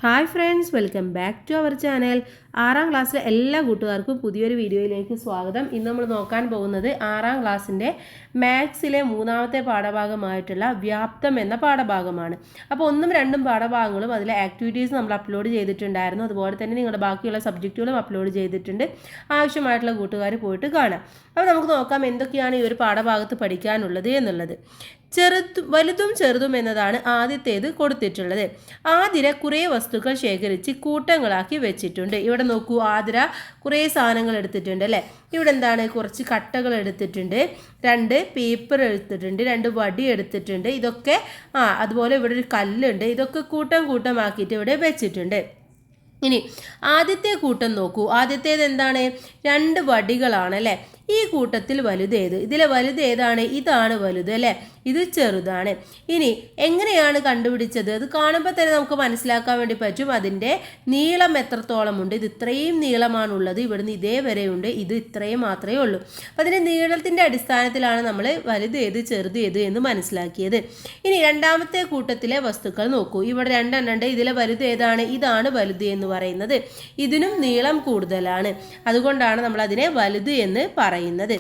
Hi friends, welcome back to our channel. 6ാം ക്ലാസ്സിലെ എല്ലാ കൂട്ടുകാർക്കും പുതിയൊരു വീഡിയോയിലേക്ക് സ്വാഗതം. ഇന്ന് നമ്മൾ നോക്കാൻ പോകുന്നത് 6ാം ക്ലാസ്സിൻ്റെ മാത്സിലെ 3ാമത്തെ പാഠഭാഗമായിട്ടുള്ള വ്യാപ്തം എന്ന പാഠഭാഗമാണ്. അപ്പോൾ 1ഉം 2ഉം പാഠഭാഗങ്ങളും അതിലെ ആക്ടിവിറ്റീസ് നമ്മൾ അപ്ലോഡ് ചെയ്തിട്ടുണ്ടായിരുന്നു. അതുപോലെ തന്നെ നിങ്ങളുടെ ബാക്കിയുള്ള സബ്ജക്റ്റുകളും അപ്ലോഡ് ചെയ്തിട്ടുണ്ട്. ആവശ്യമായിട്ടുള്ള കൂട്ടുകാർ പോയിട്ട് കാണാം. അപ്പോൾ നമുക്ക് നോക്കാം എന്തൊക്കെയാണ് ഈ ഒരു പാഠഭാഗത്ത് പഠിക്കാനുള്ളത് എന്നുള്ളത്. വലുതും ചെറുതും എന്നതാണ് ആദ്യത്തേത് കൊടുത്തിട്ടുള്ളത്. ആതിര കുറേ വസ്തുക്കൾ ശേഖരിച്ച് കൂട്ടങ്ങളാക്കി വെച്ചിട്ടുണ്ട്. ഇവിടെ നോക്കൂ, ആതിര കുറേ സാധനങ്ങൾ എടുത്തിട്ടുണ്ട് അല്ലേ. ഇവിടെ എന്താണ്, കുറച്ച് കട്ടകൾ എടുത്തിട്ടുണ്ട്, 2 പേപ്പർ എടുത്തിട്ടുണ്ട്, 2 വടി എടുത്തിട്ടുണ്ട്. ഇതൊക്കെ അതുപോലെ ഇവിടെ ഒരു കല്ലുണ്ട്. ഇതൊക്കെ കൂട്ടമാക്കിയിട്ട് ഇവിടെ വെച്ചിട്ടുണ്ട്. ഇനി ആദ്യത്തെ കൂട്ടം നോക്കൂ. ആദ്യത്തേത് എന്താണ്, 2 വടികളാണ് അല്ലേ. ഈ കൂട്ടത്തിൽ വലുതേത്? ഇതിലെ വലുത് ഏതാണ്? ഇതാണ് വലുത് അല്ലേ, ഇത് ചെറുതാണ്. ഇനി എങ്ങനെയാണ് കണ്ടുപിടിച്ചത്? അത് കാണുമ്പോൾ തന്നെ നമുക്ക് മനസ്സിലാക്കാൻ വേണ്ടി പറ്റും. അതിൻ്റെ നീളം എത്രത്തോളമുണ്ട്. ഇത് ഇത്രയും നീളമാണുള്ളത്, ഇവിടുന്ന് ഇതേ വരെയുണ്ട്, ഇത് ഇത്രയും മാത്രമേ ഉള്ളൂ. അപ്പം അതിൻ്റെ നീളത്തിൻ്റെ അടിസ്ഥാനത്തിലാണ് നമ്മൾ വലുത് ഏത് ചെറുത് ഏത് എന്ന് മനസ്സിലാക്കിയത്. ഇനി രണ്ടാമത്തെ കൂട്ടത്തിലെ വസ്തുക്കൾ നോക്കൂ. ഇവിടെ 2 എണ്ണം ഉണ്ട്. ഇതിലെ വലുത് ഏതാണ്? ഇതാണ് വലുത് എന്ന് പറയുന്നത്. ഇതിനും നീളം കൂടുതലാണ്, അതുകൊണ്ടാണ് നമ്മൾ അതിനെ വലുത് എന്ന് പറയുന്നത്.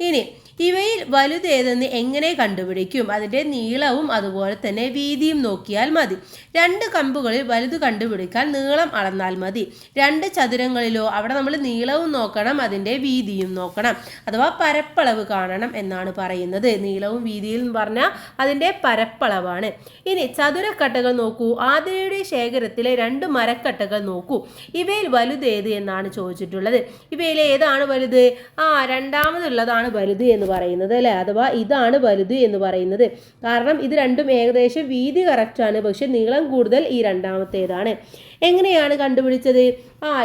ഇനി ഇവയിൽ വലുതേതെന്ന് എങ്ങനെ കണ്ടുപിടിക്കും? അതിൻ്റെ നീളവും അതുപോലെ തന്നെ വീതിയും നോക്കിയാൽ മതി. 2 കമ്പുകളിൽ വലുത് കണ്ടുപിടിക്കാൻ നീളം അളന്നാൽ മതി. 2 ചതുരങ്ങളിലോ അവിടെ നമ്മൾ നീളവും നോക്കണം, അതിൻ്റെ വീതിയും നോക്കണം, അഥവാ പരപ്പളവ് കാണണം എന്നാണ് പറയുന്നത്. നീളവും വീതിയും എന്ന് പറഞ്ഞാൽ അതിൻ്റെ പരപ്പളവാണ്. ഇനി ചതുരക്കട്ടകൾ നോക്കൂ. ആതിരയുടെ ശേഖരത്തിലെ 2 മരക്കട്ടകൾ നോക്കൂ. ഇവയിൽ വലുതേത് എന്നാണ് ചോദിച്ചിട്ടുള്ളത്. ഇവയിൽ ഏതാണ് വലുത്? രണ്ടാമതുള്ളതാണ് വലുത് എന്ന് പറയുന്നത് അല്ലേ, അഥവാ ഇതാണ് വലുത് എന്ന് പറയുന്നത്. കാരണം ഇത് രണ്ടും ഏകദേശം വീതി കറക്റ്റാണ്, പക്ഷെ നീളം കൂടുതൽ ഈ രണ്ടാമത്തേതാണ്. എങ്ങനെയാണ് കണ്ടുപിടിച്ചത്?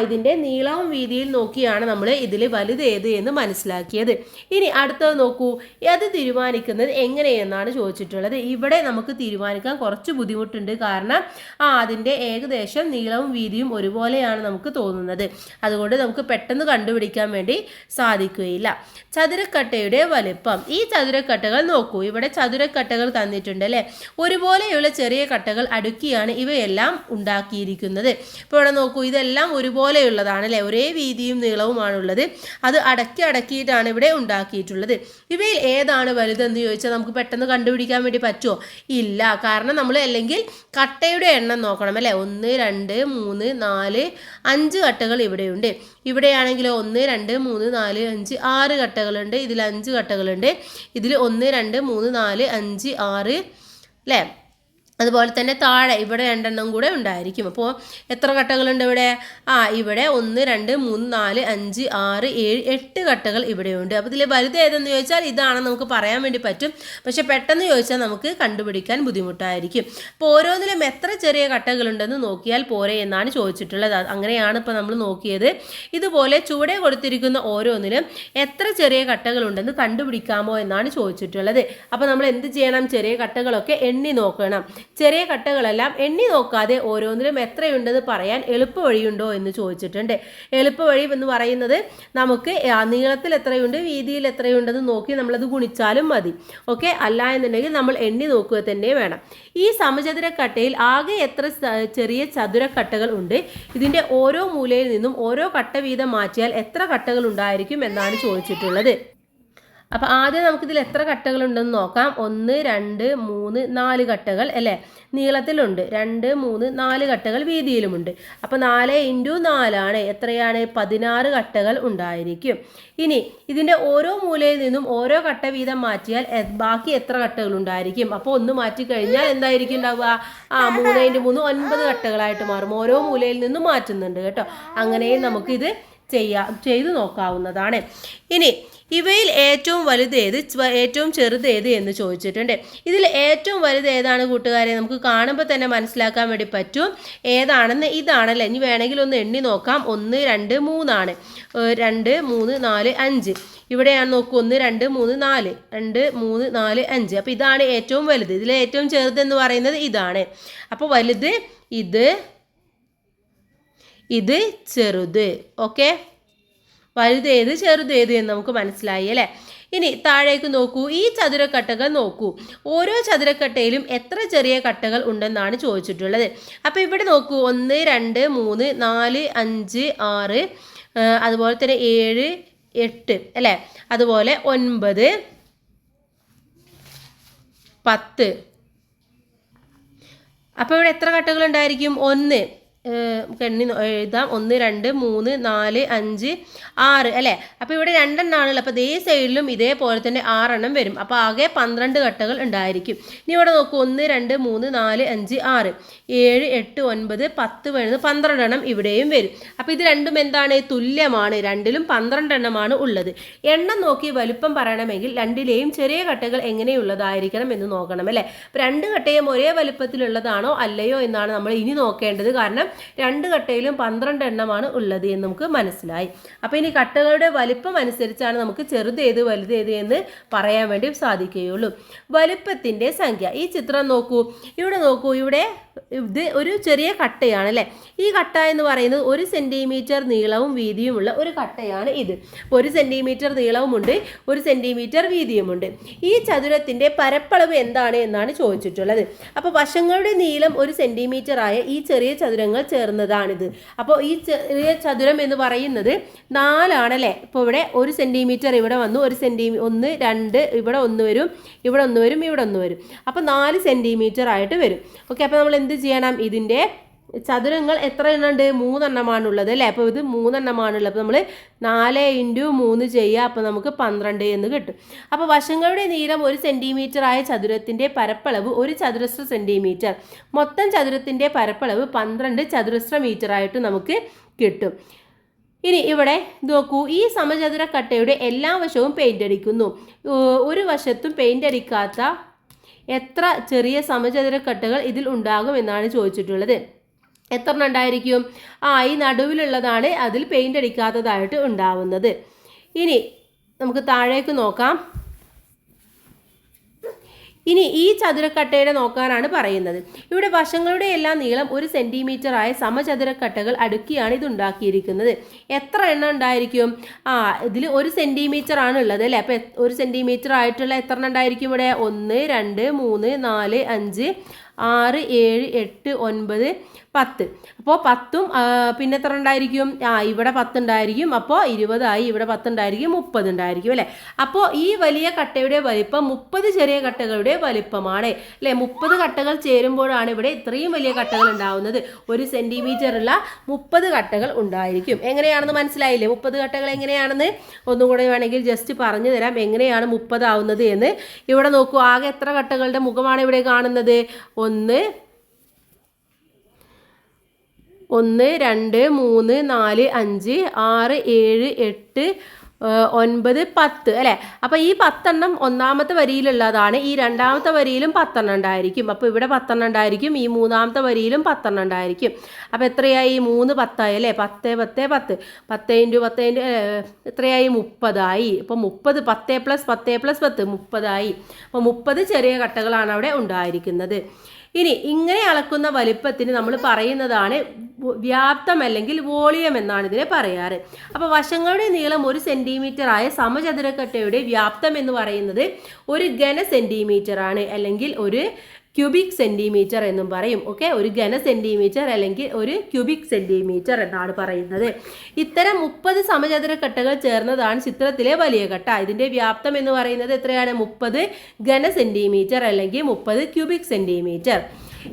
ഇതിൻ്റെ നീളവും വീതിയിൽ നോക്കിയാണ് നമ്മൾ ഇതിൽ വലുതേത് എന്ന് മനസ്സിലാക്കിയത്. ഇനി അടുത്തത് നോക്കൂ. അത് തീരുമാനിക്കുന്നത് എങ്ങനെയെന്നാണ് ചോദിച്ചിട്ടുള്ളത്. ഇവിടെ നമുക്ക് തീരുമാനിക്കാൻ കുറച്ച് ബുദ്ധിമുട്ടുണ്ട്. കാരണം അതിൻ്റെ ഏകദേശം നീളവും വീതിയും ഒരുപോലെയാണ് നമുക്ക് തോന്നുന്നത്. അതുകൊണ്ട് നമുക്ക് പെട്ടെന്ന് കണ്ടുപിടിക്കാൻ വേണ്ടി സാധിക്കുകയില്ല. ചതുരക്കട്ടയുടെ വലിപ്പം. ഈ ചതുരക്കട്ടകൾ നോക്കൂ. ഇവിടെ ചതുരക്കട്ടകൾ തന്നിട്ടുണ്ട് അല്ലേ. ഒരുപോലെയുള്ള ചെറിയ കട്ടകൾ അടുക്കിയാണ് ഇവയെല്ലാം ഉണ്ടാക്കിയിരിക്കുന്നത്. ഇപ്പോൾ ഇവിടെ നോക്കൂ, ഇതെല്ലാം ഒരുപോലെയുള്ളതാണ് അല്ലേ, ഒരേ വീതിയും നീളവുമാണുള്ളത്. അത് അടക്കിയിട്ടാണ് ഇവിടെ ഉണ്ടാക്കിയിട്ടുള്ളത്. ഇവയിൽ ഏതാണ് വലുതെന്ന് ചോദിച്ചാൽ നമുക്ക് പെട്ടെന്ന് കണ്ടുപിടിക്കാൻ വേണ്ടി പറ്റുമോ? ഇല്ല. കാരണം നമ്മൾ അല്ലെങ്കിൽ കട്ടയുടെ എണ്ണം നോക്കണം അല്ലേ. 1 2 3 4 5 കട്ടകൾ ഇവിടെയുണ്ട്. ഇവിടെയാണെങ്കിലോ 1 2 3 4 5 6 കട്ടകളുണ്ട്. ഇതിൽ 5 കട്ടകളുണ്ട്. ഇതിൽ 1 2 3 4 5 6 അല്ലേ. അതുപോലെ തന്നെ താഴെ ഇവിടെ 2 എണ്ണം കൂടെ ഉണ്ടായിരിക്കും. അപ്പോൾ എത്ര കട്ടകളുണ്ട് ഇവിടെ? ഇവിടെ 1 2 3 4 5 6 7 8 കട്ടകൾ ഇവിടെയുണ്ട്. അപ്പോൾ ഇതിൽ വലുത് ഏതെന്ന് ചോദിച്ചാൽ ഇതാണെന്ന് നമുക്ക് പറയാൻ വേണ്ടി പറ്റും. പക്ഷെ പെട്ടെന്ന് ചോദിച്ചാൽ നമുക്ക് കണ്ടുപിടിക്കാൻ ബുദ്ധിമുട്ടായിരിക്കും. അപ്പോൾ ഓരോന്നിലും എത്ര ചെറിയ കട്ടകളുണ്ടെന്ന് നോക്കിയാൽ പോരെ എന്നാണ് ചോദിച്ചിട്ടുള്ളത്. അങ്ങനെയാണ് ഇപ്പോൾ നമ്മൾ നോക്കിയത്. ഇതുപോലെ ചുവടെ കൊടുത്തിരിക്കുന്ന ഓരോന്നിലും എത്ര ചെറിയ കട്ടകളുണ്ടെന്ന് കണ്ടുപിടിക്കാമോ എന്നാണ് ചോദിച്ചിട്ടുള്ളത്. അപ്പോൾ നമ്മൾ എന്ത് ചെയ്യണം? ചെറിയ കട്ടകളൊക്കെ എണ്ണി നോക്കണം. ചെറിയ കട്ടകളെല്ലാം എണ്ണി നോക്കാതെ ഓരോന്നിലും എത്രയുണ്ടെന്ന് പറയാൻ എളുപ്പ വഴിയുണ്ടോ എന്ന് ചോദിച്ചിട്ടുണ്ട്. എളുപ്പ വഴി എന്ന് പറയുന്നത് നമുക്ക് നീളത്തിൽ എത്രയുണ്ട് വീതിയിൽ എത്രയുണ്ടെന്ന് നോക്കി നമ്മളത് ഗുണിച്ചാലും മതി. ഓക്കെ, അല്ല എന്നുണ്ടെങ്കിൽ നമ്മൾ എണ്ണി നോക്കുക തന്നെ വേണം. ഈ സമചതുരക്കട്ടയിൽ ആകെ എത്ര ചെറിയ ചതുരക്കട്ടകൾ ഉണ്ട്? ഇതിൻ്റെ ഓരോ മൂലയിൽ നിന്നും ഓരോ കട്ട വീതം മാറ്റിയാൽ എത്ര കട്ടകൾ ഉണ്ടായിരിക്കും എന്നാണ് ചോദിച്ചിട്ടുള്ളത്. അപ്പോൾ ആദ്യം നമുക്കിതിൽ എത്ര കട്ടകളുണ്ടെന്ന് നോക്കാം. 1 2 3 4 കട്ടകൾ അല്ലേ നീളത്തിലുണ്ട്. 2 3 4 കട്ടകൾ വീതിയിലുമുണ്ട്. അപ്പോൾ 4 × 4 ആണ് എത്രയാണ്? 16 കട്ടകൾ ഉണ്ടായിരിക്കും. ഇനി ഇതിൻ്റെ ഓരോ മൂലയിൽ നിന്നും ഓരോ കട്ട വീതം മാറ്റിയാൽ ബാക്കി എത്ര കട്ടകൾ ഉണ്ടായിരിക്കും? അപ്പോൾ 1 മാറ്റി കഴിഞ്ഞാൽ എന്തായിരിക്കും ഉണ്ടാവുക? 3 × 3 9 കട്ടകളായിട്ട് മാറും. ഓരോ മൂലയിൽ നിന്നും മാറ്റുന്നുണ്ട് കേട്ടോ. അങ്ങനെയും നമുക്കിത് ചെയ്തു നോക്കാവുന്നതാണ്. ഇനി ഇവയിൽ ഏറ്റവും വലുതേത് ഏറ്റവും ചെറുതേത് എന്ന് ചോദിച്ചിട്ടുണ്ട്. ഇതിൽ ഏറ്റവും വലുത് ഏതാണ് കൂട്ടുകാരെ? നമുക്ക് കാണുമ്പോൾ തന്നെ മനസ്സിലാക്കാൻ വേണ്ടി പറ്റും ഏതാണെന്ന്. ഇതാണല്ലേ. ഇനി വേണമെങ്കിൽ ഒന്ന് എണ്ണി നോക്കാം. 1 2 3 ആണ്. 2 3 4 5 ഇവിടെയാണ് നോക്കൂ. 1 2 3 4 2 3 4 5. അപ്പോൾ ഇതാണ് ഏറ്റവും വലുത്. ഇതിലെ ഏറ്റവും ചെറുതെന്ന് പറയുന്നത് ഇതാണ്. അപ്പോൾ വലുത് ഇത് ചെറുത്. ഓക്കെ, വലുതേത് ചെറുതേത് എന്ന് നമുക്ക് മനസ്സിലായി അല്ലേ. ഇനി താഴേക്ക് നോക്കൂ, ഈ ചതുരക്കട്ടകൾ നോക്കൂ. ഓരോ ചതുരക്കട്ടയിലും എത്ര ചെറിയ കട്ടകൾ ഉണ്ടെന്നാണ് ചോദിച്ചിട്ടുള്ളത്. അപ്പോൾ ഇവിടെ നോക്കൂ, 1 2 3 4 5 6, അതുപോലെ തന്നെ 7 8 അല്ലേ, അതുപോലെ 9 10. അപ്പോൾ ഇവിടെ എത്ര കട്ടകൾ ഉണ്ടായിരിക്കും? 1 എണ്ണി എഴുതാം. 1 2 3 4 5 6 അല്ലേ. അപ്പോൾ ഇവിടെ 2 എണ്ണമാണല്ലോ. അപ്പോൾ ഇതേ സൈഡിലും ഇതേപോലെ തന്നെ 6 എണ്ണം വരും. അപ്പോൾ ആകെ 12 കട്ടകൾ ഉണ്ടായിരിക്കും. ഇനി ഇവിടെ നോക്കൂ, 1 2 3 4 5 6 7 8 9 10 വരുന്നത് 12 എണ്ണം ഇവിടെയും വരും. അപ്പോൾ ഇത് രണ്ടും എന്താണ്? തുല്യമാണ്. രണ്ടിലും 12 എണ്ണമാണ് ഉള്ളത്. എണ്ണം നോക്കി വലുപ്പം പറയണമെങ്കിൽ രണ്ടിലെയും ചെറിയ കട്ടകൾ എങ്ങനെയുള്ളതായിരിക്കണം എന്ന് നോക്കണം അല്ലേ. അപ്പോൾ 2 കട്ടയും ഒരേ വലുപ്പത്തിലുള്ളതാണോ അല്ലയോ എന്നാണ് നമ്മൾ ഇനി നോക്കേണ്ടത്. കാരണം 2 കട്ടയിലും 12 എണ്ണമാണ് ഉള്ളത് എന്ന് നമുക്ക് മനസ്സിലായി. അപ്പോൾ ഇനി കട്ടകളുടെ വലിപ്പം അനുസരിച്ചാണ് നമുക്ക് ചെറുതേത് വലുതേത് എന്ന് പറയാൻ വേണ്ടി സാധിക്കുകയുള്ളൂ. വലുപ്പത്തിൻ്റെ സംഖ്യ. ഈ ചിത്രം നോക്കൂ, ഇവിടെ നോക്കൂ, ഇവിടെ ഇത് ഒരു ചെറിയ കട്ടയാണ് അല്ലേ. ഈ കട്ട എന്ന് പറയുന്നത് 1 സെൻറ്റിമീറ്റർ നീളവും വീതിയുമുള്ള ഒരു കട്ടയാണ് ഇത്. 1 സെൻറ്റിമീറ്റർ നീളവുമുണ്ട്, 1 സെൻറ്റിമീറ്റർ വീതിയുമുണ്ട്. ഈ ചതുരത്തിൻ്റെ പരപ്പളവ് എന്താണ് എന്നാണ് ചോദിച്ചിട്ടുള്ളത്. അപ്പോൾ വശങ്ങളുടെ നീളം 1 സെൻറ്റിമീറ്റർ ആയ ഈ ചെറിയ ചതുരങ്ങൾ ചേർന്നതാണിത്. അപ്പോൾ ഈ ചെറിയ ചതുരം എന്ന് പറയുന്നത് 4 ആണല്ലേ. ഇപ്പോൾ ഇവിടെ 1 സെൻറ്റിമീറ്റർ ഇവിടെ വന്നു, 1 2 ഇവിടെ 1 വരും, ഇവിടെ 1 വരും, ഇവിടെ 1 വരും. അപ്പോൾ 4 സെൻറ്റിമീറ്റർ ആയിട്ട് വരും. ഓക്കെ, അപ്പോൾ നമ്മൾ എന്ത് ചെയ്യണം? ഇതിൻ്റെ ചതുരങ്ങൾ എത്ര എണ്ണം ഉണ്ട്? 3 എണ്ണമാണുള്ളത് അല്ലേ. അപ്പോൾ ഇത് 3 എണ്ണമാണുള്ളത്. അപ്പോൾ നമ്മൾ 4 × 3 ചെയ്യുക. അപ്പോൾ നമുക്ക് 12 എന്ന് കിട്ടും. അപ്പോൾ വശങ്ങളുടെ നീളം 1 സെൻറ്റിമീറ്റർ ആയ ചതുരത്തിൻ്റെ പരപ്പളവ് 1 ചതുരശ്ര സെൻറ്റിമീറ്റർ. മൊത്തം ചതുരത്തിൻ്റെ പരപ്പളവ് 12 ചതുരശ്ര മീറ്റർ ആയിട്ട് നമുക്ക് കിട്ടും. ഇനി ഇവിടെ നോക്കൂ, ഈ സമചതുര കട്ടയുടെ എല്ലാ വശവും പെയിൻ്റ് അടിക്കുന്നു. ഒരു വശത്തും പെയിൻ്റ് അടിക്കാത്ത എത്ര ചെറിയ സമചതുര കട്ടകൾ ഇതിൽ ഉണ്ടാകും എന്നാണ് ചോദിച്ചിട്ടുള്ളത്. എത്ര എണ്ണം ഉണ്ടായിരിക്കും? ഈ നടുവിലുള്ളതാണ് അതിൽ പെയിൻ്റ് അടിക്കാത്തതായിട്ട് ഉണ്ടാവുന്നത്. ഇനി നമുക്ക് താഴേക്ക് നോക്കാം. ഇനി ഈ ചതുരക്കട്ടയുടെ നോക്കാനാണ് പറയുന്നത്. ഇവിടെ വശങ്ങളുടെ എല്ലാം നീളം 1 സെൻറ്റിമീറ്റർ ആയ സമചതുരക്കട്ടകൾ അടുക്കിയാണ് ഇത് ഉണ്ടാക്കിയിരിക്കുന്നത്. എത്ര എണ്ണം ഉണ്ടായിരിക്കും? ഇതിൽ 1 സെൻറ്റിമീറ്റർ ആണ് ഉള്ളത് അല്ലേ. അപ്പോൾ 1 സെൻറ്റിമീറ്റർ ആയിട്ടുള്ള എത്ര എണ്ണം ഉണ്ടായിരിക്കും? ഇവിടെ 1 2 3 4 5 6 7 8 9 10. അപ്പോൾ 10ഉം പിന്നെ എത്ര ഉണ്ടായിരിക്കും? ഇവിടെ 10 ഉണ്ടായിരിക്കും. അപ്പോൾ 20 ആയി. ഇവിടെ 10 ഉണ്ടായിരിക്കും, 30 ഉണ്ടായിരിക്കും അല്ലേ. അപ്പോൾ ഈ വലിയ കട്ടയുടെ വലിപ്പം 30 ചെറിയ കട്ടകളുടെ വലിപ്പമാണ് അല്ലേ. 30 കട്ടകൾ ചേരുമ്പോഴാണ് ഇവിടെ ഇത്രയും വലിയ കട്ടകൾ ഉണ്ടാവുന്നത്. 1 സെൻറ്റിമീറ്റർ ഉള്ള 30 കട്ടകൾ ഉണ്ടായിരിക്കും. എങ്ങനെയാണെന്ന് മനസ്സിലായില്ലേ? 30 കട്ടകൾ എങ്ങനെയാണെന്ന് ഒന്നുകൂടെ വേണമെങ്കിൽ ജസ്റ്റ് പറഞ്ഞു തരാം, എങ്ങനെയാണ് 30 ആവുന്നത് എന്ന്. ഇവിടെ നോക്കൂ, ആകെ എത്ര കട്ടകളുടെ മുഖമാണ് ഇവിടെ കാണുന്നത്? 1 2 3 4 5 6 7 8 9 10 അല്ലേ. അപ്പോൾ ഈ 10 എണ്ണം ഒന്നാമത്തെ വരിയിലുള്ളതാണ്. ഈ രണ്ടാമത്തെ വരിയിലും 10 എണ്ണം ഉണ്ടായിരിക്കും. അപ്പോൾ ഇവിടെ 10 എണ്ണം ഉണ്ടായിരിക്കും. ഈ മൂന്നാമത്തെ വരിയിലും 10 എണ്ണം ഉണ്ടായിരിക്കും. അപ്പോൾ എത്രയായി? 3 10 അല്ലേ. 10 10 10 10 × 10 എത്രയായി? 30 ആയി. അപ്പോൾ 30 10 + 10 + 10 30 ആയി. അപ്പോൾ 30 ചെറിയ കട്ടകളാണ് അവിടെ ഉണ്ടായിരിക്കുന്നത്. ഇനി ഇങ്ങനെ അളക്കുന്ന വലിപ്പത്തിന് നമ്മൾ പറയുന്നതാണ് വ്യാപ്തം അല്ലെങ്കിൽ വോളിയം എന്നാണ് ഇതിനെ പറയാറ്. അപ്പോൾ വശങ്ങളുടെ നീളം 1 സെൻറ്റിമീറ്റർ ആയ സമചതുരക്കട്ടയുടെ വ്യാപ്തം എന്ന് പറയുന്നത് 1 ഘന സെൻറ്റിമീറ്റർ ആണ്, അല്ലെങ്കിൽ 1 ക്യൂബിക് സെൻറ്റിമീറ്റർ എന്നും പറയും. ഓക്കെ, 1 ഘന സെൻറ്റിമീറ്റർ അല്ലെങ്കിൽ 1 ക്യൂബിക് സെൻറ്റിമീറ്റർ എന്നാണ് പറയുന്നത്. ഇത്തരം 30 സമചതുര കട്ടകൾ ചേർന്നതാണ് ചിത്രത്തിലെ വലിയ കട്ട. ഇതിൻ്റെ വ്യാപ്തം എന്ന് പറയുന്നത് എത്രയാണ്? 30 ഘന സെൻറ്റിമീറ്റർ അല്ലെങ്കിൽ 30 ക്യൂബിക് സെൻറ്റിമീറ്റർ.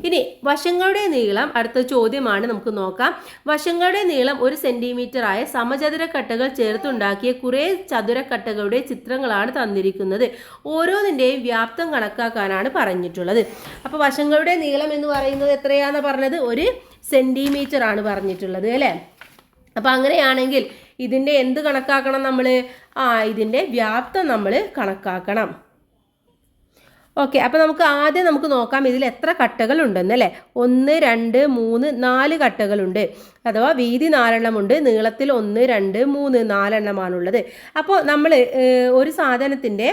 ഇനി വശങ്ങളുടെ നീളം, അടുത്ത ചോദ്യമാണ്, നമുക്ക് നോക്കാം. വശങ്ങളുടെ നീളം 1 സെൻറ്റിമീറ്റർ ആയ സമചതുര കട്ടകൾ ചേർത്തുണ്ടാക്കിയ കുറേ ചതുരക്കട്ടകളുടെ ചിത്രങ്ങളാണ് തന്നിരിക്കുന്നത്. ഓരോന്നിൻ്റെയും വ്യാപ്തം കണക്കാക്കാനാണ് പറഞ്ഞിട്ടുള്ളത്. അപ്പോൾ വശങ്ങളുടെ നീളം എന്ന് പറയുന്നത് എത്രയാണെന്ന് പറഞ്ഞത്? 1 സെൻറ്റിമീറ്റർ ആണ് പറഞ്ഞിട്ടുള്ളത് അല്ലേ. അപ്പോൾ അങ്ങനെയാണെങ്കിൽ ഇതിൻ്റെ എന്ത് കണക്കാക്കണം നമ്മൾ? ഇതിൻ്റെ വ്യാപ്തം നമ്മൾ കണക്കാക്കണം. ഓക്കെ, അപ്പോൾ നമുക്ക് ആദ്യം നോക്കാം ഇതിൽ എത്ര കട്ടകൾ ഉണ്ടെന്ന് അല്ലേ. 1 2 3 4 കട്ടകളുണ്ട്. അഥവാ വീതി 4 എണ്ണമുണ്ട്, നീളത്തിൽ 1 2 3 4 എണ്ണമാണുള്ളത്. അപ്പോൾ നമ്മൾ ഒരു സാധനത്തിൻ്റെ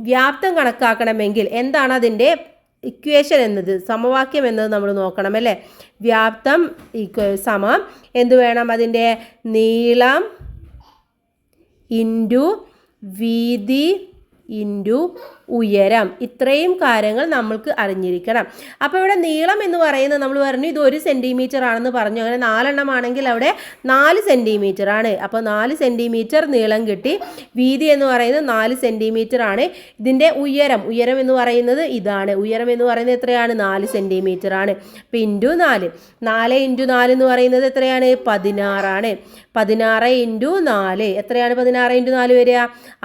വ്യാപ്തം കണക്കാക്കണമെങ്കിൽ എന്താണ് അതിൻ്റെ ഇക്വേഷൻ എന്നത്, സമവാക്യം എന്നത് നമ്മൾ നോക്കണം അല്ലേ. വ്യാപ്തം സമം എന്ത് വേണം? അതിൻ്റെ നീളം ഇൻറ്റു വീതി ഇൻറ്റു ഉയരം. ഇത്രയും കാര്യങ്ങൾ നമ്മൾക്ക് അറിഞ്ഞിരിക്കണം. അപ്പോൾ ഇവിടെ നീളം എന്ന് പറയുന്നത് നമ്മൾ പറഞ്ഞു ഇത് 1 സെൻറ്റിമീറ്റർ ആണെന്ന് പറഞ്ഞു. അങ്ങനെ 4 എണ്ണമാണെങ്കിൽ അവിടെ 4 സെൻറ്റിമീറ്റർ ആണ്. അപ്പോൾ 4 സെൻറ്റിമീറ്റർ നീളം കിട്ടി. വീതി എന്ന് പറയുന്നത് 4 സെൻറ്റിമീറ്റർ ആണ്. ഇതിൻ്റെ ഉയരം എന്ന് പറയുന്നത് ഇതാണ്. ഉയരം എന്ന് പറയുന്നത് എത്രയാണ്? 4 സെൻറ്റിമീറ്റർ ആണ്. അപ്പോൾ ഇൻറ്റു 4. 4 ഇൻറ്റു 4 എന്ന് പറയുന്നത് എത്രയാണ്? 16 ആണ്. 16 ഇൻറ്റു 4 എത്രയാണ്? 16 ഇൻറ്റു 4 വരിക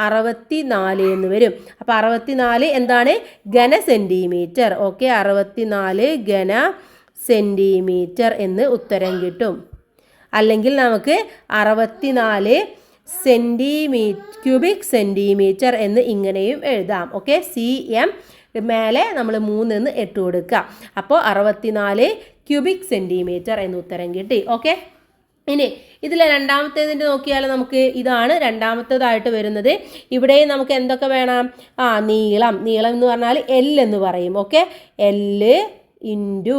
64 എന്ന് വരും. അപ്പോൾ 64 എന്താണ്? ഘന സെൻറ്റിമീറ്റർ. ഓക്കെ, 64 ഘന സെൻറ്റിമീറ്റർ എന്ന് ഉത്തരം കിട്ടും. അല്ലെങ്കിൽ നമുക്ക് 64 ക്യൂബിക് സെൻറ്റിമീറ്റർ എന്ന് ഇങ്ങനെയും എഴുതാം. ഓക്കെ, CM മേലെ നമ്മൾ 3 എന്ന് ഇട്ട് കൊടുക്കുക. അപ്പോൾ 64 ക്യൂബിക് സെൻറ്റിമീറ്റർ എന്ന് ഉത്തരം കിട്ടി. ഓക്കെ, ഇനി ഇതിലെ രണ്ടാമത്തേതിൻ്റെ നോക്കിയാൽ നമുക്ക് ഇതാണ് രണ്ടാമത്തേതായിട്ട് വരുന്നത്. ഇവിടെ നമുക്ക് എന്തൊക്കെ വേണം? നീളം എന്ന് പറഞ്ഞാൽ L എന്ന് പറയും. ഓക്കെ, L ഇൻറ്റു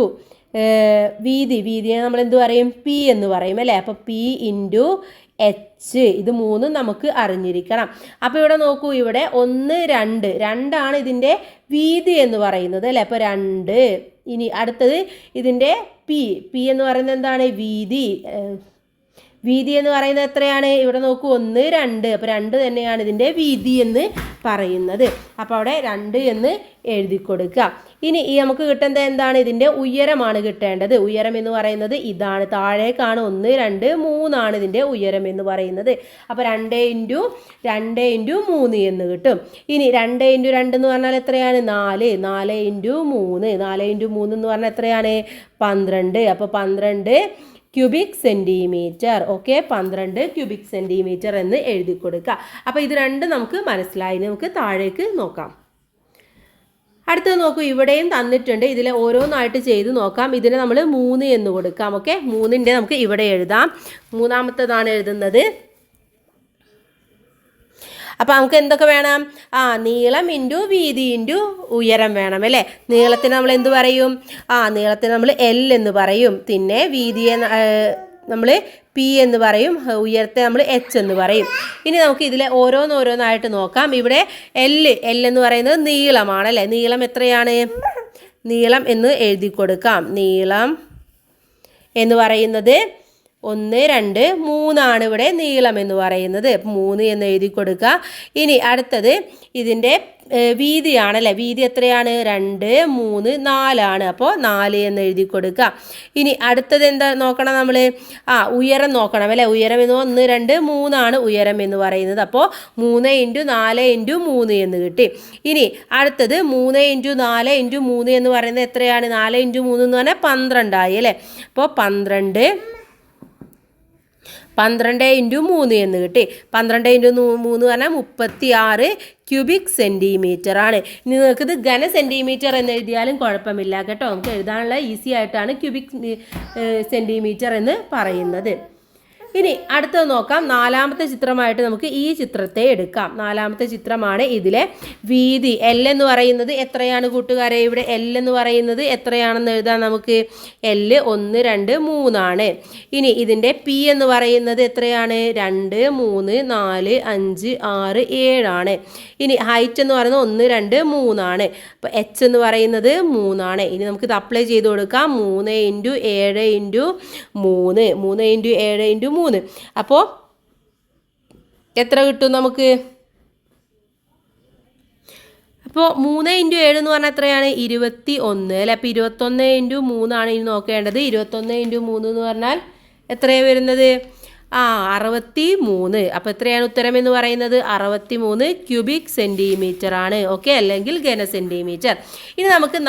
വീതിയെ നമ്മൾ എന്ത് പറയും? P എന്ന് പറയും അല്ലേ. അപ്പോൾ P ഇൻറ്റു H, ഇത് 3 നമുക്ക് അറിഞ്ഞിരിക്കണം. അപ്പോൾ ഇവിടെ നോക്കൂ, ഇവിടെ 1 2 ആണ് ഇതിൻ്റെ വീതി എന്ന് പറയുന്നത് അല്ലേ. അപ്പോൾ 2. ഇനി അടുത്തത് ഇതിൻ്റെ P എന്ന് പറയുന്നത് എന്താണ്? വീതി എന്ന് പറയുന്നത് എത്രയാണ്? ഇവിടെ നോക്കൂ, 1 2. അപ്പോൾ 2 തന്നെയാണ് ഇതിൻ്റെ വീതി എന്ന് പറയുന്നത്. അപ്പോൾ അവിടെ 2 എന്ന് എഴുതി കൊടുക്കുക. ഇനി നമുക്ക് കിട്ടേണ്ടത് എന്താണ്? ഇതിൻ്റെ ഉയരമാണ് കിട്ടേണ്ടത്. ഉയരം എന്ന് പറയുന്നത് ഇതാണ്, താഴേക്കാണ്. 1 2 3 ആണ് ഇതിൻ്റെ ഉയരം എന്ന് പറയുന്നത്. അപ്പോൾ 2 ഇൻറ്റു 3 എന്ന് കിട്ടും. ഇനി 2 ഇൻറ്റു 2 എന്ന് പറഞ്ഞാൽ എത്രയാണ്? 4. 4 ഇൻറ്റു 3 എന്ന് പറഞ്ഞാൽ എത്രയാണ്? 12. അപ്പോൾ 12 cubic centimetre. Okay, 12 cubic centimetre എന്ന് എഴുതി കൊടുക്കുക. അപ്പോൾ ഇത് രണ്ടും നമുക്ക് മനസ്സിലായി. നമുക്ക് താഴേക്ക് നോക്കാം. അടുത്തത് നോക്കൂ, ഇവിടെയും തന്നിട്ടുണ്ട്. ഇതിൽ ഓരോന്നായിട്ട് ചെയ്ത് നോക്കാം. ഇതിനെ നമ്മൾ 3 എന്ന് കൊടുക്കാം. ഓക്കെ, 3ൻ്റെ നമുക്ക് ഇവിടെ എഴുതാം. മൂന്നാമത്തേതാണ് എഴുതുന്നത്. അപ്പോൾ നമുക്ക് എന്തൊക്കെ വേണം? നീളം ഇൻറ്റു വീതി ഇൻറ്റു ഉയരം വേണം അല്ലേ. നീളത്തിന് നമ്മൾ എന്ത് പറയും? നീളത്തിന് നമ്മൾ L എന്ന് പറയും. പിന്നെ വീതിയെ നമ്മൾ P എന്ന് പറയും. ഉയരത്തെ നമ്മൾ H എന്ന് പറയും. ഇനി നമുക്ക് ഇതിലെ ഓരോന്നായിട്ട് നോക്കാം. ഇവിടെ L എന്ന് പറയുന്നത് നീളമാണല്ലേ. നീളം എത്രയാണ്? നീളം എന്ന് എഴുതി കൊടുക്കാം. നീളം എന്ന് പറയുന്നത് 1 2 3 ആണ് ഇവിടെ നീളം എന്ന് പറയുന്നത്. 3 എന്ന് എഴുതി കൊടുക്കുക. ഇനി അടുത്തത് ഇതിൻ്റെ വീതിയാണല്ലേ. വീതി എത്രയാണ്? 2 3 4 ആണ്. അപ്പോൾ 4 എന്ന് എഴുതി കൊടുക്കുക. ഇനി അടുത്തത് എന്താ നോക്കണം നമ്മൾ? ഉയരം നോക്കണം അല്ലേ. ഉയരം എന്ന് 1 2 3 ആണ് ഉയരം എന്ന് പറയുന്നത്. അപ്പോൾ 3 ഇൻറ്റു 4 ഇൻറ്റു 3 എന്ന് കിട്ടി. ഇനി അടുത്തത് 3 ഇൻറ്റു 4 ഇൻറ്റു 3 എന്ന് പറയുന്നത് എത്രയാണ്? 4 ഇൻറ്റു 3 എന്ന് പറഞ്ഞാൽ 12 ആയി അല്ലേ. അപ്പോൾ 12 ഇൻറ്റു 3 എന്ന് കിട്ടി. 12 ഇൻറ്റു 3 പറഞ്ഞാൽ 36 ക്യൂബിക് സെൻറ്റിമീറ്റർ ആണ്. ഇനി നിങ്ങൾക്ക് ഇത് ഘന സെൻറ്റിമീറ്റർ എന്ന് എഴുതിയാലും കുഴപ്പമില്ല കേട്ടോ. നമുക്ക് എഴുതാനുള്ള ഈസി ആയിട്ടാണ് ക്യൂബിക് സെൻറ്റിമീറ്റർ എന്ന് പറയുന്നത്. ഇനി അടുത്തത് നോക്കാം. നാലാമത്തെ ചിത്രമായിട്ട് നമുക്ക് ഈ ചിത്രത്തെ എടുക്കാം. നാലാമത്തെ ചിത്രമാണ്. ഇതിലെ വീതി L എന്ന് പറയുന്നത് എത്രയാണ് കൂട്ടുകാരെ? ഇവിടെ L എന്ന് പറയുന്നത് എത്രയാണെന്ന് എഴുതാം നമുക്ക്. L 1 2 3 ആണ്. ഇനി ഇതിൻ്റെ P എന്ന് പറയുന്നത് എത്രയാണ്? 2 3 4 5 6 7 ആണ്. ഇനി ഹൈറ്റ് എന്ന് പറയുന്നത് 1 2 3 ആണ്. അപ്പോൾ H എന്ന് പറയുന്നത് 3 ആണ്. ഇനി നമുക്കിത് അപ്ലൈ ചെയ്ത് കൊടുക്കാം. 3 ഇൻറ്റു 7 ഇൻറ്റു 3 3 ഇൻറ്റു 7 ഇൻറ്റു 3. അപ്പോൾ എത്ര കിട്ടും നമുക്ക്? അപ്പോൾ 3 ഇൻറ്റു 7 എന്ന് പറഞ്ഞാൽ എത്രയാണ്? 21 അല്ലേ. അപ്പോൾ 21 ഇൻറ്റു 3 ആണ് ഇനി നോക്കേണ്ടത്. 21 ഇൻറ്റു 3 എന്ന് പറഞ്ഞാൽ എത്രയാണ് വരുന്നത്? 63. അപ്പോൾ എത്രയാണ് ഉത്തരം എന്ന് പറയുന്നത്? 63 ക്യൂബിക് സെൻറ്റിമീറ്റർ ആണ്. ഓക്കെ, അല്ലെങ്കിൽ ഘന സെൻറ്റിമീറ്റർ. ഇനി നമുക്ക്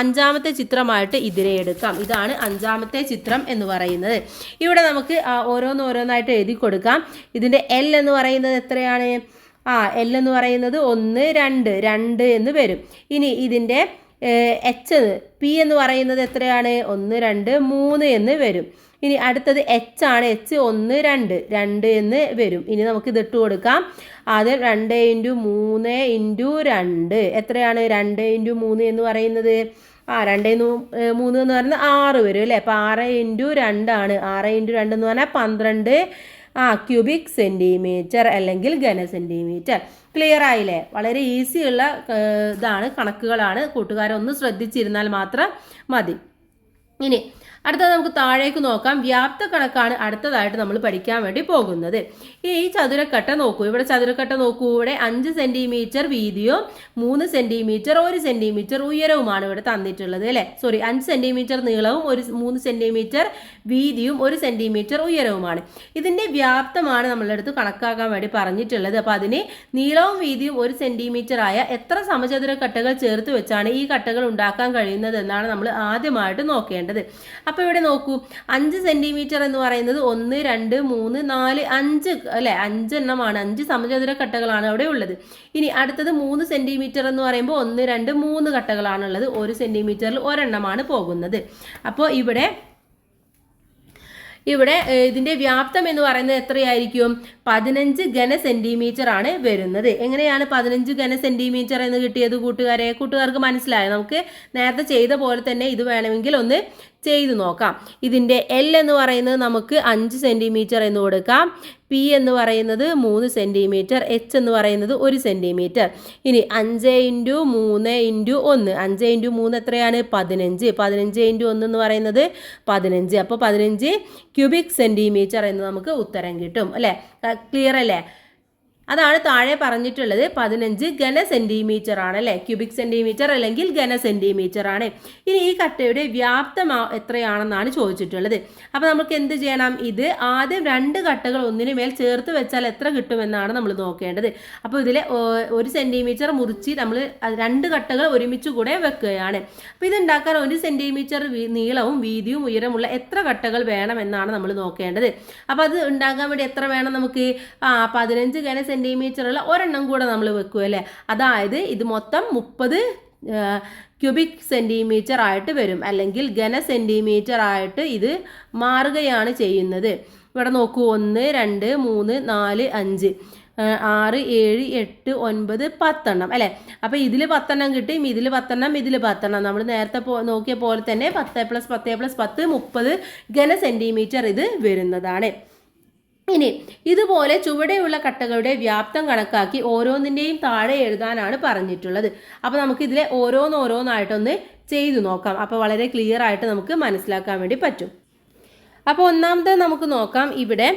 അഞ്ചാമത്തെ ചിത്രമായിട്ട് ഇതിനെ എടുക്കാം. ഇതാണ് അഞ്ചാമത്തെ ചിത്രം എന്ന് പറയുന്നത്. ഇവിടെ നമുക്ക് ഓരോന്നായിട്ട് എഴുതി കൊടുക്കാം. ഇതിൻ്റെ L എന്ന് പറയുന്നത് എത്രയാണ്? L എന്ന് പറയുന്നത് 1 2 എന്ന് വരും. ഇനി ഇതിൻ്റെ H P എന്ന് പറയുന്നത് എത്രയാണ്? 1 2 3 എന്ന് വരും. ഇനി അടുത്തത് H ആണ്. H 1 2 എന്ന് വരും. ഇനി നമുക്ക് ഇതിട്ട് കൊടുക്കാം. ആദ്യം 2 ഇൻറ്റു 3 ഇൻറ്റു 2 എത്രയാണ്? 2 ഇൻറ്റു 3 എന്ന് പറയുന്നത് 2 ഇൻറ്റു 3 എന്ന് പറയുന്നത് 6 വരും അല്ലേ. അപ്പോൾ 6 ഇൻറ്റു 2 ആണ്. 6 ഇൻറ്റു 2 എന്ന് പറഞ്ഞാൽ 12 ക്യൂബിക് സെൻറ്റിമീറ്റർ അല്ലെങ്കിൽ ഘന സെൻറ്റിമീറ്റർ. ക്ലിയർ ആയില്ലേ? വളരെ ഈസിയുള്ള കണക്കുകളാണ്. കൂട്ടുകാരൊന്ന് ശ്രദ്ധിച്ചിരുന്നാൽ മാത്രം മതി. ഇനി അടുത്തത് നമുക്ക് താഴേക്ക് നോക്കാം. വ്യാപ്ത കണക്കാണ് അടുത്തതായിട്ട് നമ്മൾ പഠിക്കാൻ വേണ്ടി പോകുന്നത്. ഈ ചതുരക്കട്ട നോക്കൂ. ഇവിടെ ചതുരക്കട്ട നോക്കൂ. ഇവിടെ 5 സെൻറ്റിമീറ്റർ വീതിയും 3 സെൻറ്റിമീറ്റർ 1 സെൻറ്റിമീറ്റർ ഉയരവുമാണ് ഇവിടെ തന്നിട്ടുള്ളത് അല്ലേ. 5 സെൻറ്റിമീറ്റർ നീളവും 3 സെൻറ്റിമീറ്റർ വീതിയും 1 സെൻറ്റിമീറ്റർ ഉയരവുമാണ്. ഇതിൻ്റെ വ്യാപ്തമാണ് നമ്മളുടെ അടുത്ത് കണക്കാക്കാൻ വേണ്ടി പറഞ്ഞിട്ടുള്ളത്. അപ്പോൾ അതിന് നീളവും വീതിയും 1 സെൻറ്റിമീറ്റർ ആയ എത്ര സമചതുര കട്ടകൾ ചേർത്ത് വെച്ചാണ് ഈ കട്ടകൾ ഉണ്ടാക്കാൻ കഴിയുന്നത് എന്നാണ് നമ്മൾ ആദ്യമായിട്ട് നോക്കേണ്ടത്. അപ്പോൾ ഇവിടെ നോക്കൂ, 5 സെൻറ്റിമീറ്റർ എന്ന് പറയുന്നത് 1 2 3 4 5 അല്ലെ, 5 എണ്ണമാണ്. 5 സമചതുര കട്ടകളാണ് അവിടെ ഉള്ളത്. ഇനി അടുത്തത് 3 സെൻറ്റിമീറ്റർ എന്ന് പറയുമ്പോൾ 1 2 3 കട്ടകളാണുള്ളത്. 1 സെൻറ്റിമീറ്ററിൽ ഒരെണ്ണമാണ് പോകുന്നത്. അപ്പോൾ ഇവിടെ ഇതിൻ്റെ വ്യാപ്തം എന്ന് പറയുന്നത് എത്രയായിരിക്കും? 15 ഘന സെൻറ്റിമീറ്റർ ആണ് വരുന്നത്. എങ്ങനെയാണ് 15 ഘന സെൻറ്റിമീറ്റർ എന്ന് കിട്ടിയത് കൂട്ടുകാർക്ക് മനസ്സിലായോ? നമുക്ക് നേരത്തെ ചെയ്ത പോലെ തന്നെ ഇത് വേണമെങ്കിൽ ഒന്ന് ചെയ്തു നോക്കാം. ഇതിൻ്റെ L എന്ന് പറയുന്നത് നമുക്ക് 5 സെൻറ്റിമീറ്റർ എന്ന് കൊടുക്കാം. P എന്ന് പറയുന്നത് 3 സെൻറ്റിമീറ്റർ, H എന്ന് പറയുന്നത് 1 സെൻറ്റിമീറ്റർ. ഇനി 5 × 3 × 1, 5 × 3 എത്രയാണ്? 15. 15 × 1 എന്ന് പറയുന്നത് 15. അപ്പോൾ 15 ക്യൂബിക് സെൻറ്റിമീറ്റർ എന്ന് നമുക്ക് ഉത്തരം കിട്ടും അല്ലേ. ക്ലിയർ അല്ലേ? അതാണ് താഴെ പറഞ്ഞിട്ടുള്ളത്. 15 ഘന സെൻറ്റിമീറ്റർ ആണ് അല്ലേ, ക്യൂബിക് സെൻറ്റിമീറ്റർ അല്ലെങ്കിൽ ഘന സെൻറ്റിമീറ്റർ ആണ്. ഇനി ഈ കട്ടയുടെ വ്യാപ്തം എത്രയാണെന്നാണ് ചോദിച്ചിട്ടുള്ളത്. അപ്പോൾ നമുക്ക് എന്ത് ചെയ്യണം? ഇത് ആദ്യം 2 കട്ടകൾ ഒന്നിനു മേൽ ചേർത്ത് വെച്ചാൽ എത്ര കിട്ടുമെന്നാണ് നമ്മൾ നോക്കേണ്ടത്. അപ്പോൾ ഇതിലെ 1 സെൻറ്റിമീറ്റർ മുറിച്ച് നമ്മൾ 2 കട്ടകൾ ഒരുമിച്ച് കൂടെ വെക്കുകയാണ്. അപ്പോൾ ഇതുണ്ടാക്കാൻ 1 സെൻറ്റിമീറ്റർ നീളവും വീതിയും ഉയരമുള്ള എത്ര കട്ടകൾ വേണമെന്നാണ് നമ്മൾ നോക്കേണ്ടത്. അപ്പോൾ അത് ഉണ്ടാക്കാൻ വേണ്ടി എത്ര വേണം നമുക്ക്? 15 ഘന സെൻറ്റിമീറ്ററുള്ള ഒരെണ്ണം കൂടെ നമ്മൾ വെക്കുക അല്ലേ. അതായത് ഇത് മൊത്തം 30 ക്യൂബിക് സെൻറ്റിമീറ്റർ ആയിട്ട് വരും, അല്ലെങ്കിൽ ഘന സെൻറ്റിമീറ്റർ ആയിട്ട് ഇത് മാറുകയാണ് ചെയ്യുന്നത്. ഇവിടെ നോക്കൂ, 1 2 3 4 5 6 7 8 9 10 എണ്ണം അല്ലേ. അപ്പോൾ ഇതിൽ 10 എണ്ണം കിട്ടും, ഇതിൽ 10 എണ്ണം, ഇതിൽ 10 എണ്ണം. നമ്മൾ നേരത്തെ നോക്കിയ പോലെ തന്നെ 10 + 10 + 10 30 ഘന സെൻറ്റിമീറ്റർ ഇത് വരുന്നതാണ്. ഇനി ഇതുപോലെ ചുവടെയുള്ള കട്ടകളുടെ വ്യാപ്തം കണക്കാക്കി ഓരോന്നിൻ്റെയും താഴെ എഴുതാനാണ് പറഞ്ഞിട്ടുള്ളത്. അപ്പോൾ നമുക്ക് ഇതിലെ ഓരോന്നായിട്ടൊന്ന് ചെയ്തു നോക്കാം. അപ്പോൾ വളരെ ക്ലിയർ ആയിട്ട് നമുക്ക് മനസ്സിലാക്കാൻ വേണ്ടി പറ്റും. അപ്പോൾ ഒന്നാമത് നമുക്ക് നോക്കാം. ഇവിടെ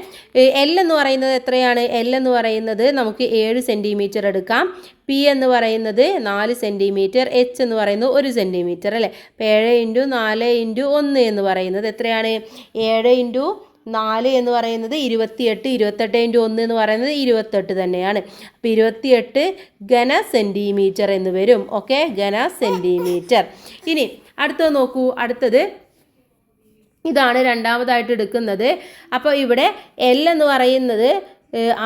L എന്ന് പറയുന്നത് എത്രയാണ്? L എന്ന് പറയുന്നത് നമുക്ക് 7 സെൻറ്റിമീറ്റർ എടുക്കാം. P എന്ന് പറയുന്നത് 4 സെൻറ്റിമീറ്റർ, H എന്ന് പറയുന്നത് 1 സെൻറ്റിമീറ്റർ അല്ലേ. അപ്പോൾ 7 × 4 × 1 എന്ന് പറയുന്നത് എത്രയാണ്? 7 × 4 എന്ന് പറയുന്നത് 28, 28 × 1 എന്ന് പറയുന്നത് 28 തന്നെയാണ്. അപ്പോൾ 28 ഘന സെൻറ്റിമീറ്റർ എന്ന് വരും. ഓക്കെ, ഘന സെൻറ്റിമീറ്റർ. ഇനി അടുത്തത് നോക്കൂ. അടുത്തത് ഇതാണ് രണ്ടാമതായിട്ട് എടുക്കുന്നത്. അപ്പോൾ ഇവിടെ L എന്ന് പറയുന്നത്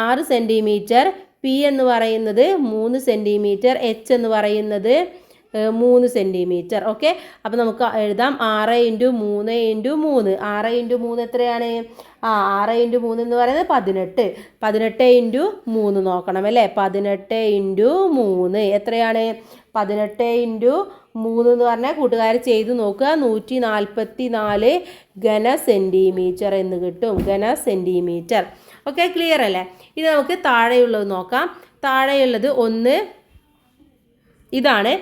6 സെൻറ്റിമീറ്റർ, P എന്ന് പറയുന്നത് 3 സെൻറ്റിമീറ്റർ, H എന്ന് പറയുന്നത് 3 സെൻറ്റിമീറ്റർ. ഓക്കെ, അപ്പോൾ നമുക്ക് എഴുതാം 6 × 3 × 3. 6 × 3 എത്രയാണ്? 6 × 3 എന്ന് പറയുന്നത് 18. 18 × 3 നോക്കണം അല്ലേ. 18 × 3 എത്രയാണ്? 18 × 3 എന്ന് പറഞ്ഞാൽ കൂട്ടുകാർ ചെയ്ത് നോക്കുക, 144 ഘന സെൻറ്റിമീറ്റർ എന്ന് കിട്ടും. ഘന സെൻറ്റിമീറ്റർ. ഓക്കെ, ക്ലിയർ അല്ലേ? ഇനി നമുക്ക് താഴെയുള്ളത് നോക്കാം. താഴെയുള്ളത് ഇതാണ്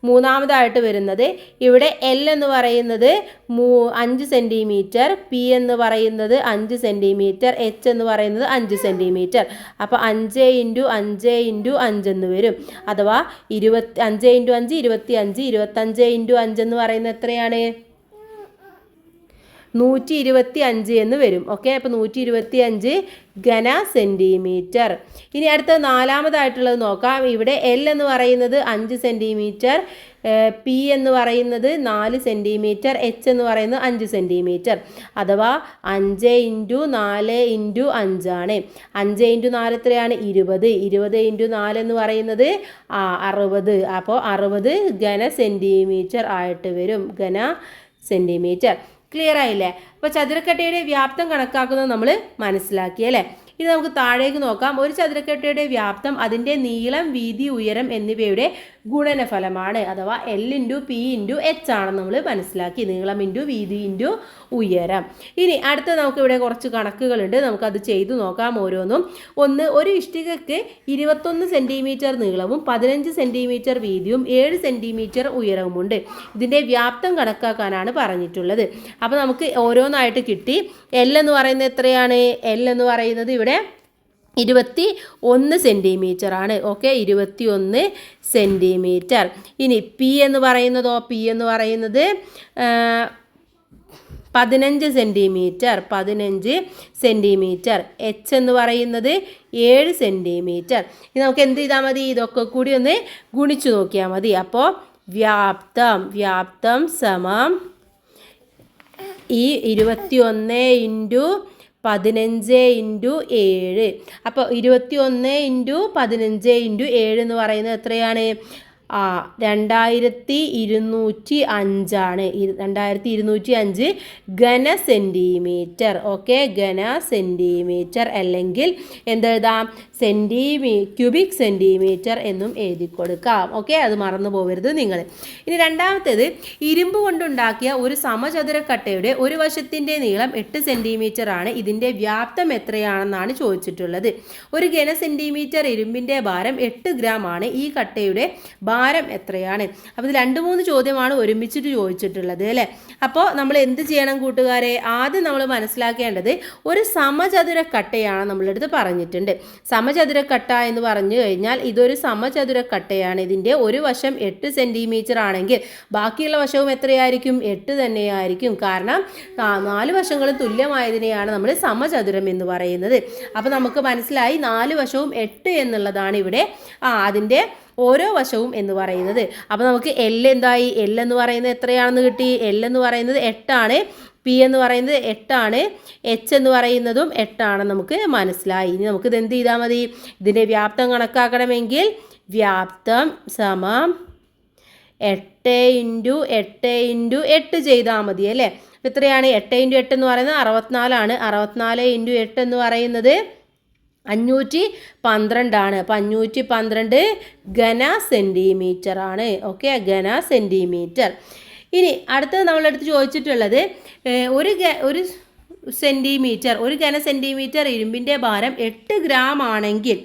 മൂന്നാമതായിട്ട് വരുന്നത്. ഇവിടെ L എന്ന് പറയുന്നത് 5 സെൻറ്റിമീറ്റർ, P എന്ന് പറയുന്നത് 5 സെൻറ്റിമീറ്റർ, H എന്ന് പറയുന്നത് 5 സെൻറ്റിമീറ്റർ. അപ്പോൾ 5 × 5 × 5 എന്ന് വരും. അഥവാ 5 × 5 25, 25 × 5 എന്ന് പറയുന്നത് എത്രയാണ്? 125 എന്ന് വരും. ഓക്കെ, അപ്പോൾ 125 ഘന സെൻറ്റിമീറ്റർ. ഇനി അടുത്ത നാലാമതായിട്ടുള്ളത് നോക്കാം. ഇവിടെ L എന്ന് പറയുന്നത് 5 സെൻറ്റിമീറ്റർ, P എന്ന് പറയുന്നത് 4 സെൻറ്റിമീറ്റർ, H എന്ന് പറയുന്നത് 5 സെൻറ്റിമീറ്റർ. അഥവാ 5 × 4 × 5 ആണ്. 5 × 4 എത്രയാണ്? 20. 20 × 4 എന്ന് പറയുന്നത് 60. അപ്പോൾ 60 ഘന സെൻറ്റിമീറ്റർ ആയിട്ട് വരും. ഘന സെൻറ്റിമീറ്റർ. ക്ലിയർ ആയില്ലേ? അപ്പോൾ ചതുരക്കട്ടയുടെ വ്യാപ്തം കണക്കാക്കുന്നത് നമ്മൾ മനസ്സിലാക്കി അല്ലേ. ഇനി നമുക്ക് താഴേക്ക് നോക്കാം. ഒരു ചതുരക്കട്ടയുടെ വ്യാപ്തം അതിൻ്റെ നീളം, വീതി, ഉയരം എന്നിവയുടെ ഗുണനഫലമാണ്. അഥവാ L × P × H ആണെന്ന് നമ്മൾ മനസ്സിലാക്കി. നീളം ഇൻറ്റു വീതി ഇൻറ്റു ഉയരം. ഇനി അടുത്ത നമുക്കിവിടെ കുറച്ച് കണക്കുകളുണ്ട്, നമുക്കത് ചെയ്തു നോക്കാം ഓരോന്നും. ഒരു ഇഷ്ടികയ്ക്ക് 21 സെൻറ്റിമീറ്റർ നീളവും 15 സെൻറ്റിമീറ്റർ വീതിയും 7 സെൻറ്റിമീറ്റർ ഉയരവുമുണ്ട്. ഇതിൻ്റെ വ്യാപ്തം കണക്കാക്കാനാണ് പറഞ്ഞിട്ടുള്ളത്. അപ്പോൾ നമുക്ക് ഓരോന്നായിട്ട് കിട്ടി. L എന്ന് പറയുന്നത് എത്രയാണ്? L എന്ന് പറയുന്നത് ഇവിടെ 21 സെൻറ്റിമീറ്റർ ആണ്. Okay, 21 centimetre. ഇനി P എന്ന് പറയുന്നതോ? P എന്ന് പറയുന്നത് 15 സെൻറ്റിമീറ്റർ. 15 സെൻറ്റിമീറ്റർ. H എന്ന് പറയുന്നത് 7 സെൻറ്റിമീറ്റർ. ഇനി നമുക്ക് എന്ത് ചെയ്താൽ മതി? ഇതൊക്കെ കൂടി ഒന്ന് ഗുണിച്ചു നോക്കിയാൽ മതി. അപ്പോൾ വ്യാപ്തം സമം ഈ 21 × 15 × 7. അപ്പോൾ 21 × 15 × 7 എന്ന് പറയുന്നത് എത്രയാണ്? 2205 ആണ്. 2205 ഘന സെൻറ്റിമീറ്റർ. ഓക്കെ, ഘന സെൻറ്റിമീറ്റർ അല്ലെങ്കിൽ എന്തെഴുതാം? ക്യൂബിക് സെൻറ്റിമീറ്റർ എന്നും എഴുതി കൊടുക്കാം. ഓക്കെ, അത് മറന്നു പോകരുത് നിങ്ങൾ. ഇനി രണ്ടാമത്തേത്, ഇരുമ്പ് കൊണ്ടുണ്ടാക്കിയ ഒരു സമചതുരക്കട്ടയുടെ ഒരു വശത്തിൻ്റെ നീളം 8 സെൻറ്റിമീറ്റർ ആണ്. ഇതിൻ്റെ വ്യാപ്തം എത്രയാണെന്നാണ് ചോദിച്ചിട്ടുള്ളത്. ഒരു ഘന സെൻറ്റിമീറ്റർ ഇരുമ്പിൻ്റെ ഭാരം 8 ഗ്രാം ആണ്. ഈ കട്ടയുടെ ഭാരം എത്രയാണ്? അപ്പോൾ ഇത് 2-3 ചോദ്യമാണ് ഒരുമിച്ചിട്ട് ചോദിച്ചിട്ടുള്ളത് അല്ലേ. അപ്പോൾ നമ്മൾ എന്ത് ചെയ്യണം കൂട്ടുകാരെ? ആദ്യം നമ്മൾ മനസ്സിലാക്കേണ്ടത് ഒരു സമചതുരക്കട്ടയാണ് നമ്മളെടുത്ത് പറഞ്ഞിട്ടുണ്ട്. സമചതുരക്കട്ട എന്ന് പറഞ്ഞു കഴിഞ്ഞാൽ ഇതൊരു സമചതുരക്കട്ടയാണ്. ഇതിൻ്റെ ഒരു വശം 8 സെൻറ്റിമീറ്റർ ആണെങ്കിൽ ബാക്കിയുള്ള വശവും എത്രയായിരിക്കും? 8 തന്നെയായിരിക്കും. കാരണം 4 വശങ്ങളും തുല്യമായതിനെയാണ് നമ്മൾ സമചതുരം എന്ന് പറയുന്നത്. അപ്പോൾ നമുക്ക് മനസ്സിലായി 4 വശവും 8 എന്നുള്ളതാണ് ഇവിടെ അതിൻ്റെ ഓരോ വശവും എന്ന് പറയുന്നത്. അപ്പോൾ നമുക്ക് L എന്തായി? L എന്ന് പറയുന്നത് എത്രയാണെന്ന് കിട്ടി? L എന്ന് പറയുന്നത് 8 ആണ്. P എന്ന് പറയുന്നത് 8 ആണ്. H എന്ന് പറയുന്നതും 8 ആണെന്ന് നമുക്ക് മനസ്സിലായി. ഇനി നമുക്കിത് എന്ത് ചെയ്താൽ മതി? ഇതിൻ്റെ വ്യാപ്തം കണക്കാക്കണമെങ്കിൽ വ്യാപ്തം സമം 8 × 8 × 8 ചെയ്താൽ മതി അല്ലേ. എത്രയാണ്? 8 × 8 എന്ന് പറയുന്നത് 64 ആണ്. 64 × 8 എന്ന് പറയുന്നത് 512 ആണ്. അപ്പോൾ 512 ഘന സെൻറ്റിമീറ്റർ ആണ്. ഓക്കെ, ഘന സെൻറ്റിമീറ്റർ. ഇനി അടുത്തത് നമ്മളെടുത്ത് ചോദിച്ചിട്ടുള്ളത് ഒരു സെൻറ്റിമീറ്റർ, ഒരു ഘന സെൻറ്റിമീറ്റർ ഇരുമ്പിൻ്റെ ഭാരം 8 ഗ്രാം ആണെങ്കിൽ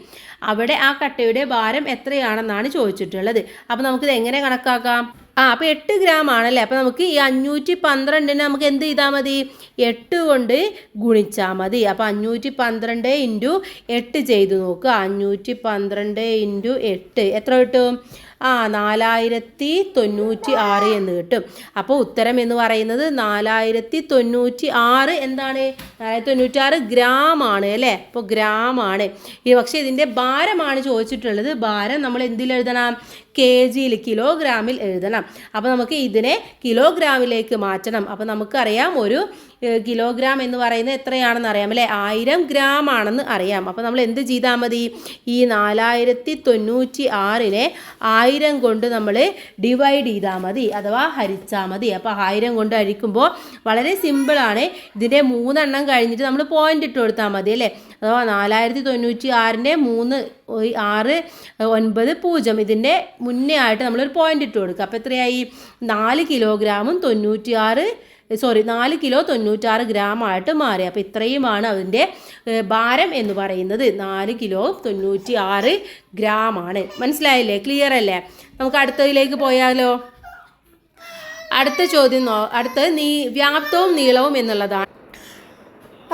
അവിടെ ആ കട്ടയുടെ ഭാരം എത്രയാണെന്നാണ് ചോദിച്ചിട്ടുള്ളത്. അപ്പോൾ നമുക്കിത് എങ്ങനെ കണക്കാക്കാം? അപ്പോൾ 8 ഗ്രാം ആണല്ലേ. അപ്പോൾ നമുക്ക് ഈ 512 നമുക്ക് എന്ത് ചെയ്താൽ മതി? 8 കൊണ്ട് ഗുണിച്ചാൽ മതി. അപ്പോൾ 512 × 8 ചെയ്ത് നോക്കുക. 512 × 8 എത്ര കിട്ടും? 4096 എന്ന് കിട്ടും. അപ്പോൾ ഉത്തരം എന്ന് പറയുന്നത് 4096 എന്താണ്? 496 ഗ്രാം ആണ് അല്ലേ. അപ്പോൾ ഗ്രാം ആണ്. പക്ഷേ ഇതിൻ്റെ ഭാരമാണ് ചോദിച്ചിട്ടുള്ളത്. ഭാരം നമ്മൾ എന്തിൽ എഴുതണം? kg കിലോഗ്രാമിൽ എഴുതണം. അപ്പോൾ നമുക്ക് ഇതിനെ കിലോഗ്രാമിലേക്ക് മാറ്റണം. അപ്പോൾ നമുക്കറിയാം ഒരു കിലോഗ്രാം എന്ന് പറയുന്നത് എത്രയാണെന്ന് അറിയാം അല്ലേ? 1000 ഗ്രാം ആണെന്ന് അറിയാം. അപ്പോൾ നമ്മൾ എന്ത് ചെയ്താൽ മതി? ഈ 4096നെ 1000 കൊണ്ട് നമ്മൾ ഡിവൈഡ് ചെയ്താൽ മതി, അഥവാ ഹരിച്ചാൽ മതി. അപ്പോൾ 1000 കൊണ്ട് ഹരിക്കുമ്പോൾ വളരെ സിമ്പിളാണ്. ഇതിൻ്റെ 3 എണ്ണം കഴിഞ്ഞിട്ട് നമ്മൾ പോയിന്റ് ഇട്ട് കൊടുത്താൽ മതി അല്ലേ. അഥവാ 4096ൻ്റെ 3 6 9 0 ഇതിൻ്റെ മുന്നേ ആയിട്ട് നമ്മളൊരു പോയിന്റ് ഇട്ട് കൊടുക്കുക. അപ്പോൾ എത്രയായി? 4 കിലോഗ്രാമും 4 കിലോ 96 ഗ്രാം ആയിട്ട് മാറി. അപ്പോൾ ഇത്രയുമാണ് അതിൻ്റെ ഭാരം എന്ന് പറയുന്നത്. 4 കിലോ 96 ഗ്രാം ആണ്. മനസ്സിലായില്ലേ? ക്ലിയർ അല്ലേ? നമുക്ക് അടുത്തതിലേക്ക് പോയാലോ? അടുത്ത ചോദ്യം അടുത്തത് വ്യാപ്തവും നീളവും എന്നുള്ളതാണ്.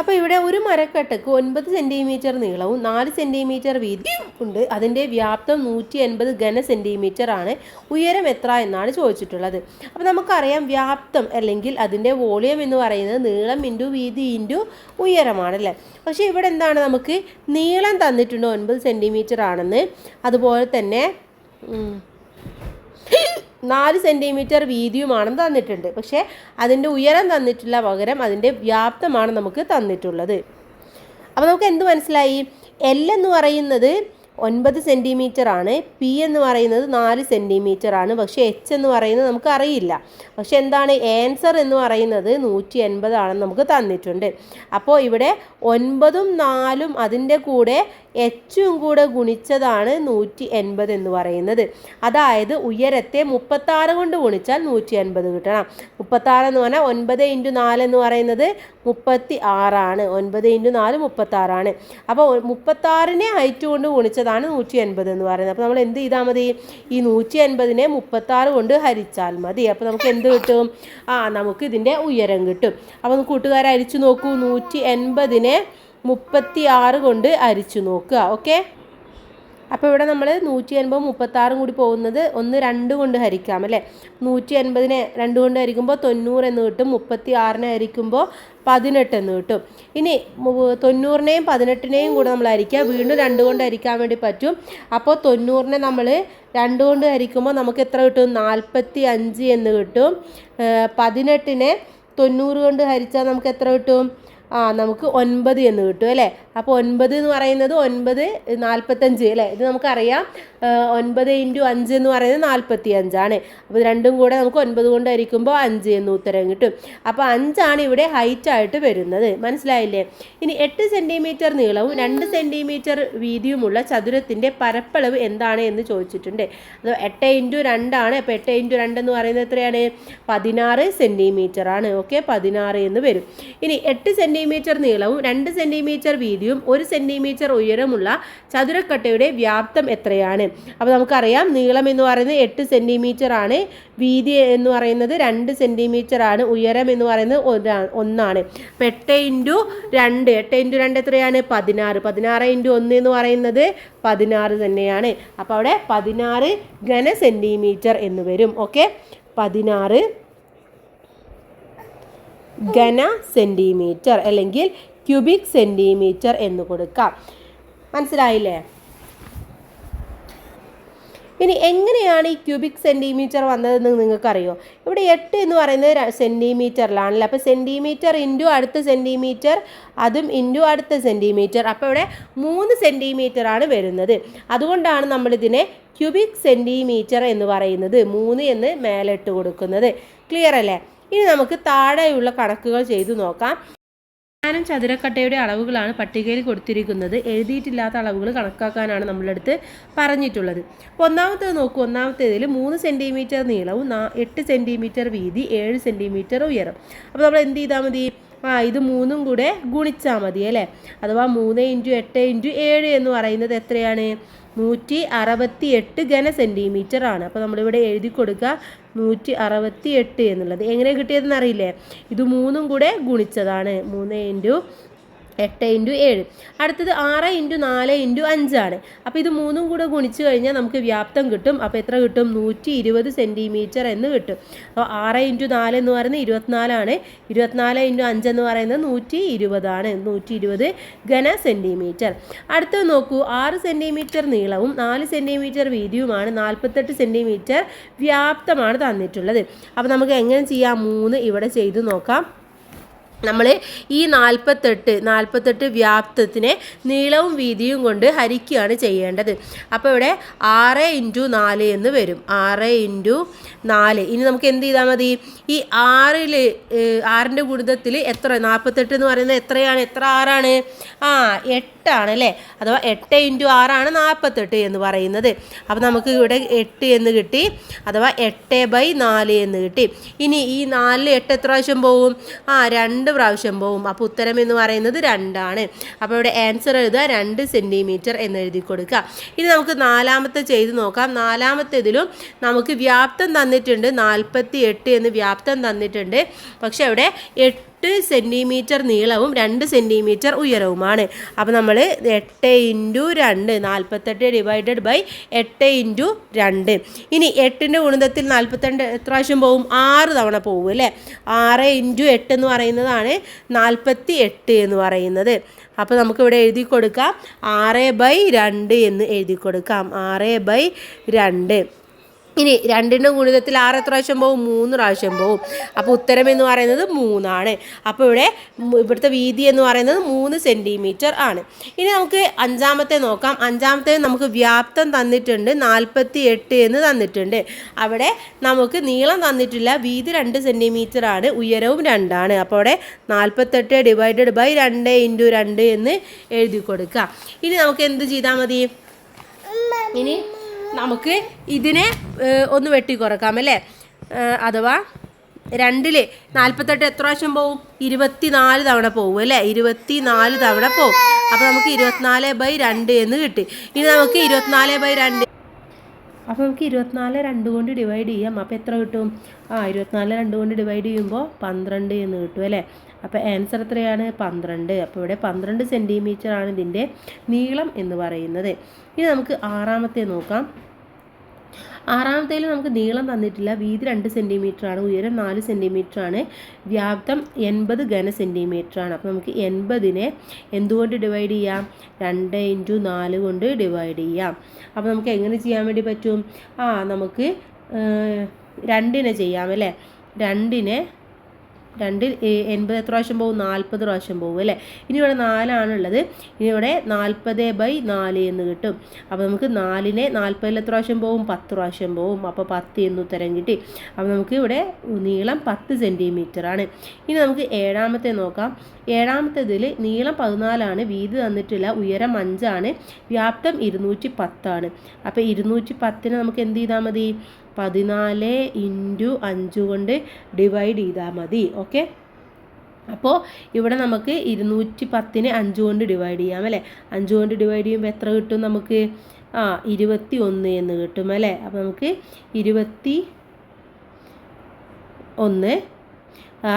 അപ്പോൾ ഇവിടെ ഒരു മരക്കട്ടക്ക് 9 സെൻറ്റിമീറ്റർ നീളവും 4 സെൻറ്റിമീറ്റർ വീതിയും ഉണ്ട്. അതിൻ്റെ വ്യാപ്തം 180 ഘന സെൻറ്റിമീറ്റർ ആണ്. ഉയരം എത്ര എന്നാണ് ചോദിച്ചിട്ടുള്ളത്. അപ്പോൾ നമുക്കറിയാം വ്യാപ്തം അല്ലെങ്കിൽ അതിൻ്റെ വോളിയം എന്ന് പറയുന്നത് നീളം ഇൻറ്റു വീതി ഇൻറ്റു ഉയരമാണല്ലേ. പക്ഷേ ഇവിടെ എന്താണ്? നമുക്ക് നീളം തന്നിട്ടുണ്ട് 9 സെൻറ്റിമീറ്റർ ആണെന്ന്. അതുപോലെ തന്നെ 4 സെൻറ്റിമീറ്റർ വീതിയുമാണെന്ന് തന്നിട്ടുണ്ട്. പക്ഷേ അതിൻ്റെ ഉയരം തന്നിട്ടില്ല, പകരം അതിൻ്റെ വ്യാപ്തമാണ് നമുക്ക് തന്നിട്ടുള്ളത്. അപ്പോൾ നമുക്ക് എന്ത് മനസ്സിലായി? L എന്ന് പറയുന്നത് 9 സെൻറ്റിമീറ്റർ ആണ്. പി എന്ന് പറയുന്നത് 4 സെൻറ്റിമീറ്റർ ആണ്. പക്ഷേ എച്ച് എന്ന് പറയുന്നത് നമുക്ക് അറിയില്ല. പക്ഷെ എന്താണ് ആൻസർ എന്ന് പറയുന്നത് 180 ആണെന്ന് നമുക്ക് തന്നിട്ടുണ്ട്. അപ്പോൾ ഇവിടെ 9ഉം 4ഉം അതിൻ്റെ കൂടെ എച്ചും കൂടെ ഗുണിച്ചതാണ് 180 എന്ന് പറയുന്നത്. അതായത് ഉയരത്തെ 36 കൊണ്ട് ഗുണിച്ചാൽ 180 കിട്ടണം. 36 എന്ന് പറഞ്ഞാൽ 9 × 4 എന്ന് പറയുന്നത് 36 ആണ്. 9 × 4 36 ആണ്. അപ്പോൾ 36നെ ഹൈറ്റ് കൊണ്ട് ഗുണിച്ചതാണ് 180 എന്ന് പറയുന്നത്. അപ്പോൾ നമ്മൾ എന്ത് ചെയ്താൽ മതി? ഈ 180നെ 36 കൊണ്ട് ഹരിച്ചാൽ മതി. അപ്പോൾ നമുക്ക് എന്ത് കിട്ടും? നമുക്ക് ഇതിൻ്റെ ഉയരം കിട്ടും. അപ്പോൾ കൂട്ടുകാരെ അരിച്ചു നോക്കൂ. 180നെ 36 കൊണ്ട് അരിച്ചു നോക്കുക. ഓക്കെ, അപ്പോൾ ഇവിടെ നമ്മൾ 180 36 കൂടി പോകുന്നത് 2 കൊണ്ട് ഹരിക്കാം അല്ലേ. 180നെ 2 കൊണ്ട് ഹരിക്കുമ്പോൾ 90 എന്ന് കിട്ടും. 36നെ ഹരിക്കുമ്പോൾ 18 എന്ന് കിട്ടും. ഇനി 90നെയും 18നെയും കൂടെ നമ്മൾ ഹരിക്കുക. വീണ്ടും 2 കൊണ്ട് ഹരിക്കാൻ വേണ്ടി പറ്റും. അപ്പോൾ 90നെ നമ്മൾ 2 കൊണ്ട് ഹരിക്കുമ്പോൾ നമുക്ക് എത്ര കിട്ടും? 45 എന്ന് കിട്ടും. 18നെ 90 കൊണ്ട് ഹരിച്ചാൽ നമുക്ക് എത്ര കിട്ടും? നമുക്ക് 9 എന്ന് കിട്ടും അല്ലേ. അപ്പോൾ 9 എന്ന് പറയുന്നത് 9 45 അല്ലേ. ഇത് നമുക്കറിയാം. 9 × 5 എന്ന് പറയുന്നത് 45 ആണ്. അപ്പോൾ രണ്ടും കൂടെ നമുക്ക് 9 കൊണ്ട് ഹരിക്കുമ്പോൾ 5 എന്ന് ഉത്തരം കിട്ടും. അപ്പോൾ 5 ആണ് ഇവിടെ ഹൈറ്റ് ആയിട്ട് വരുന്നത്. മനസ്സിലായില്ലേ? ഇനി 8 സെൻറ്റിമീറ്റർ നീളവും 2 സെൻറ്റിമീറ്റർ വീതിയുമുള്ള ചതുരത്തിൻ്റെ പരപ്പളവ് എന്താണ് എന്ന് ചോദിച്ചിട്ടുണ്ട്. അത് 8 × 2 ആണ്. അപ്പോൾ 8 × 2 എന്ന് പറയുന്നത് എത്രയാണ്? 16 സെൻറ്റിമീറ്റർ ആണ്. ഓക്കെ, 16 എന്ന് വരും. ഇനി 8 സെൻറ്റിമീറ്റർ നീളവും 2 സെൻറ്റിമീറ്റർ വീതിയും 1 സെൻറ്റിമീറ്റർ ഉയരമുള്ള ചതുരക്കട്ടയുടെ വ്യാപ്തം എത്രയാണ്? അപ്പോൾ നമുക്കറിയാം നീളം എന്ന് പറയുന്നത് 8 സെൻറ്റിമീറ്റർ ആണ്. വീതി എന്ന് പറയുന്നത് 2 സെൻറ്റിമീറ്റർ ആണ്. ഉയരം എന്ന് പറയുന്നത് 1 ആണ്. അപ്പോൾ 8 × 2 എത്രയാണ്? 16. 16 × 1 എന്ന് പറയുന്നത് 16 തന്നെയാണ്. അപ്പോൾ അവിടെ 16 ഘന സെൻറ്റിമീറ്റർ എന്ന് വരും. ഓക്കെ, 16 ഘന സെൻറ്റിമീറ്റർ അല്ലെങ്കിൽ ക്യൂബിക് സെൻറ്റിമീറ്റർ എന്ന് കൊടുക്കാം. മനസ്സിലായില്ലേ? ഇനി എങ്ങനെയാണ് ഈ ക്യൂബിക് സെൻറ്റിമീറ്റർ വന്നതെന്ന് നിങ്ങൾക്കറിയോ? ഇവിടെ 8 എന്ന് പറയുന്നത് സെൻറ്റിമീറ്ററിലാണല്ലോ. അപ്പോൾ സെൻറ്റിമീറ്റർ ഇൻറ്റു അടുത്ത സെൻറ്റിമീറ്റർ, അതും ഇൻറ്റു അടുത്ത സെൻറ്റിമീറ്റർ. അപ്പോൾ ഇവിടെ 3 സെൻറ്റിമീറ്റർ ആണ് വരുന്നത്. അതുകൊണ്ടാണ് നമ്മളിതിനെ ക്യൂബിക് സെൻറ്റിമീറ്റർ എന്ന് പറയുന്നത്. 3 എന്ന് മേലിട്ട് കൊടുക്കുന്നത്. ക്ലിയർ അല്ലേ? ഇനി നമുക്ക് താഴെയുള്ള കണക്കുകൾ ചെയ്തു നോക്കാം. ചതുരക്കട്ടയുടെ അളവുകളാണ് പട്ടികയിൽ കൊടുത്തിരിക്കുന്നത്. എഴുതിയിട്ടില്ലാത്ത അളവുകൾ കണക്കാക്കാനാണ് നമ്മളുടെ അടുത്ത് പറഞ്ഞിട്ടുള്ളത്. അപ്പോൾ ഒന്നാമത്തേത് നോക്കൂ. ഒന്നാമത്തേതിൽ 3 സെൻറ്റിമീറ്റർ നീളവും 8 സെൻറ്റിമീറ്റർ വീതി 7 സെൻറ്റിമീറ്റർ ഉയരം. അപ്പോൾ നമ്മൾ എന്ത് ചെയ്താൽ മതി? ഇത് 3ഉം കൂടെ ഗുണിച്ചാൽ മതി അല്ലേ. അഥവാ 3 × 8 × 7 എന്ന് പറയുന്നത് എത്രയാണ്? 168 ഘന സെൻറ്റിമീറ്റർ ആണ്. അപ്പോൾ നമ്മളിവിടെ എഴുതി കൊടുക്കുക 168 എന്നുള്ളത്. എങ്ങനെ കിട്ടിയതെന്ന് അറിയില്ലേ? ഇത് 3ഉം കൂടെ ഗുണിച്ചതാണ്. 3 × 8 × 7. അടുത്തത് 6 × 4 × 5 ആണ്. അപ്പോൾ ഇത് 3ഉം കൂടെ ഗുണിച്ച് കഴിഞ്ഞാൽ നമുക്ക് വ്യാപ്തം കിട്ടും. അപ്പോൾ എത്ര കിട്ടും? 120 സെൻറ്റിമീറ്റർ എന്ന് കിട്ടും. അപ്പോൾ 6 × 4 എന്ന് പറയുന്നത് 24 ആണ്. 24 × 5 എന്ന് പറയുന്നത് 120 ആണ്. 120 ഘന സെൻറ്റിമീറ്റർ. അടുത്തത് നോക്കൂ. 6 സെൻറ്റിമീറ്റർ നീളവും 4 സെൻറ്റിമീറ്റർ വീതിയുമാണ് 48 സെൻറ്റിമീറ്റർ വ്യാപ്തമാണ് തന്നിട്ടുള്ളത്. അപ്പോൾ നമുക്ക് എങ്ങനെ ചെയ്യാം? 3 ഇവിടെ ചെയ്തു നോക്കാം. നമ്മൾ ഈ 48 വ്യാപ്തത്തിനെ നീളവും വീതിയും കൊണ്ട് ഹരിക്കുകയാണ് ചെയ്യേണ്ടത്. അപ്പോൾ ഇവിടെ 6 × 4 എന്ന് വരും. 6 × 4. ഇനി നമുക്ക് എന്ത് ചെയ്താൽ മതി? ഈ 6ൻ്റെ ഗുണിതത്തിൽ എത്ര? 48 എന്ന് പറയുന്നത് എത്രയാണ്? എത്ര 6 ആണ്? 8 ആണ് അല്ലേ. അഥവാ 8 × 6 ആണ് 48 എന്ന് പറയുന്നത്. അപ്പോൾ നമുക്ക് ഇവിടെ 8 എന്ന് കിട്ടി. അഥവാ 8/4 എന്ന് കിട്ടി. ഇനി ഈ 4 8 എത്ര പ്രാവശ്യം പോവും? 2 പ്രാവശ്യം പോവും. അപ്പോൾ ഉത്തരം എന്ന് പറയുന്നത് 2 ആണ്. അപ്പോൾ ഇവിടെ ആൻസർ എഴുതുക 2 സെൻറ്റിമീറ്റർ എന്ന് എഴുതി കൊടുക്കുക. ഇനി നമുക്ക് നാലാമത്തെ ചെയ്ത് നോക്കാം. നാലാമത്തേതിലും നമുക്ക് വ്യാപ്തം തന്നിട്ടുണ്ട്. 48 എന്ന് വ്യാപ്തം തന്നിട്ടുണ്ട്. പക്ഷെ അവിടെ 8 സെൻറ്റിമീറ്റർ നീളവും 2 സെൻറ്റിമീറ്റർ ഉയരവുമാണ്. അപ്പോൾ നമ്മൾ 8 × 2 48 ഡിവൈഡഡ് ബൈ 8 × 2. ഇനി 8ൻ്റെ ഗുണിതത്തിൽ 42 എത്ര പ്രാവശ്യം പോവും? 6 തവണ പോകും അല്ലേ. 6 × 8 എന്ന് പറയുന്നതാണ് 48 എന്ന് പറയുന്നത്. അപ്പോൾ നമുക്കിവിടെ എഴുതി കൊടുക്കാം 6/2 എന്ന് എഴുതി കൊടുക്കാം. 6/2. ഇനി 2ൻ്റെ ഗുണിതത്തിൽ 6 എത്ര പ്രാവശ്യം പോവും? 3 പ്രാവശ്യം പോവും. അപ്പോൾ ഉത്തരം എന്ന് പറയുന്നത് 3 അപ്പോൾ ഇവിടുത്തെ വീതി എന്ന് പറയുന്നത് 3 സെൻറ്റിമീറ്റർ ആണ്. ഇനി നമുക്ക് അഞ്ചാമത്തെ നോക്കാം. അഞ്ചാമത്തെ നമുക്ക് വ്യാപ്തം തന്നിട്ടുണ്ട് 48 എന്ന് തന്നിട്ടുണ്ട്. അവിടെ നമുക്ക് നീളം തന്നിട്ടില്ല, വീതി 2 സെൻറ്റിമീറ്റർ ആണ്, ഉയരവും 2 ആണ്. അപ്പോൾ അവിടെ 48 ഡിവൈഡഡ് ബൈ 2 ഇൻറ്റു 2 എന്ന് എഴുതി കൊടുക്കുക. ഇനി നമുക്ക് എന്ത് ചെയ്താൽ മതി? ഇനി നമുക്ക് ഇതിനെ ഒന്ന് വെട്ടിക്കുറക്കാം അല്ലേ? അഥവാ 2ൽ 48 എത്ര പ്രാവശ്യം പോവും? 24 തവണ പോവും അല്ലേ? 24 തവണ പോവും. അപ്പോൾ നമുക്ക് 24/2 എന്ന് കിട്ടി. ഇനി നമുക്ക് 24/2 അപ്പോൾ നമുക്ക് 24 2 കൊണ്ട് ഡിവൈഡ് ചെയ്യാം. അപ്പോൾ എത്ര കിട്ടും? 24 2 കൊണ്ട് ഡിവൈഡ് ചെയ്യുമ്പോൾ 12 എന്ന് കിട്ടും അല്ലേ? അപ്പോൾ ആൻസർ എത്രയാണ്? 12. അപ്പോൾ ഇവിടെ 12 സെൻറ്റിമീറ്റർ ആണ് ഇതിൻ്റെ നീളം എന്ന് പറയുന്നത്. ഇനി നമുക്ക് ആറാമത്തെ നോക്കാം. ആറാമത്തേൽ നമുക്ക് നീളം തന്നിട്ടില്ല, വീതി 2 സെൻറ്റിമീറ്റർ ആണ്, ഉയരം 4 സെൻറ്റിമീറ്റർ ആണ്, വ്യാപ്തം 80 ഘന സെൻറ്റിമീറ്റർ ആണ്. അപ്പോൾ നമുക്ക് 80നെ എന്തുകൊണ്ട് ഡിവൈഡ് ചെയ്യാം? 2 ഇൻറ്റു 4 കൊണ്ട് ഡിവൈഡ് ചെയ്യാം. അപ്പോൾ നമുക്ക് എങ്ങനെ ചെയ്യാൻ വേണ്ടി പറ്റും? നമുക്ക് 2നെ ചെയ്യാം അല്ലേ? 2ൽ 80 എത്ര പ്രാവശ്യം പോവും? 40 പ്രാവശ്യം പോവും അല്ലേ? ഇനി ഇവിടെ 4 ആണുള്ളത്. ഇനി ഇവിടെ 40/4 എന്ന് കിട്ടും. അപ്പോൾ നമുക്ക് 4നെ 40 എത്ര പ്രാവശ്യം പോവും? 10 പ്രാവശ്യം പോവും. അപ്പോൾ 10 എന്ന് ഉത്തരം കിട്ടി. അപ്പോൾ നമുക്ക് ഇവിടെ നീളം 10 സെൻറ്റിമീറ്റർ ആണ്. ഇനി നമുക്ക് ഏഴാമത്തെ നോക്കാം. ഏഴാമത്തേതിൽ നീളം 14 ആണ്, വീതി തന്നിട്ടില്ല, ഉയരം 5 ആണ്, വ്യാപ്തം 210 ആണ്. അപ്പോൾ 210നെ നമുക്ക് എന്ത് ചെയ്താൽ മതി? 14 ഇൻറ്റു 5 കൊണ്ട് ഡിവൈഡ് ചെയ്താൽ മതി. ഓക്കെ, അപ്പോൾ ഇവിടെ നമുക്ക് 210നെ 5 കൊണ്ട് ഡിവൈഡ് ചെയ്യാം അല്ലേ? 5 കൊണ്ട് ഡിവൈഡ് ചെയ്യുമ്പോൾ എത്ര കിട്ടും നമുക്ക്? 21 എന്ന് കിട്ടും അല്ലേ? അപ്പോൾ നമുക്ക് 21.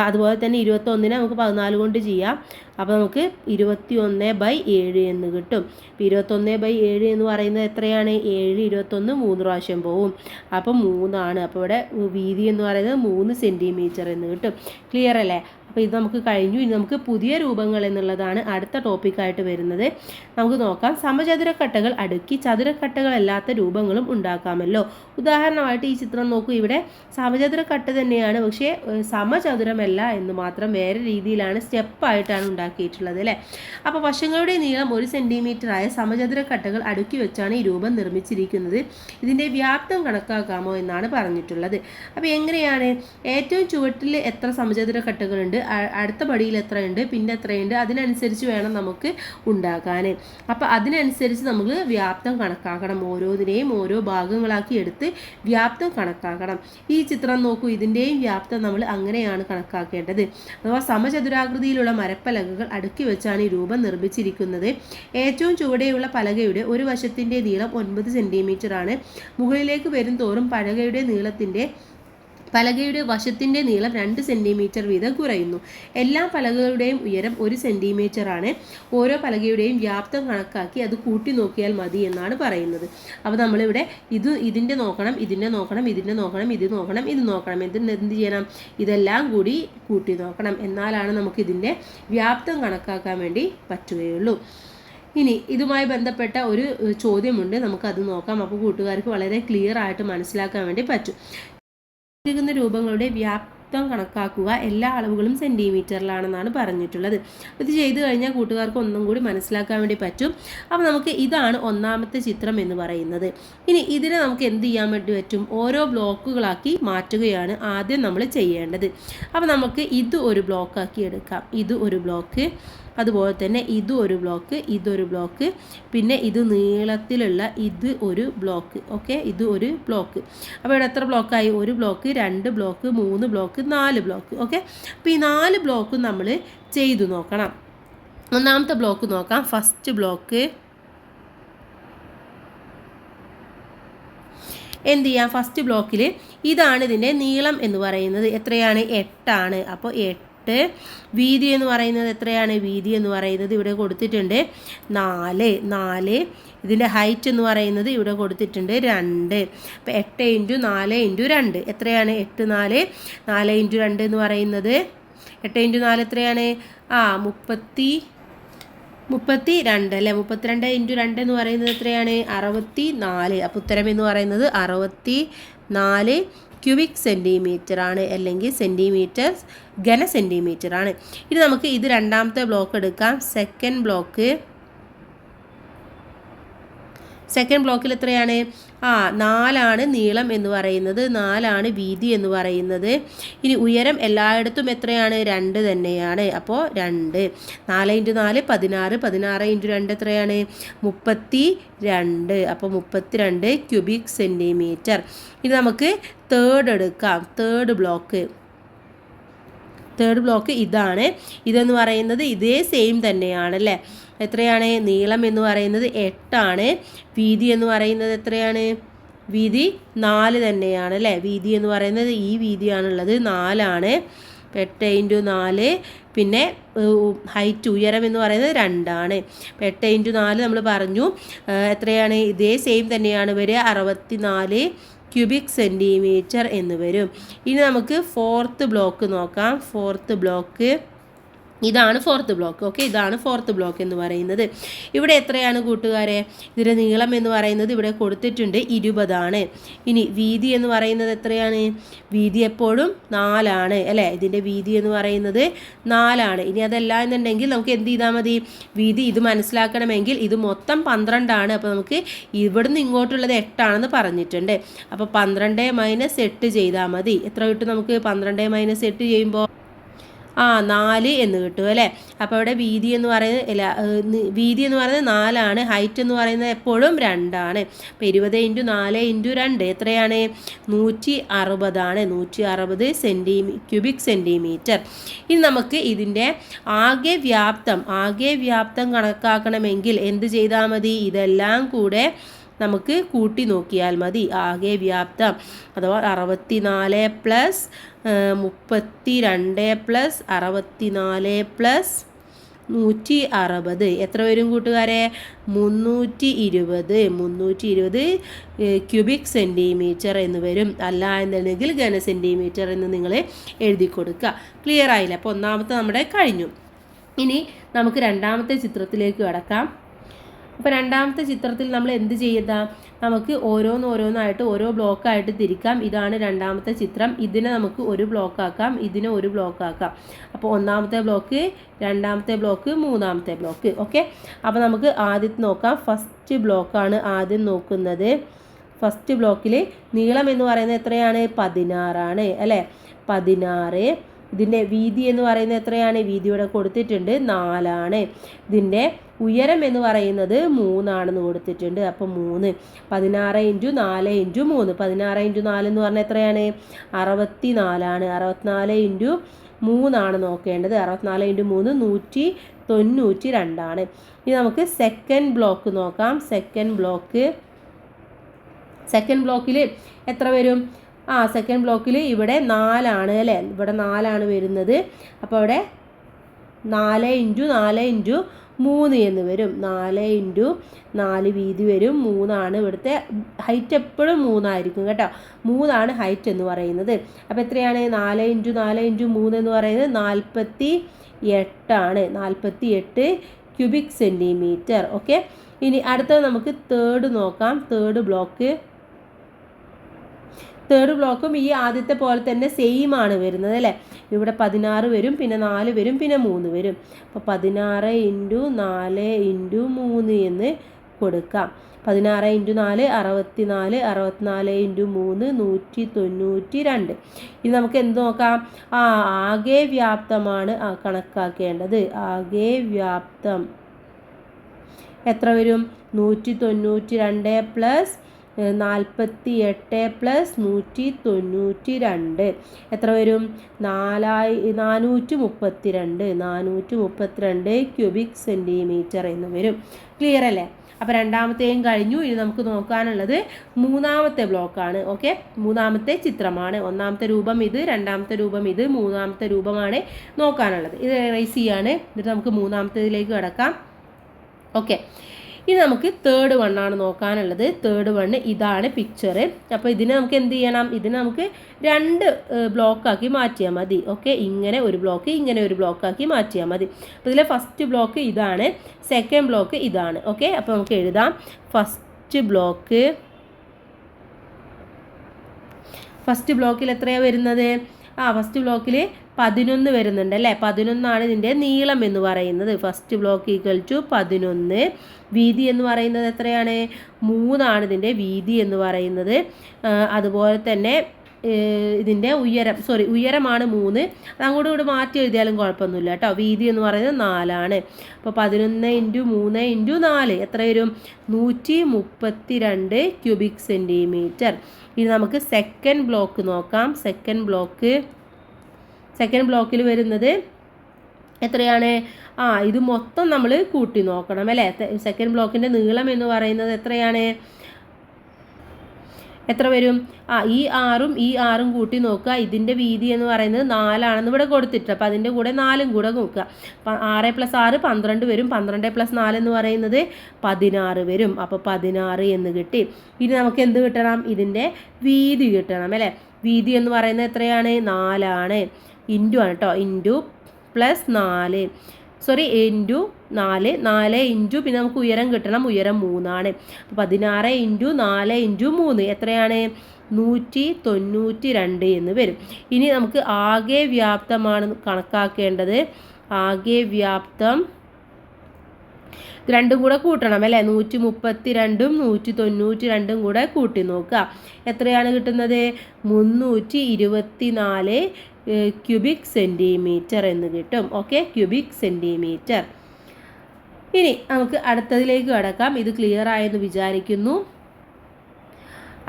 അതുപോലെ തന്നെ 21നെ നമുക്ക് 14 കൊണ്ട് ചെയ്യാം. അപ്പോൾ നമുക്ക് 21/7 എന്ന് കിട്ടും. ഇപ്പോൾ 21/7 എന്ന് പറയുന്നത് എത്രയാണ്? 7 21 3 പ്രാവശ്യം പോവും. അപ്പോൾ 3 ആണ്. അപ്പോൾ ഇവിടെ വീതി എന്ന് പറയുന്നത് 3 സെൻറ്റിമീറ്റർ എന്ന് കിട്ടും. ക്ലിയർ അല്ലേ? അപ്പോൾ ഇത് നമുക്ക് കഴിഞ്ഞു. ഇനി നമുക്ക് പുതിയ രൂപങ്ങൾ എന്നുള്ളതാണ് അടുത്ത ടോപ്പിക്കായിട്ട് വരുന്നത്. നമുക്ക് നോക്കാം. സമചതുരക്കട്ടകൾ അടുക്കി ചതുരക്കട്ടകളല്ലാത്ത രൂപങ്ങളും ഉണ്ടാക്കാമല്ലോ. ഉദാഹരണമായിട്ട് ഈ ചിത്രം നോക്കൂ. ഇവിടെ സമചതുരക്കട്ട തന്നെയാണ്, പക്ഷേ സമചതുരമല്ല എന്ന് മാത്രം വേറെ രീതിയിലാണ്, സ്റ്റെപ്പായിട്ടാണ് ഉണ്ടാക്കിയിട്ടുള്ളത് അല്ലേ? അപ്പോൾ വശങ്ങളുടെ നീളം 1 സെൻറ്റിമീറ്റർ ആയ സമചതുരക്കട്ടകൾ അടുക്കി വെച്ചാണ് ഈ രൂപം നിർമ്മിച്ചിരിക്കുന്നത്. ഇതിൻ്റെ വ്യാപ്തം കണക്കാക്കാമോ എന്നാണ് പറഞ്ഞിട്ടുള്ളത്. അപ്പോൾ എങ്ങനെയാണ്? ഏറ്റവും ചുവട്ടിൽ എത്ര സമചതുരക്കട്ടകളുണ്ട്, അടുത്ത പടിയിൽ എത്രയുണ്ട്, പിന്നെ എത്രയുണ്ട്, അതിനനുസരിച്ച് വേണം നമുക്ക് ഉണ്ടാക്കാൻ. അപ്പോൾ അതിനനുസരിച്ച് നമുക്ക് വ്യാപ്തം കണക്കാക്കണം. ഓരോന്നിനെയും ഓരോ ഭാഗങ്ങളാക്കി എടുത്ത് വ്യാപ്തം കണക്കാക്കണം. ഈ ചിത്രം നോക്കൂ. ഇതിൻ്റെയും വ്യാപ്തം നമ്മൾ അങ്ങനെയാണ് കണക്കാക്കേണ്ടത്. അഥവാ സമചതുരാകൃതിയിലുള്ള മരപ്പലകകൾ അടുക്കി വെച്ചാണ് ഈ രൂപം നിർമ്മിച്ചിരിക്കുന്നത്. ഏറ്റവും ചുവടെയുള്ള പലകയുടെ ഒരു വശത്തിൻ്റെ നീളം 9 സെൻറ്റിമീറ്റർ ആണ്. മുകളിലേക്ക് വരും തോറും പലകയുടെ വശത്തിൻ്റെ നീളം 2 സെൻറ്റിമീറ്റർ വീതം കുറയുന്നു. എല്ലാ പലകകളുടെയും ഉയരം 1 സെൻറ്റിമീറ്റർ ആണ്. ഓരോ പലകയുടെയും വ്യാപ്തം കണക്കാക്കി അത് കൂട്ടി നോക്കിയാൽ മതി എന്നാണ് പറയുന്നത്. അപ്പോൾ നമ്മളിവിടെ ഇതിൻ്റെ നോക്കണം, ഇതിൻ്റെ നോക്കണം, ഇതിൻ്റെ നോക്കണം, ഇത് നോക്കണം, ഇത് നോക്കണം. എന്ത് ചെയ്യണം? ഇതെല്ലാം കൂടി കൂട്ടി നോക്കണം. എന്നാലാണ് നമുക്ക് ഇതിൻ്റെ വ്യാപ്തം കണക്കാക്കാൻ വേണ്ടി പറ്റുകയുള്ളൂ. ഇനി ഇതുമായി ബന്ധപ്പെട്ട ഒരു ചോദ്യമുണ്ട്, നമുക്കത് നോക്കാം. അപ്പോൾ കൂട്ടുകാർക്ക് വളരെ ക്ലിയർ ആയിട്ട് മനസ്സിലാക്കാൻ വേണ്ടി പറ്റും. രൂപങ്ങളുടെ വ്യാപ്തം കണക്കാക്കുക. എല്ലാ അളവുകളും സെൻറ്റിമീറ്ററിലാണെന്നാണ് പറഞ്ഞിട്ടുള്ളത്. ഇത് ചെയ്തു കഴിഞ്ഞാൽ കൂട്ടുകാർക്ക് ഒന്നും കൂടി മനസ്സിലാക്കാൻ വേണ്ടി പറ്റും. അപ്പോൾ നമുക്ക് ഇതാണ് ഒന്നാമത്തെ ചിത്രം എന്ന് പറയുന്നത്. ഇനി ഇതിനെ നമുക്ക് എന്ത് ചെയ്യാൻ വേണ്ടി പറ്റും? ഓരോ ബ്ലോക്കുകളാക്കി മാറ്റുകയാണ് ആദ്യം നമ്മൾ ചെയ്യേണ്ടത്. അപ്പോൾ നമുക്ക് ഇത് ഒരു ബ്ലോക്കാക്കി എടുക്കാം. ഇത് ഒരു ബ്ലോക്ക്, അതുപോലെ തന്നെ ഇത് ഒരു ബ്ലോക്ക്, ഇതൊരു ബ്ലോക്ക്, പിന്നെ ഇത് നീളത്തിലുള്ള ഇത് ഒരു ബ്ലോക്ക്. ഓക്കെ, ഇത് ഒരു ബ്ലോക്ക്. അപ്പോൾ ഇവിടെ എത്ര ബ്ലോക്കായി? 1 block, 2 block, 3 block, 4 block. Okay, അപ്പോൾ ഈ 4 ബ്ലോക്ക് നമ്മൾ ചെയ്തു നോക്കണം. ഒന്നാമത്തെ ബ്ലോക്ക് നോക്കാം. ഫസ്റ്റ് ബ്ലോക്ക് എന്ത് ചെയ്യാം? ഫസ്റ്റ് ബ്ലോക്കിൽ ഇതാണ് ഇതിൻ്റെ നീളം എന്ന് പറയുന്നത്. എത്രയാണ്? 8 ആണ്. അപ്പോൾ 8. വീതി എന്ന് പറയുന്നത് എത്രയാണ്? വീതി എന്ന് പറയുന്നത് ഇവിടെ കൊടുത്തിട്ടുണ്ട് 4. ഇതിൻ്റെ ഹൈറ്റ് എന്ന് പറയുന്നത് ഇവിടെ കൊടുത്തിട്ടുണ്ട് 2. അപ്പോൾ 8 ഇൻറ്റു 4 ഇൻറ്റു 2 എത്രയാണ്? 8 4 4 ഇൻറ്റു 2 എന്ന് പറയുന്നത് 8 ഇൻറ്റു 4 എത്രയാണ്? 32 അല്ലേ? 32 ഇൻറ്റു 2 എന്ന് പറയുന്നത് എത്രയാണ്? 64. അപ്പോൾ ഉത്തരം എന്ന് പറയുന്നത് 64 4 ക്യൂബിക് സെൻറ്റിമീറ്റർ ആണ്, അല്ലെങ്കിൽ സെൻറ്റിമീറ്റർ ഘന സെൻറ്റിമീറ്റർ ആണ്. ഇനി നമുക്ക് ഇത് രണ്ടാമത്തെ ബ്ലോക്ക് എടുക്കാം. സെക്കൻഡ് ബ്ലോക്കിൽ എത്രയാണ്? 4 നീളം എന്ന് പറയുന്നത്, 4 വീതി എന്ന് പറയുന്നത്. ഇനി ഉയരം എല്ലായിടത്തും എത്രയാണ്? 2 തന്നെയാണ്. അപ്പോൾ 2, 4 × 4 16, 16 × 2 എത്രയാണ്? 32. അപ്പോൾ 32 ക്യൂബിക് സെൻറ്റിമീറ്റർ. ഇനി നമുക്ക് തേർഡ് എടുക്കാം. തേർഡ് ബ്ലോക്ക് ഇതാണ്. ഇതെന്ന് പറയുന്നത് ഇതേ സെയിം തന്നെയാണ് അല്ലേ? എത്രയാണ്? നീളം എന്ന് പറയുന്നത് 8 വീതി എന്ന് പറയുന്നത് എത്രയാണ്? വീതി 4 തന്നെയാണ് അല്ലേ? വീതി എന്ന് പറയുന്നത് ഈ വീതിയാണുള്ളത്, 4. 8 × 4. പിന്നെ ഹൈറ്റ് ഉയരം എന്ന് പറയുന്നത് 2. 8 × 4 നമ്മൾ പറഞ്ഞു എത്രയാണ്? ഇതേ സെയിം തന്നെയാണ് വരിക, 64 ക്യൂബിക് സെൻറ്റിമീറ്റർ എന്ന് വരും. ഇനി നമുക്ക് ഫോർത്ത് ബ്ലോക്ക് നോക്കാം. ഇതാണ് ഫോർത്ത് ബ്ലോക്ക്. ഓക്കെ, ഇതാണ് ഫോർത്ത് ബ്ലോക്ക് എന്ന് പറയുന്നത്. ഇവിടെ എത്രയാണ് കൂട്ടുകാരെ? ഇതിൻ്റെ നീളം എന്ന് പറയുന്നത് ഇവിടെ കൊടുത്തിട്ടുണ്ട് 20. ഇനി വീതി എന്ന് പറയുന്നത് എത്രയാണ്? വീതി എപ്പോഴും 4 അല്ലേ? ഇതിൻ്റെ വീതി എന്ന് പറയുന്നത് 4. ഇനി അതല്ല എന്നുണ്ടെങ്കിൽ നമുക്ക് എന്ത് ചെയ്താൽ മതി? വീതി ഇത് മനസ്സിലാക്കണമെങ്കിൽ ഇത് മൊത്തം 12. അപ്പോൾ നമുക്ക് ഇവിടുന്ന് ഇങ്ങോട്ടുള്ളത് 8 പറഞ്ഞിട്ടുണ്ട്. അപ്പോൾ 12 - 8 ചെയ്താൽ മതി. എത്ര കിട്ടും നമുക്ക്? 12 - 8 ചെയ്യുമ്പോൾ 4 എന്ന് കിട്ടും അല്ലേ? അപ്പോൾ ഇവിടെ വീതി എന്ന് പറയുന്നത് 4, ഹൈറ്റ് എന്ന് പറയുന്നത് എപ്പോഴും 2. അപ്പോൾ 20 × 4 × 2 എത്രയാണ്? 160. 160 ക്യൂബിക് സെൻറ്റിമീറ്റർ. ഇനി നമുക്ക് ഇതിൻ്റെ ആകെ വ്യാപ്തം കണക്കാക്കണമെങ്കിൽ എന്ത് ചെയ്താൽ മതി? ഇതെല്ലാം കൂടെ നമുക്ക് കൂട്ടി നോക്കിയാൽ മതി. ആകെ വ്യാപ്തം അഥവാ 64 + 32 + 64 + 160 എത്ര വരും കൂട്ടുകാരെ? 320 ക്യൂബിക് സെൻറ്റിമീറ്റർ എന്ന് വരും. അല്ല എന്നുണ്ടെങ്കിൽ ഘന സെൻറ്റിമീറ്റർ എന്ന് നിങ്ങൾ എഴുതി കൊടുക്കുക. ക്ലിയർ ആയില്ല? അപ്പോൾ ഒന്നാമത്തെ നമ്മുടെ കഴിഞ്ഞു. ഇനി നമുക്ക് രണ്ടാമത്തെ ചിത്രത്തിലേക്ക് കടക്കാം. അപ്പോൾ രണ്ടാമത്തെ ചിത്രത്തിൽ നമ്മൾ എന്ത് ചെയ്യുക? നമുക്ക് ഓരോന്നായിട്ട് ഓരോ ബ്ലോക്കായിട്ട് തിരിക്കാം. ഇതാണ് രണ്ടാമത്തെ ചിത്രം. ഇതിനെ നമുക്ക് ഒരു ബ്ലോക്കാക്കാം, ഇതിനെ ഒരു ബ്ലോക്കാക്കാം. അപ്പോൾ ഒന്നാമത്തെ ബ്ലോക്ക്, രണ്ടാമത്തെ ബ്ലോക്ക്, മൂന്നാമത്തെ ബ്ലോക്ക്. ഓക്കെ, അപ്പോൾ നമുക്ക് ആദ്യം നോക്കാം. ഫസ്റ്റ് ബ്ലോക്കാണ് ആദ്യം നോക്കുന്നത്. ഫസ്റ്റ് ബ്ലോക്കിൽ നീളം എന്ന് പറയുന്നത് എത്രയാണ്? 16 അല്ലേ? 16. ഇതിൻ്റെ വീതി എന്ന് പറയുന്നത് എത്രയാണ്? വീതി ഇവിടെ കൊടുത്തിട്ടുണ്ട് 4. ഇതിൻ്റെ ഉയരം എന്ന് പറയുന്നത് 3 കൊടുത്തിട്ടുണ്ട്. അപ്പോൾ 3. 16 × 4 × 3. 16 × 4 എന്ന് പറഞ്ഞാൽ എത്രയാണ്? 64. 64 × 3 നോക്കേണ്ടത്. 64 × 3 192. ഇനി നമുക്ക് സെക്കൻഡ് ബ്ലോക്ക് നോക്കാം. സെക്കൻഡ് ബ്ലോക്കിൽ എത്ര വരും? സെക്കൻഡ് ബ്ലോക്കിൽ ഇവിടെ 4 അല്ലേ? ഇവിടെ 4 വരുന്നത്. അപ്പോൾ അവിടെ 4 × 4 × 3 എന്ന് വരും. 4 × 4 വീതി വരും. 3 ഇവിടുത്തെ ഹൈറ്റ് എപ്പോഴും 3 കേട്ടോ. 3 ഹൈറ്റ് എന്ന് പറയുന്നത്. അപ്പോൾ എത്രയാണ്? 4 × 4 × 3 എന്ന് പറയുന്നത് 48. 48 ക്യൂബിക് സെൻറ്റിമീറ്റർ. ഓക്കെ, ഇനി അടുത്തത് നമുക്ക് തേർഡ് നോക്കാം. തേർഡ് ബ്ലോക്കും ഈ ആദ്യത്തെ പോലെ തന്നെ സെയിം ആണ് വരുന്നത് അല്ലേ? ഇവിടെ 16 വരും, പിന്നെ 4 വരും, പിന്നെ 3 വരും. അപ്പോൾ 16 × 4 × 3 എന്ന് കൊടുക്കാം. 16 × 4 64, 64 × 3 192. ഇനി നമുക്ക് എന്ത് നോക്കാം? ആകെ വ്യാപ്തമാണ് കണക്കാക്കേണ്ടത്. ആകെ വ്യാപ്തം എത്ര വരും? 192 + 48 + 192 എത്ര വരും? 432 ക്യൂബിക് സെൻറ്റിമീറ്റർ എന്ന് വരും. ക്ലിയർ അല്ലേ? അപ്പോൾ രണ്ടാമത്തെയും കഴിഞ്ഞു. ഇനി നമുക്ക് നോക്കാനുള്ളത് മൂന്നാമത്തെ ബ്ലോക്കാണ്. ഓക്കെ, മൂന്നാമത്തെ ചിത്രമാണ്. ഒന്നാമത്തെ രൂപം ഇത്, രണ്ടാമത്തെ രൂപം ഇത്, മൂന്നാമത്തെ രൂപമാണ് നോക്കാനുള്ളത്. ഇത് റൈസ് ചെയ്യാണ്. എന്നിട്ട് നമുക്ക് മൂന്നാമത്തേതിലേക്ക് കിടക്കാം. ഓക്കെ, ഇനി നമുക്ക് തേർഡ് ആണ് നോക്കാനുള്ളത്. തേർഡ് ഇതാണ് പിക്ചർ. അപ്പോൾ ഇതിനെ നമുക്ക് എന്ത് ചെയ്യണം? ഇതിനെ നമുക്ക് 2 ബ്ലോക്കാക്കി മാറ്റിയാൽ മതി. ഓക്കെ, ഇങ്ങനെ ഒരു ബ്ലോക്ക്, ഇങ്ങനെ ഒരു ബ്ലോക്കാക്കി മാറ്റിയാൽ മതി. അപ്പോൾ ഇതിലെ ഫസ്റ്റ് ബ്ലോക്ക് ഇതാണ്, സെക്കൻഡ് ബ്ലോക്ക് ഇതാണ്. ഓക്കെ, അപ്പോൾ നമുക്ക് എഴുതാം. ഫസ്റ്റ് ബ്ലോക്ക് ഫസ്റ്റ് ബ്ലോക്കിൽ എത്രയാണ് വരുന്നത്? ഫസ്റ്റ് ബ്ലോക്കിൽ 11 വരുന്നുണ്ട് അല്ലേ? 11 ഇതിൻ്റെ നീളം എന്ന് പറയുന്നത്. First block = 11. വീതി എന്ന് പറയുന്നത് എത്രയാണ്? 3 ഇതിൻ്റെ വീതി എന്ന് പറയുന്നത്. അതുപോലെ തന്നെ ഇതിൻ്റെ ഉയരമാണ് 3. അത് അങ്ങോട്ടും ഇങ്ങോട്ട് മാറ്റി എഴുതിയാലും കുഴപ്പമൊന്നുമില്ല കേട്ടോ. വീതി എന്ന് പറയുന്നത് 4. അപ്പോൾ 11 × 3 × 4 എത്ര വരും? 132 ക്യൂബിക് സെൻറ്റിമീറ്റർ. ഇനി നമുക്ക് സെക്കൻഡ് ബ്ലോക്ക് നോക്കാം. സെക്കൻഡ് ബ്ലോക്കിൽ വരുന്നത് എത്രയാണ്? ഇത് മൊത്തം നമ്മൾ കൂട്ടി നോക്കണം അല്ലേ? സെക്കൻഡ് ബ്ലോക്കിൻ്റെ നീളം എന്ന് പറയുന്നത് എത്രയാണ്? എത്ര വരും? ഈ 6 കൂട്ടി നോക്കുക. ഇതിൻ്റെ വീതി എന്ന് പറയുന്നത് 4 ഇവിടെ കൊടുത്തിട്ട്, അപ്പോൾ അതിൻ്റെ കൂടെ 4 കൂടെ നോക്കുക. 6 + 6 12 വരും. 12 + 4 എന്ന് പറയുന്നത് 16 വരും. അപ്പോൾ 16 എന്ന് കിട്ടി. ഇനി നമുക്ക് എന്ത് കിട്ടണം? ഇതിൻ്റെ വീതി കിട്ടണം അല്ലേ? വീതി എന്ന് പറയുന്നത് എത്രയാണ്? 4 ഇൻറ്റു ആണ് കേട്ടോ. ഇൻറ്റു + 4 ഇൻറ്റു 4 ഇൻറ്റു പിന്നെ നമുക്ക് ഉയരം കിട്ടണം. ഉയരം 3. അപ്പോൾ 16 × 4 × 3 എത്രയാണ്? 192 എന്ന് വരും. ഇനി നമുക്ക് ആകെ വ്യാപ്തമാണ് കണക്കാക്കേണ്ടത്. ആകെ വ്യാപ്തം രണ്ടും കൂടെ കൂട്ടണം അല്ലേ? 132ഉം 192ഉം കൂടെ കൂട്ടി നോക്കുക. എത്രയാണ് കിട്ടുന്നത്? 324 ക്യൂബിക് സെൻറ്റിമീറ്റർ എന്ന് കിട്ടും. Okay, cubic centimetre. ഇനി നമുക്ക് അടുത്തതിലേക്ക് കടക്കാം. ഇത് ക്ലിയർ ആയെന്ന് വിചാരിക്കുന്നു.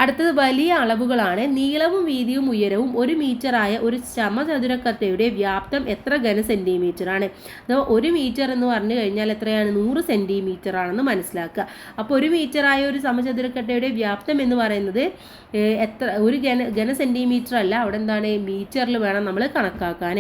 അടുത്തത് വലിയ അളവുകളാണ്. നീളവും വീതിയും ഉയരവും 1 മീറ്ററായ ഒരു സമചതുരക്കട്ടയുടെ വ്യാപ്തം എത്ര ഘനസെൻറ്റിമീറ്ററാണ്? അഥവാ 1 മീറ്റർ എന്ന് പറഞ്ഞു കഴിഞ്ഞാൽ എത്രയാണ്? 100 സെൻറ്റിമീറ്റർ ആണെന്ന് മനസ്സിലാക്കുക. അപ്പോൾ 1 മീറ്ററായ ഒരു സമചതുരക്കട്ടയുടെ വ്യാപ്തം എന്ന് പറയുന്നത് എത്ര? ഒരു ഘനസെൻറ്റിമീറ്റർ അല്ല, അവിടെ എന്താണ്? മീറ്ററിൽ വേണം നമ്മൾ കണക്കാക്കാൻ.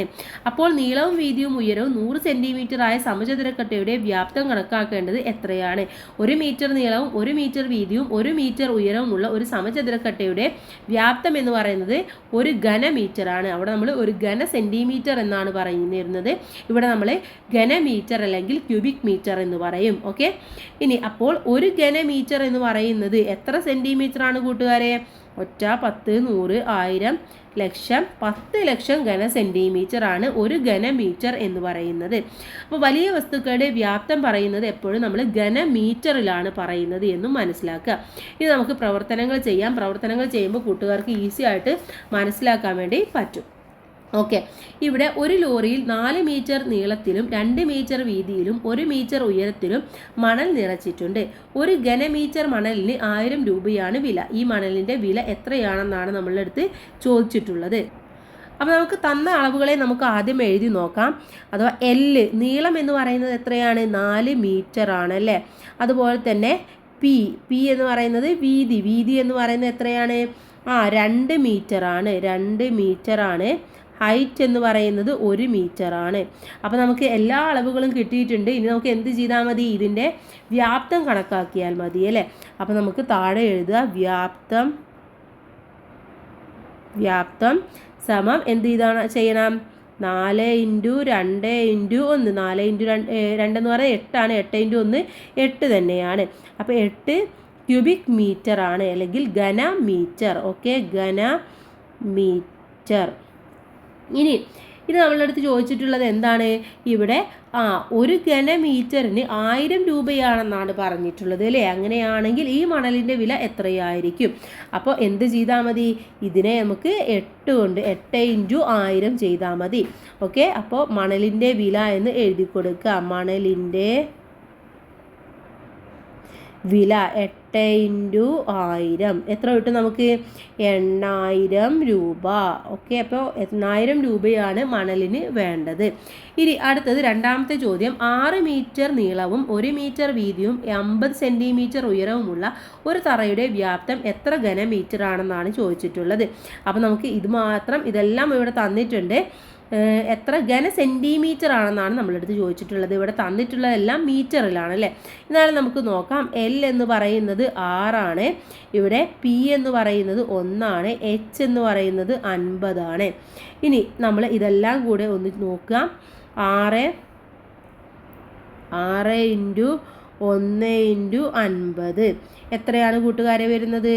അപ്പോൾ നീളവും വീതിയും ഉയരവും 100 സെൻറ്റിമീറ്റർ ആയ സമചതുരക്കട്ടയുടെ വ്യാപ്തം കണക്കാക്കേണ്ടത് എത്രയാണ്? 1 മീറ്റർ നീളവും 1 മീറ്റർ വീതിയും 1 മീറ്റർ ഉയരവും ഉള്ള ഒരു സമചതുരക്കട്ടയുടെ വ്യാപ്തം എന്ന് പറയുന്നത് 1 ഘനമീറ്റർ ആണ്. അവിടെ നമ്മൾ 1 ഘന സെൻറ്റിമീറ്റർ എന്നാണ് പറയുന്നത്. ഇവിടെ നമ്മൾ ഘനമീറ്റർ അല്ലെങ്കിൽ ക്യൂബിക് മീറ്റർ എന്ന് പറയും. ഓക്കെ, ഇനി അപ്പോൾ 1 ഘനമീറ്റർ എന്ന് പറയുന്നത് എത്ര സെൻറ്റിമീറ്റർ ആണ് കൂട്ടുകാരെ? 1, 10, 100, 1000, ലക്ഷം, 10 ലക്ഷം ഘനസെൻറ്റിമീറ്റർ ആണ് 1 ഘനമീറ്റർ എന്ന് പറയുന്നത്. അപ്പോൾ വലിയ വസ്തുക്കളുടെ വ്യാപ്തം പറയുന്നത് എപ്പോഴും നമ്മൾ ഘനമീറ്ററിലാണ് പറയുന്നത് എന്നും മനസ്സിലാക്കുക. ഇനി നമുക്ക് പ്രവർത്തനങ്ങൾ ചെയ്യാം. പ്രവർത്തനങ്ങൾ ചെയ്യുമ്പോൾ കൂട്ടുകാർക്ക് ഈസി ആയിട്ട് മനസ്സിലാക്കാൻ വേണ്ടി പറ്റും. ഓക്കെ, ഇവിടെ ഒരു ലോറിയിൽ 4 മീറ്റർ നീളത്തിലും 2 മീറ്റർ വീതിയിലും 1 മീറ്റർ ഉയരത്തിലും മണൽ നിറച്ചിട്ടുണ്ട്. 1 ഘനമീറ്റർ മണലിന് 1000 രൂപയാണ് വില. ഈ മണലിൻ്റെ വില എത്രയാണെന്നാണ് നമ്മളുടെ അടുത്ത് ചോദിച്ചിട്ടുള്ളത്. അപ്പോൾ നമുക്ക് തന്ന അളവുകളെ നമുക്ക് ആദ്യം എഴുതി നോക്കാം. അഥവാ നീളം എന്ന് പറയുന്നത് എത്രയാണ്? 4 മീറ്റർ ആണ് അല്ലേ? അതുപോലെ തന്നെ പി എന്ന് പറയുന്നത് വീതി എന്ന് പറയുന്നത് എത്രയാണ്? 2 മീറ്റർ ആണ്. 2 മീറ്റർ ആണ്. ഹൈറ്റ് എന്ന് പറയുന്നത് 1 മീറ്റർ ആണ്. അപ്പോൾ നമുക്ക് എല്ലാ അളവുകളും കിട്ടിയിട്ടുണ്ട്. ഇനി നമുക്ക് എന്ത് ചെയ്താൽ മതി? ഇതിൻ്റെ വ്യാപ്തം കണക്കാക്കിയാൽ മതി അല്ലേ? അപ്പോൾ നമുക്ക് താഴെ എഴുതുക. വ്യാപ്തം സമം എന്ത് ചെയ്യണം? 4 × 2 × 1. 4 × 2 എന്ന് പറയുന്നത് 8 ആണ്. 8 × 1 8 തന്നെയാണ്. അപ്പോൾ 8 ക്യൂബിക് മീറ്റർ ആണ് അല്ലെങ്കിൽ ഘനമീറ്റർ. ഓക്കെ, ഘനമീറ്റർ. ഇനി ഇത് നമ്മളുടെ അടുത്ത് ചോദിച്ചിട്ടുള്ളത് എന്താണ്? ഇവിടെ 1 ഘനമീറ്ററിന് 1000 രൂപയാണെന്നാണ് പറഞ്ഞിട്ടുള്ളത് അല്ലേ? അങ്ങനെയാണെങ്കിൽ ഈ മണലിൻ്റെ വില എത്രയായിരിക്കും? അപ്പോൾ എന്ത് ചെയ്താൽ മതി? ഇതിനെ നമുക്ക് 8 കൊണ്ട് 8 × 1000 ചെയ്താൽ മതി. ഓക്കെ, അപ്പോൾ മണലിൻ്റെ വില എന്ന് എഴുതി കൊടുക്കുക. മണലിൻ്റെ വില 8 × 1000 എത്ര കിട്ടും നമുക്ക്? 8000 രൂപ. ഓക്കെ, അപ്പോൾ 8000 രൂപയാണ് മണലിന് വേണ്ടത്. ഇനി അടുത്തത് രണ്ടാമത്തെ ചോദ്യം. 6 മീറ്റർ നീളവും 1 മീറ്റർ വീതിയും 50 സെൻറ്റിമീറ്റർ ഉയരവുമുള്ള ഒരു തറയുടെ വ്യാപ്തം എത്ര ഘനമീറ്റർ ആണെന്നാണ് ചോദിച്ചിട്ടുള്ളത്. അപ്പോൾ നമുക്ക് ഇതെല്ലാം ഇവിടെ തന്നിട്ടുണ്ട്. എത്ര ഘനസെൻറ്റിമീറ്റർ ആണെന്നാണ് നമ്മളെടുത്ത് ചോദിച്ചിട്ടുള്ളത്. ഇവിടെ തന്നിട്ടുള്ളതെല്ലാം മീറ്ററിലാണ് അല്ലേ? എന്നാലും നമുക്ക് നോക്കാം. എന്ന് പറയുന്നത് 6 ആണ്. ഇവിടെ P എന്ന് പറയുന്നത് 1 ആണ്. H എന്ന് പറയുന്നത് 50 ആണ്. ഇനി നമ്മൾ ഇതെല്ലാം കൂടെ ഒന്ന് നോക്കാം. 6 × 1 × 50 എത്രയാണ് കൂട്ടുകാരെ വരുന്നത്?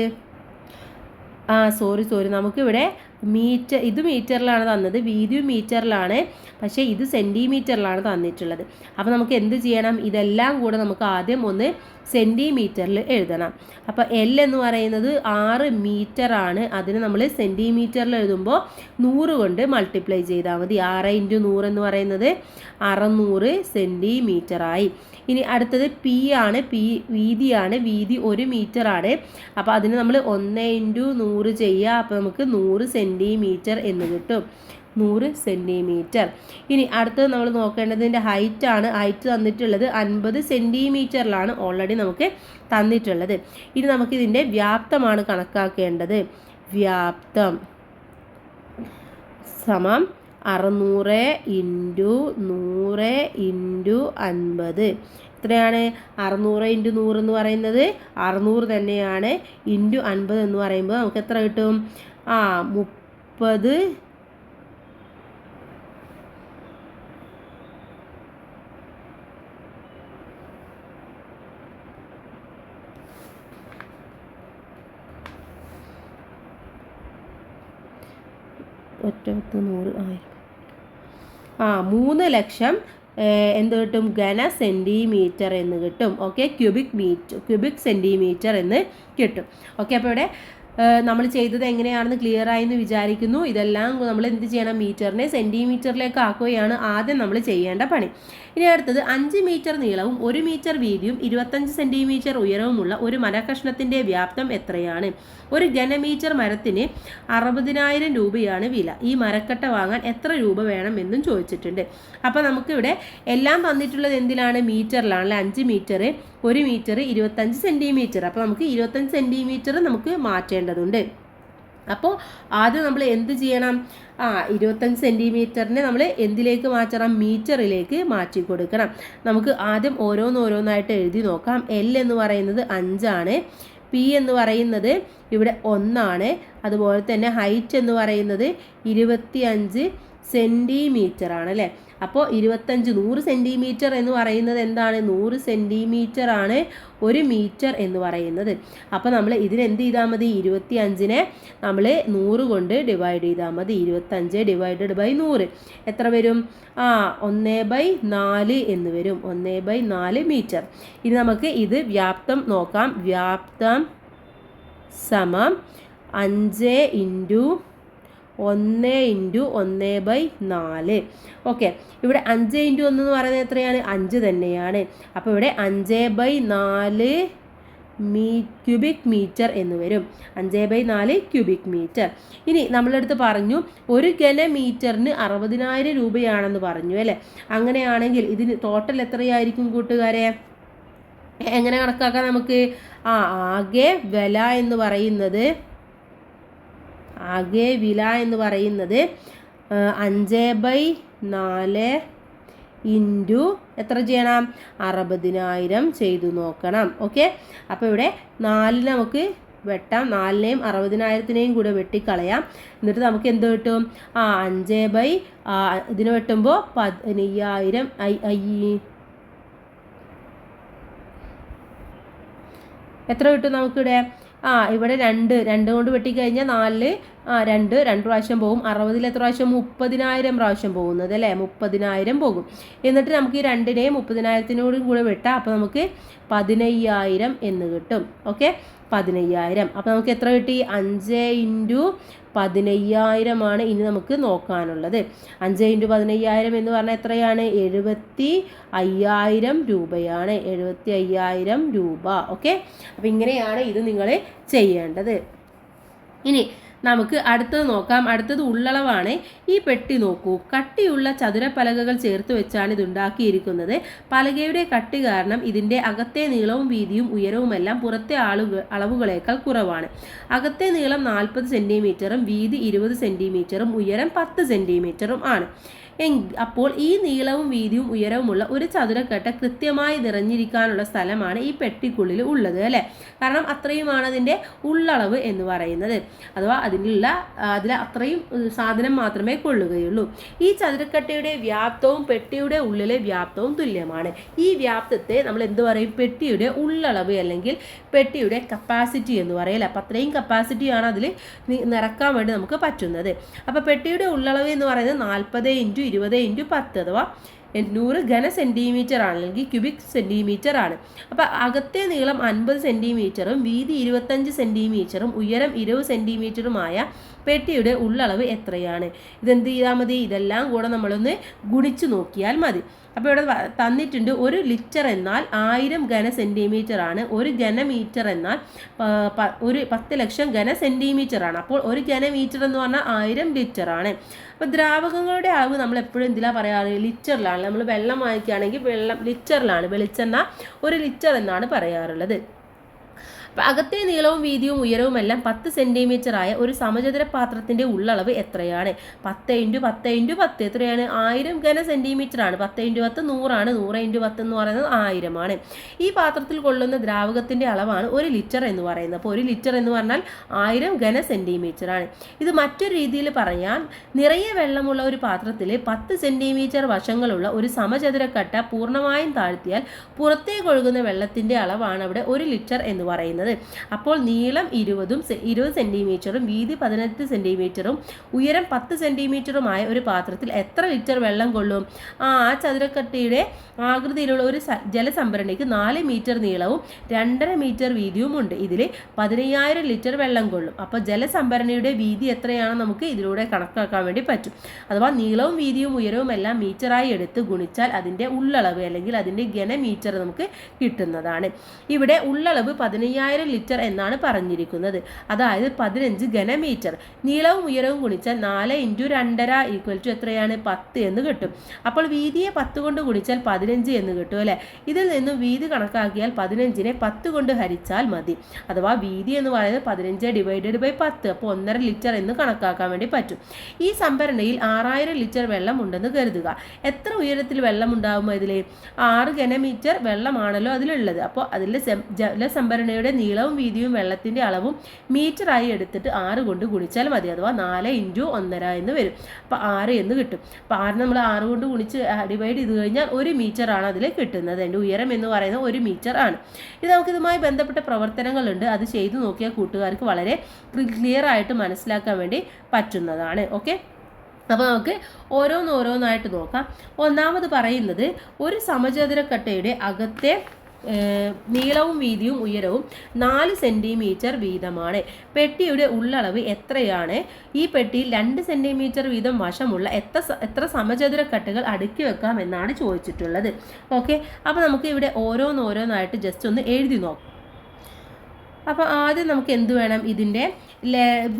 സോറി നമുക്കിവിടെ ഇത് മീറ്ററിലാണ് തന്നത്, വീതിയും മീറ്ററിലാണ്, പക്ഷേ ഇത് സെൻറ്റിമീറ്ററിലാണ് തന്നിട്ടുള്ളത്. അപ്പോൾ നമുക്ക് എന്ത് ചെയ്യണം, ഇതെല്ലാം കൂടെ നമുക്ക് ആദ്യം ഒന്ന് സെൻറ്റിമീറ്ററിൽ എഴുതണം. അപ്പോൾ L എന്ന് പറയുന്നത് 6 മീറ്ററാണ്. അതിന് നമ്മൾ സെൻറ്റിമീറ്ററിൽ എഴുതുമ്പോൾ 100 കൊണ്ട് മൾട്ടിപ്ലൈ ചെയ്താൽ മതി. 6 × 100 എന്ന് പറയുന്നത് 600 സെൻറ്റിമീറ്ററായി. ഇനി അടുത്തത് P ആണ്, വീതിയാണ്, വീതി 1 മീറ്ററാണ്. അപ്പോൾ അതിന് നമ്മൾ 1 × 100 ചെയ്യുക. അപ്പോൾ നമുക്ക് 100 സെൻറ്റിമീറ്റർ എന്ന് കിട്ടും, 100 സെൻറ്റിമീറ്റർ. ഇനി അടുത്തത് നമ്മൾ നോക്കേണ്ടതിൻ്റെ ഹൈറ്റ് ആണ്. ഹൈറ്റ് തന്നിട്ടുള്ളത് 50 സെൻറ്റിമീറ്ററിലാണ് ഓൾറെഡി നമുക്ക് തന്നിട്ടുള്ളത്. ഇനി നമുക്കിതിൻ്റെ വ്യാപ്തമാണ് കണക്കാക്കേണ്ടത്. വ്യാപ്തം സമം 600 × 100 × 50. എത്രയാണ്? 600 × 100 എന്ന് പറയുന്നത് 600 തന്നെയാണ്. × 50 എന്ന് പറയുമ്പോൾ നമുക്ക് എത്ര കിട്ടും? 30 3 ലക്ഷം എന്ത് കിട്ടും? ഘന സെൻറ്റിമീറ്റർ എന്ന് കിട്ടും. ഓക്കെ, ക്യൂബിക് സെൻറ്റിമീറ്റർ എന്ന് കിട്ടും. ഓക്കെ, അപ്പോൾ ഇവിടെ നമ്മൾ ചെയ്തത് എങ്ങനെയാണെന്ന് ക്ലിയർ ആയെന്ന് വിചാരിക്കുന്നു. ഇതെല്ലാം നമ്മൾ എന്ത് ചെയ്യണം? മീറ്ററിനെ സെൻറ്റിമീറ്ററിലേക്ക് ആക്കുകയാണ് ആദ്യം നമ്മൾ ചെയ്യേണ്ട പണി. ഇനി അടുത്തത് 5 മീറ്റർ നീളവും 1 മീറ്റർ വീതിയും 25 സെൻറ്റിമീറ്റർ ഉയരവുമുള്ള ഒരു മരക്കഷ്ണത്തിൻ്റെ വ്യാപ്തം എത്രയാണ്? ഒരു ഘനമീറ്റർ മരത്തിന് 60,000 രൂപയാണ് വില. ഈ മരക്കട്ട വാങ്ങാൻ എത്ര രൂപ വേണമെന്നും ചോദിച്ചിട്ടുണ്ട്. അപ്പോൾ നമുക്കിവിടെ എല്ലാം തന്നിട്ടുള്ളത് എന്തിലാണ്? മീറ്ററിലാണ്. 5 മീറ്റർ, 1 മീറ്റർ, 25 സെൻറ്റിമീറ്റർ. അപ്പോൾ നമുക്ക് 25 സെൻറ്റിമീറ്റർ നമുക്ക് മാറ്റേണ്ടതുണ്ട്. അപ്പോൾ ആദ്യം നമ്മൾ എന്ത് ചെയ്യണം? 25 സെൻറ്റിമീറ്ററിനെ നമ്മൾ എന്തിലേക്ക് മാറ്റണം? മീറ്ററിലേക്ക് മാറ്റി കൊടുക്കണം. നമുക്ക് ആദ്യം ഓരോന്നായിട്ട് എഴുതി നോക്കാം. L എന്ന് പറയുന്നത് 5 ആണ്. P എന്ന് പറയുന്നത് ഇവിടെ 1 ആണ്. അതുപോലെ തന്നെ ഹൈറ്റ് എന്ന് പറയുന്നത് 25 സെൻറ്റിമീറ്റർ ആണ് അല്ലേ? അപ്പോൾ 100 സെൻറ്റിമീറ്റർ എന്ന് പറയുന്നത് എന്താണ്? 100 സെൻറ്റിമീറ്റർ ആണ് 1 മീറ്റർ എന്ന് പറയുന്നത്. അപ്പോൾ നമ്മൾ ഇതിനെന്ത് ചെയ്താൽ മതി? 25നെ നമ്മൾ 100 കൊണ്ട് ഡിവൈഡ് ചെയ്താൽ മതി. 25 ഡിവൈഡഡ് ബൈ 100 എത്ര വരും? 1/4 എന്ന് വരും. 1/4 മീറ്റർ. ഇനി നമുക്ക് ഇത് വ്യാപ്തം നോക്കാം. വ്യാപ്തം സമം 5 × 1 × 1/4. ഓക്കെ, ഇവിടെ 5 × 1 എന്ന് പറയുന്നത് എത്രയാണ്? 5 തന്നെയാണ്. അപ്പോൾ ഇവിടെ 5/4 ക്യൂബിക് മീറ്റർ എന്ന് വരും. 5/4 ക്യൂബിക് മീറ്റർ. ഇനി നമ്മളടുത്ത് പറഞ്ഞു ഒരു ഘനമീറ്ററിന് 60,000 രൂപയാണെന്ന് പറഞ്ഞു അല്ലേ? അങ്ങനെയാണെങ്കിൽ ഇതിന് ടോട്ടൽ എത്രയായിരിക്കും കൂട്ടുകാരെ? എങ്ങനെ കണക്കാക്കാം നമുക്ക്? ആകെ വില എന്ന് പറയുന്നത് 5/4 × എത്ര ചെയ്യണം? 60,000 ചെയ്തു നോക്കണം. ഓക്കെ, അപ്പോൾ ഇവിടെ 4 നമുക്ക് വെട്ടാം. 4നെയും 60,000നെയും കൂടെ വെട്ടിക്കളയാം. എന്നിട്ട് നമുക്ക് എന്ത് കിട്ടും? 5 ഇതിന് വെട്ടുമ്പോൾ 15,000 എത്ര കിട്ടും നമുക്കിവിടെ? ഇവിടെ 2 കൊണ്ട് വെട്ടിക്കഴിഞ്ഞാൽ 4 2 പ്രാവശ്യം പോകും. 60 എത്ര പ്രാവശ്യം? 30,000 പ്രാവശ്യം പോകുന്നത് അല്ലേ? 30,000 പോകും. എന്നിട്ട് നമുക്ക് ഈ 2നെയും 30,000ത്തിനോടും കൂടെ വെട്ടാം. അപ്പോൾ നമുക്ക് 15,000 എന്ന് കിട്ടും. ഓക്കെ, 15,000. അപ്പോൾ നമുക്ക് എത്ര കിട്ടി? 5 × 15,000 ആണ് ഇനി നമുക്ക് നോക്കാനുള്ളത്. 5 × 15,000 എന്ന് പറഞ്ഞാൽ എത്രയാണ്? 75,000 രൂപയാണ്. 75,000 രൂപ. ഓക്കെ, അപ്പോൾ ഇങ്ങനെയാണ് ഇത് നിങ്ങൾ ചെയ്യേണ്ടത്. ഇനി നമുക്ക് അടുത്തത് നോക്കാം. അടുത്തത് ഉള്ളളവാണ്. ഈ പെട്ടി നോക്കൂ. കട്ടിയുള്ള ചതുരപ്പലകകൾ ചേർത്ത് വെച്ചാണ് ഇത് ഉണ്ടാക്കിയിരിക്കുന്നത്. പലകയുടെ കട്ടി കാരണം ഇതിൻ്റെ അകത്തെ നീളവും വീതിയും ഉയരവുമെല്ലാം പുറത്തെ അളവുകളേക്കാൾ കുറവാണ്. അകത്തെ നീളം 40 സെൻറ്റിമീറ്ററും വീതി 20 സെൻറ്റിമീറ്ററും ഉയരം 10 സെൻറ്റിമീറ്ററും ആണ്. അപ്പോൾ ഈ നീളവും വീതിയും ഉയരവുമുള്ള ഒരു ചതുരക്കട്ട കൃത്യമായി നിറഞ്ഞിരിക്കാനുള്ള സ്ഥലമാണ് ഈ പെട്ടിക്കുള്ളിൽ ഉള്ളത് അല്ലേ. കാരണം അത്രയുമാണ് അതിൻ്റെ ഉള്ളളവ് എന്ന് പറയുന്നത്. അഥവാ അതിൽ അത്രയും സാധനം മാത്രമേ കൊള്ളുകയുള്ളൂ. ഈ ചതുരക്കട്ടയുടെ വ്യാപ്തവും പെട്ടിയുടെ ഉള്ളിലെ വ്യാപ്തവും തുല്യമാണ്. ഈ വ്യാപ്തത്തെ നമ്മൾ എന്ത് പറയും? പെട്ടിയുടെ ഉള്ളളവ് അല്ലെങ്കിൽ പെട്ടിയുടെ കപ്പാസിറ്റി എന്ന് പറയില്ല. അപ്പം അത്രയും കപ്പാസിറ്റിയാണ് അതിൽ നിറക്കാൻ വേണ്ടി നമുക്ക് പറ്റുന്നത്. അപ്പോൾ പെട്ടിയുടെ ഉള്ളളവ് എന്ന് പറയുന്നത് 40 × 20 × 10 അഥവാ 100 ഘന സെൻറ്റിമീറ്റർ ആണ്, അല്ലെങ്കിൽ ക്യൂബിക് സെൻറ്റിമീറ്റർ ആണ്. അപ്പോൾ അകത്തെ നീളം 50 സെൻറ്റിമീറ്ററും വീതി 25 സെൻറ്റിമീറ്ററും ഉയരം 20 സെൻറ്റിമീറ്ററുമായ പെട്ടിയുടെ ഉള്ളളവ് എത്രയാണ്? ഇതെന്ത് ചെയ്താൽ മതി? ഇതെല്ലാം കൂടെ നമ്മളൊന്ന് ഗുണിച്ച് നോക്കിയാൽ മതി. അപ്പോൾ ഇവിടെ തന്നിട്ടുണ്ട് 1 ലിറ്റർ എന്നാൽ 1000 ഘന സെൻറ്റിമീറ്റർ ആണ്. 1 ഘനമീറ്റർ എന്നാൽ 10 ലക്ഷം ഘന സെൻറ്റിമീറ്റർ ആണ്. അപ്പോൾ 1 ഘനമീറ്റർ എന്ന് പറഞ്ഞാൽ 1000 ലിറ്റർ ആണ്. അപ്പോൾ ദ്രാവകങ്ങളുടെ അളവ് നമ്മൾ എപ്പോഴും എന്തിലാണ് പറയാറ്? ലിറ്ററിലാണ്. നമ്മൾ വെള്ളം വാങ്ങിക്കുകയാണെങ്കിൽ വെള്ളം ലിറ്ററിലാണ്, വെളിച്ചെണ്ണ 1 ലിറ്റർ എന്നാണ് പറയാറുള്ളത്. അപ്പോൾ അകത്തെ നീളവും വീതിയും ഉയരവും എല്ലാം 10 സെൻറ്റിമീറ്റർ ആയ ഒരു സമചതുര പാത്രത്തിൻ്റെ ഉള്ളളവ് എത്രയാണ്? 10 × 10 × 10 എത്രയാണ്? 1000 ഘന സെൻറ്റിമീറ്റർ ആണ്. 10 × 10 100 ആണ്. 100 × 10 എന്ന് പറയുന്നത് 1000 ആണ്. ഈ പാത്രത്തിൽ കൊള്ളുന്ന ദ്രാവകത്തിൻ്റെ അളവാണ് 1 ലിറ്റർ എന്ന് പറയുന്നത്. അപ്പോൾ 1 ലിറ്റർ എന്ന് പറഞ്ഞാൽ 1000 ഘന സെൻറ്റിമീറ്റർ ആണ്. ഇത് മറ്റൊരു രീതിയിൽ പറയാൻ, നിറയെ വെള്ളമുള്ള ഒരു പാത്രത്തിൽ 10 സെൻറ്റിമീറ്റർ വശങ്ങളുള്ള ഒരു സമചതുരക്കട്ട പൂർണ്ണമായും താഴ്ത്തിയാൽ പുറത്തേക്ക് ഒഴുകുന്ന വെള്ളത്തിൻ്റെ അളവാണ് അവിടെ 1 ലിറ്റർ എന്ന് പറയുന്നത്. അപ്പോൾ നീളം 20 സെൻറ്റിമീറ്ററും വീതി 18 സെൻറ്റിമീറ്ററും ഉയരം 10 സെൻറ്റിമീറ്ററുമായ ഒരു പാത്രത്തിൽ എത്ര ലിറ്റർ വെള്ളം കൊള്ളും? ആ ചതുരക്കട്ടയുടെ ആകൃതിയിലുള്ള ഒരു ജലസംഭരണിക്ക് 4 മീറ്റർ നീളവും 2.5 മീറ്റർ വീതിയും ഉണ്ട്. ഇതിൽ 15000 ലിറ്റർ വെള്ളം കൊള്ളും. അപ്പോൾ ജലസംഭരണിയുടെ വീതി എത്രയാണ് നമുക്ക് ഇതിലൂടെ കണക്കാക്കാൻ വേണ്ടി പറ്റും. അഥവാ നീളവും വീതിയും ഉയരവും എല്ലാം മീറ്ററായി എടുത്ത് ഗുണിച്ചാൽ അതിൻ്റെ ഉള്ളളവ് അല്ലെങ്കിൽ അതിൻ്റെ ഘനമീറ്റർ നമുക്ക് കിട്ടുന്നതാണ്. ഇവിടെ ഉള്ളളവ് 15000 ലിറ്റർ എന്നാണ് പറഞ്ഞിരിക്കുന്നത്. അതായത് 15 ഘനമീറ്റർ. നീളവും ഉയരവും ഗുണിച്ചാൽ 4 × 2.5 = എത്രയാണ്? 10 എന്ന് കിട്ടും. അപ്പോൾ വീതിയെ 10 കൊണ്ട് ഗുണിച്ചാൽ 15 എന്ന് കിട്ടും അല്ലേ. ഇതിൽ നിന്നും വീതി കണക്കാക്കിയാൽ 15നെ 10 കൊണ്ട് ഹരിച്ചാൽ മതി. അഥവാ വീതി എന്ന് പറയുന്നത് 15/10. അപ്പോൾ 1.5 ലിറ്റർ എന്ന് കണക്കാക്കാൻ വേണ്ടി പറ്റും. ഈ സംഭരണിയിൽ 6000 ലിറ്റർ വെള്ളം ഉണ്ടെന്ന് കരുതുക. എത്ര ഉയരത്തിൽ വെള്ളം ഉണ്ടാകുമോ? ഇതിൽ 6 ഘനമീറ്റർ വെള്ളമാണല്ലോ അതിലുള്ളത്. അപ്പോൾ അതിൽ ജലസംഭരണിയുടെ നീളവും വീതിയും വെള്ളത്തിൻ്റെ അളവും മീറ്ററായി എടുത്തിട്ട് 6 കൊണ്ട് ഗുണിച്ചാൽ മതി. അഥവാ 4 × 1.5 എന്ന് വരും. അപ്പോൾ 6 എന്ന് കിട്ടും. അപ്പോൾ 6 നമ്മൾ 6 കൊണ്ട് ഗുണിച്ച് ഡിവൈഡ് ചെയ്ത് കഴിഞ്ഞാൽ 1 മീറ്റർ ആണ് അതിൽ കിട്ടുന്നത്. അതിൻ്റെ ഉയരം എന്ന് പറയുന്നത് 1 മീറ്റർ ആണ്. ഇത് നമുക്കിതുമായി ബന്ധപ്പെട്ട പ്രവർത്തനങ്ങളുണ്ട്. അത് ചെയ്തു നോക്കിയാൽ കൂട്ടുകാർക്ക് വളരെ ക്ലിയർ ആയിട്ട് മനസ്സിലാക്കാൻ വേണ്ടി പറ്റുന്നതാണ്. ഓക്കെ, അപ്പോൾ നമുക്ക് ഓരോന്നായിട്ട് നോക്കാം. ഒന്നാമത് പറയുന്നത് ഒരു സമചതുരക്കട്ടയുടെ അകത്തെ നീളവും വീതിയും ഉയരവും 4 സെൻറ്റിമീറ്റർ വീതമാണ്. പെട്ടിയുടെ ഉള്ളളവ് എത്രയാണ്? ഈ പെട്ടിയിൽ 2 സെൻറ്റിമീറ്റർ വീതം വശമുള്ള എത്ര സമചതുരക്കട്ടകൾ അടുക്കി വെക്കാം എന്നാണ് ചോദിച്ചിട്ടുള്ളത്. ഓക്കെ, അപ്പോൾ നമുക്ക് ഇവിടെ ഓരോന്നായിട്ട് ജസ്റ്റ് ഒന്ന് എഴുതി നോക്കാം. അപ്പോൾ ആദ്യം നമുക്ക് എന്ത് വേണം? ഇതിൻ്റെ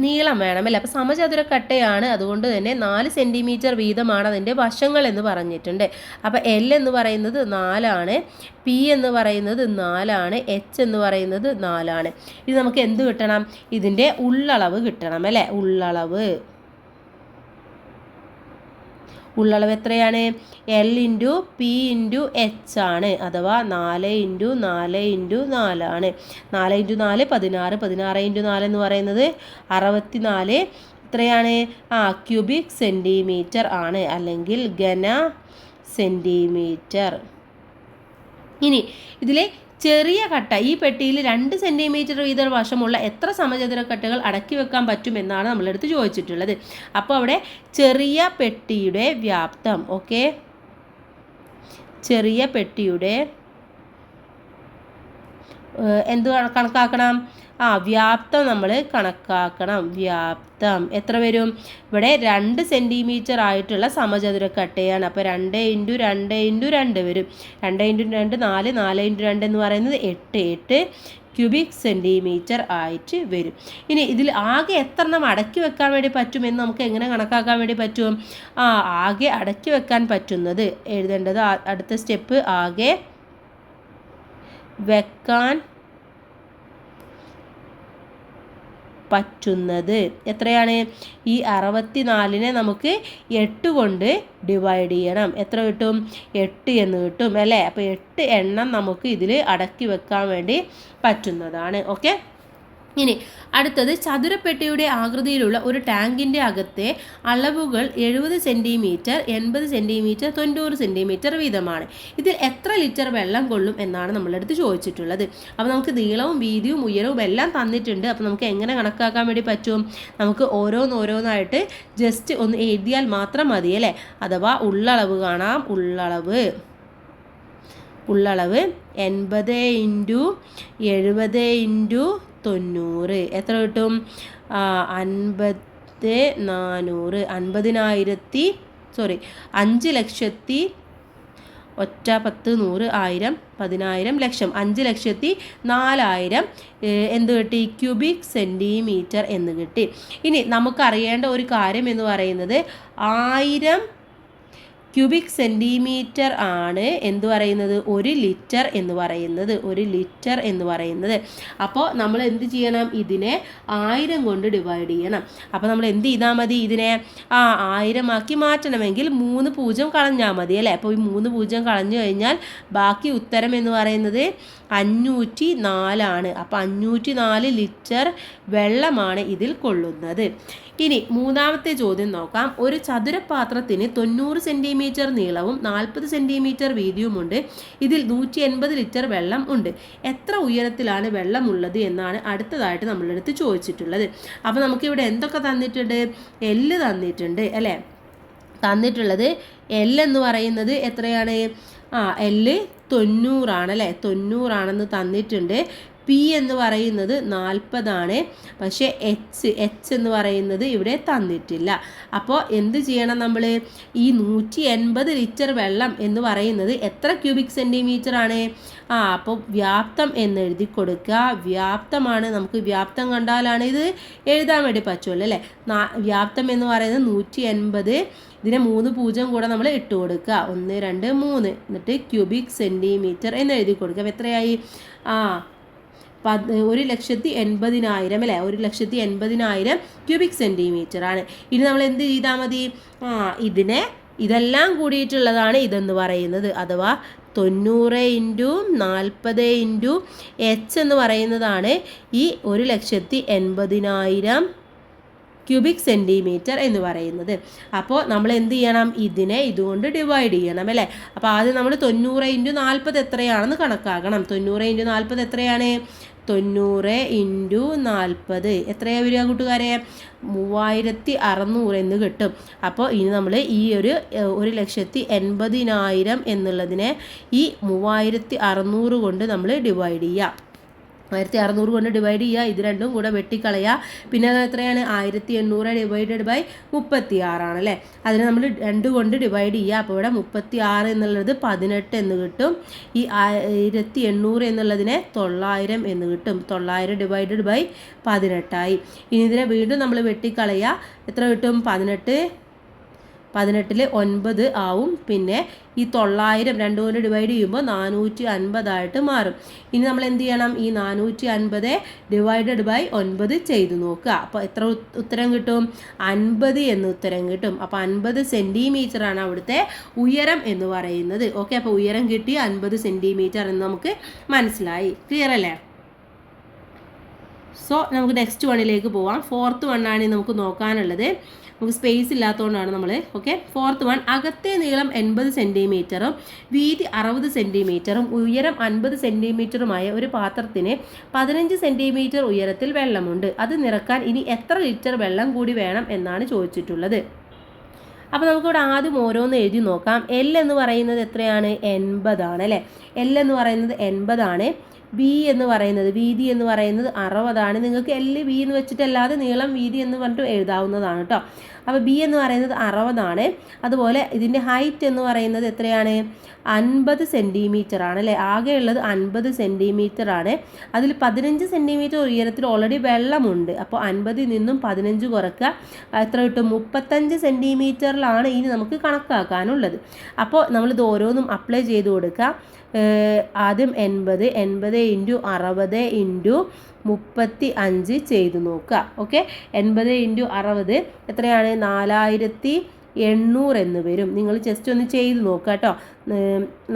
നീളം വേണം അല്ലേ. അപ്പോൾ സമചതുരക്കട്ടയാണ്, അതുകൊണ്ട് തന്നെ 4 സെൻറ്റിമീറ്റർ വീതമാണ് അതിൻ്റെ വശങ്ങൾ എന്ന് പറഞ്ഞിട്ടുണ്ട്. അപ്പോൾ L എന്ന് പറയുന്നത് 4 ആണ്, P എന്ന് പറയുന്നത് 4 ആണ്, H എന്ന് പറയുന്നത് 4 ആണ്. ഇത് നമുക്ക് എന്ത് കിട്ടണം? ഇതിൻ്റെ ഉള്ളളവ് കിട്ടണം അല്ലേ. ഉള്ളളവ് എത്രയാണ്? L × P × H ആണ്. അഥവാ 4 × 4 × 4 ആണ്. 4 × 4 16, 16 × 4 എന്ന് പറയുന്നത് 64. എത്രയാണ്? ക്യൂബിക് സെൻറ്റിമീറ്റർ ആണ്, അല്ലെങ്കിൽ ഘന സെൻറ്റിമീറ്റർ. ഇനി ഇതിലെ ചെറിയ കട്ട, ഈ പെട്ടിയിൽ 2 സെൻറ്റിമീറ്റർ വീതം വശമുള്ള എത്ര സമചതുരക്കട്ടകൾ അടക്കി വെക്കാൻ പറ്റും എന്നാണ് നമ്മളെടുത്ത് ചോദിച്ചിട്ടുള്ളത്. അപ്പോൾ അവിടെ ചെറിയ പെട്ടിയുടെ വ്യാപ്തം, ഓക്കെ, ചെറിയ പെട്ടിയുടെ എന്ത് കണക്കാക്കണം? വ്യാപ്തം നമ്മൾ കണക്കാക്കണം. വ്യാപ്തം എത്ര വരും? ഇവിടെ 2 സെൻറ്റിമീറ്റർ ആയിട്ടുള്ള സമചതുരക്കട്ടയാണ്. അപ്പോൾ 2 × 2 × 2 വരും. 2 × 2 4, 4 × 2 എന്ന് പറയുന്നത് 8 ക്യൂബിക് സെൻറ്റിമീറ്റർ ആയിട്ട് വരും. ഇനി ഇതിൽ ആകെ എത്ര എണ്ണം അടക്കി വെക്കാൻ വേണ്ടി പറ്റുമെന്ന് നമുക്ക് എങ്ങനെ കണക്കാക്കാൻ വേണ്ടി പറ്റും? ആകെ അടക്കി വെക്കാൻ പറ്റുന്നത് എഴുതേണ്ടത് അടുത്ത സ്റ്റെപ്പ്, ആകെ വെക്കാൻ പറ്റുന്നത്. എത്രയാണ്? ഈ 64നെ നമുക്ക് 8 കൊണ്ട് ഡിവൈഡ് ചെയ്യണം. എത്ര കിട്ടും? 8 എന്ന് കിട്ടും അല്ലേ? അപ്പോൾ 8 എണ്ണം നമുക്ക് ഇതിൽ അടക്കി വെക്കാൻ വേണ്ടി പറ്റുന്നതാണ്. ഓക്കെ. ഇനി അടുത്തത് ചതുരപ്പെട്ടിയുടെ ആകൃതിയിലുള്ള ഒരു ടാങ്കിൻ്റെ അകത്തെ അളവുകൾ 70 സെൻറ്റിമീറ്റർ, 80 സെൻറ്റിമീറ്റർ, 90 സെൻറ്റിമീറ്റർ വീതമാണ്. ഇതിൽ എത്ര ലിറ്റർ വെള്ളം കൊള്ളും എന്നാണ് നമ്മളടുത്ത് ചോദിച്ചിട്ടുള്ളത്. അപ്പോൾ നമുക്ക് നീളവും വീതിയും ഉയരവും എല്ലാം തന്നിട്ടുണ്ട്. അപ്പോൾ നമുക്ക് എങ്ങനെ കണക്കാക്കാൻ വേണ്ടി പറ്റും? നമുക്ക് ഓരോന്നായിട്ട് ജസ്റ്റ് ഒന്ന് എഴുതിയാൽ മാത്രം മതി അല്ലേ? അഥവാ ഉള്ളളവ് കാണാം. ഉള്ളളവ് 80 × 70 × 90 എത്ര കിട്ടും? 5400. 5 ലക്ഷത്തി ഒറ്റ 10 100 1000 10000 ലക്ഷം 5,04,000 എന്ത് കിട്ടി? ക്യൂബിക് സെൻറ്റിമീറ്റർ എന്ന് കിട്ടി. ഇനി നമുക്കറിയേണ്ട ഒരു കാര്യം എന്ന് പറയുന്നത് 1000 ക്യൂബിക് സെൻറ്റിമീറ്റർ ആണ് എന്ത് പറയുന്നത്? 1 ലിറ്റർ എന്ന് പറയുന്നത്. അപ്പോൾ നമ്മൾ എന്ത് ചെയ്യണം? ഇതിനെ 1000 കൊണ്ട് ഡിവൈഡ് ചെയ്യണം. അപ്പോൾ നമ്മൾ എന്ത് ചെയ്താൽ മതി? ഇതിനെ 1000 ആക്കി മാറ്റണമെങ്കിൽ 3 0 കളഞ്ഞാൽ മതി അല്ലേ? അപ്പോൾ ഈ 3 0 കളഞ്ഞു കഴിഞ്ഞാൽ ബാക്കി ഉത്തരം എന്ന് പറയുന്നത് 504 ആണ്. അപ്പോൾ 504 ലിറ്റർ വെള്ളമാണ് ഇതിൽ കൊള്ളുന്നത്. ഇനി മൂന്നാമത്തെ ചോദ്യം നോക്കാം. ഒരു ചതുരപാത്രത്തിന് 90 സെൻറ്റിമീറ്റർ നീളവും 40 സെൻറ്റിമീറ്റർ വീതിയുമുണ്ട്. ഇതിൽ 180 ലിറ്റർ വെള്ളം ഉണ്ട്. എത്ര ഉയരത്തിലാണ് വെള്ളമുള്ളത് എന്നാണ് അടുത്തതായിട്ട് നമ്മളെടുത്ത് ചോദിച്ചിട്ടുള്ളത്. അപ്പോൾ നമുക്കിവിടെ എന്തൊക്കെ തന്നിട്ടുണ്ട്? എല്ല് തന്നിട്ടുണ്ട് അല്ലേ? തന്നിട്ടുള്ളത് എൽ എന്ന് പറയുന്നത് എത്രയാണ്? എല്ല് 90 ആണല്ലേ? 90 ആണെന്ന് തന്നിട്ടുണ്ട്. പി എന്ന് പറയുന്നത് 40 ആണ്. പക്ഷേ എച്ച് എന്ന് പറയുന്നത് ഇവിടെ തന്നിട്ടില്ല. അപ്പോൾ എന്ത് ചെയ്യണം നമ്മൾ? ഈ 180 ലിറ്റർ വെള്ളം എന്ന് പറയുന്നത് എത്ര ക്യൂബിക് സെൻറ്റിമീറ്റർ ആണ്? അപ്പോൾ വ്യാപ്തം എന്ന് എഴുതി കൊടുക്കുക. വ്യാപ്തമാണ്. നമുക്ക് വ്യാപ്തം കണ്ടാലാണ് ഇത് എഴുതാൻ വേണ്ടി പറ്റുമല്ലോ അല്ലേ? വ്യാപ്തം എന്ന് പറയുന്നത് 180. ഇതിനെ 3 0 കൂടെ നമ്മൾ ഇട്ട് കൊടുക്കുക. 1 2 3 എന്നിട്ട് ക്യൂബിക് സെൻറ്റിമീറ്റർ എന്ന് എഴുതി കൊടുക്കുക. അപ്പോൾ എത്രയായി? 1,80,000 അല്ലേ? 1,80,000 ക്യൂബിക് സെൻറ്റിമീറ്റർ ആണ്. ഇനി നമ്മൾ എന്ത് ചെയ്താൽ മതി? ഇതെല്ലാം കൂടിയിട്ടുള്ളതാണ് ഇതെന്ന് പറയുന്നത്. അഥവാ 90 × 40 × എച്ച് എന്ന് പറയുന്നതാണ് ഈ 1,80,000 ക്യൂബിക് സെൻറ്റിമീറ്റർ എന്ന് പറയുന്നത്. അപ്പോൾ നമ്മൾ എന്ത് ചെയ്യണം? ഇതിനെ ഇതുകൊണ്ട് ഡിവൈഡ് ചെയ്യണം അല്ലേ? അപ്പോൾ ആദ്യം നമ്മൾ 90 × 40 എത്രയാണെന്ന് കണക്കാക്കണം. 90 × 40 എത്രയാണ്? 90 × 40 എത്രയാണ് വരിക കൂട്ടുകാരെ? 3600 എന്ന് കിട്ടും. അപ്പോൾ ഇനി നമ്മൾ ഈ 1,80,000 എന്നുള്ളതിനെ ഈ 3600 കൊണ്ട് നമ്മൾ ഡിവൈഡ് ചെയ്യുക. 1600 കൊണ്ട് ഡിവൈഡ് ചെയ്യുക. ഇത് രണ്ടും കൂടെ വെട്ടിക്കളയുക. പിന്നെ അത് എത്രയാണ്? 1800 ഡിവൈഡഡ് ബൈ 36 ആണല്ലേ? അതിനെ നമ്മൾ 2 കൊണ്ട് ഡിവൈഡ് ചെയ്യുക. അപ്പോൾ ഇവിടെ 36 എന്നുള്ളത് 18 എന്ന് കിട്ടും. ഈ 1800 എന്നുള്ളതിനെ 900 എന്ന് കിട്ടും. 900 ഡിവൈഡഡ് ബൈ 18 ആയി. ഇനി ഇതിനെ വീണ്ടും നമ്മൾ വെട്ടിക്കളയുക. എത്ര കിട്ടും? 18 9 ആവും. പിന്നെ ഈ 900 2 കൊണ്ട് ഡിവൈഡ് ചെയ്യുമ്പോൾ 450 ആയിട്ട് മാറും. ഇനി നമ്മൾ എന്ത് ചെയ്യണം? ഈ 450 ഡിവൈഡഡ് ബൈ 9 ചെയ്ത് നോക്കുക. അപ്പോൾ എത്ര ഉത്തരം കിട്ടും? 50 എന്ന് ഉത്തരം കിട്ടും. അപ്പോൾ 50 സെൻറ്റിമീറ്റർ ആണ് അവിടുത്തെ ഉയരം എന്ന് പറയുന്നത്. ഓക്കെ. അപ്പോൾ ഉയരം കിട്ടി 50 സെൻറ്റിമീറ്റർ എന്ന് നമുക്ക് മനസ്സിലായി. ക്ലിയർ അല്ലേ? സോ നമുക്ക് നെക്സ്റ്റ് വണ്ണിലേക്ക് പോവാം. 4th വണ്ണാണ് നമുക്ക് നോക്കാനുള്ളത്. നമുക്ക് സ്പേസ് ഇല്ലാത്തതുകൊണ്ടാണ് നമ്മൾ. ഓക്കെ. 4th one. അകത്തെ നീളം 80 സെൻറ്റിമീറ്ററും വീതി 60 സെൻറ്റിമീറ്ററും ഉയരം 50 സെൻറ്റിമീറ്ററുമായ ഒരു പാത്രത്തിന് 15 സെൻറ്റിമീറ്റർ ഉയരത്തിൽ വെള്ളമുണ്ട്. അത് നിറക്കാൻ ഇനി എത്ര ലിറ്റർ വെള്ളം കൂടി വേണം എന്നാണ് ചോദിച്ചിട്ടുള്ളത്. അപ്പോൾ നമുക്കിവിടെ ആദ്യം ഓരോന്ന് എഴുതി നോക്കാം. എൽ എന്ന് പറയുന്നത് എത്രയാണ്? 80 ആണ് അല്ലേ? എൽ എന്ന് പറയുന്നത് 80 ആണ്. വി എന്ന് പറയുന്നത് വീതി എന്ന് പറയുന്നത് 60 ആണ്. നിങ്ങൾക്ക് എൽ വി എന്ന് വെച്ചിട്ടല്ലാതെ നീളം വീതി എന്ന് പറഞ്ഞിട്ട് എഴുതാവുന്നതാണ് കേട്ടോ. അപ്പോൾ ബി എന്ന് പറയുന്നത് 60 ആണ്. അതുപോലെ ഇതിൻ്റെ ഹൈറ്റ് എന്ന് പറയുന്നത് എത്രയാണ്? 50 സെൻറ്റിമീറ്റർ ആണ് അല്ലേ? ആകെ ഉള്ളത് 50 സെൻറ്റിമീറ്റർ ആണ്. അതിൽ 15 സെൻറ്റിമീറ്റർ ഉയരത്തിൽ ഓൾറെഡി വെള്ളമുണ്ട്. അപ്പോൾ 50 നിന്നും 15 കുറയ്ക്കുക. എത്ര കിട്ടും? 35 സെൻറ്റിമീറ്ററിലാണ് ഇനി നമുക്ക് കണക്കാക്കാനുള്ളത്. അപ്പോൾ നമ്മളിത് ഓരോന്നും അപ്ലൈ ചെയ്ത് കൊടുക്കുക. ആദ്യം 80 ഇൻറ്റു 60 ഇൻറ്റു 35 ചെയ്ത് നോക്കുക. ഓക്കെ, 80 ഇൻറ്റു 60 എത്രയാണ്? 4800 എന്ന് വരും. നിങ്ങൾ ജസ്റ്റ് ഒന്ന് ചെയ്ത് നോക്കുക കേട്ടോ.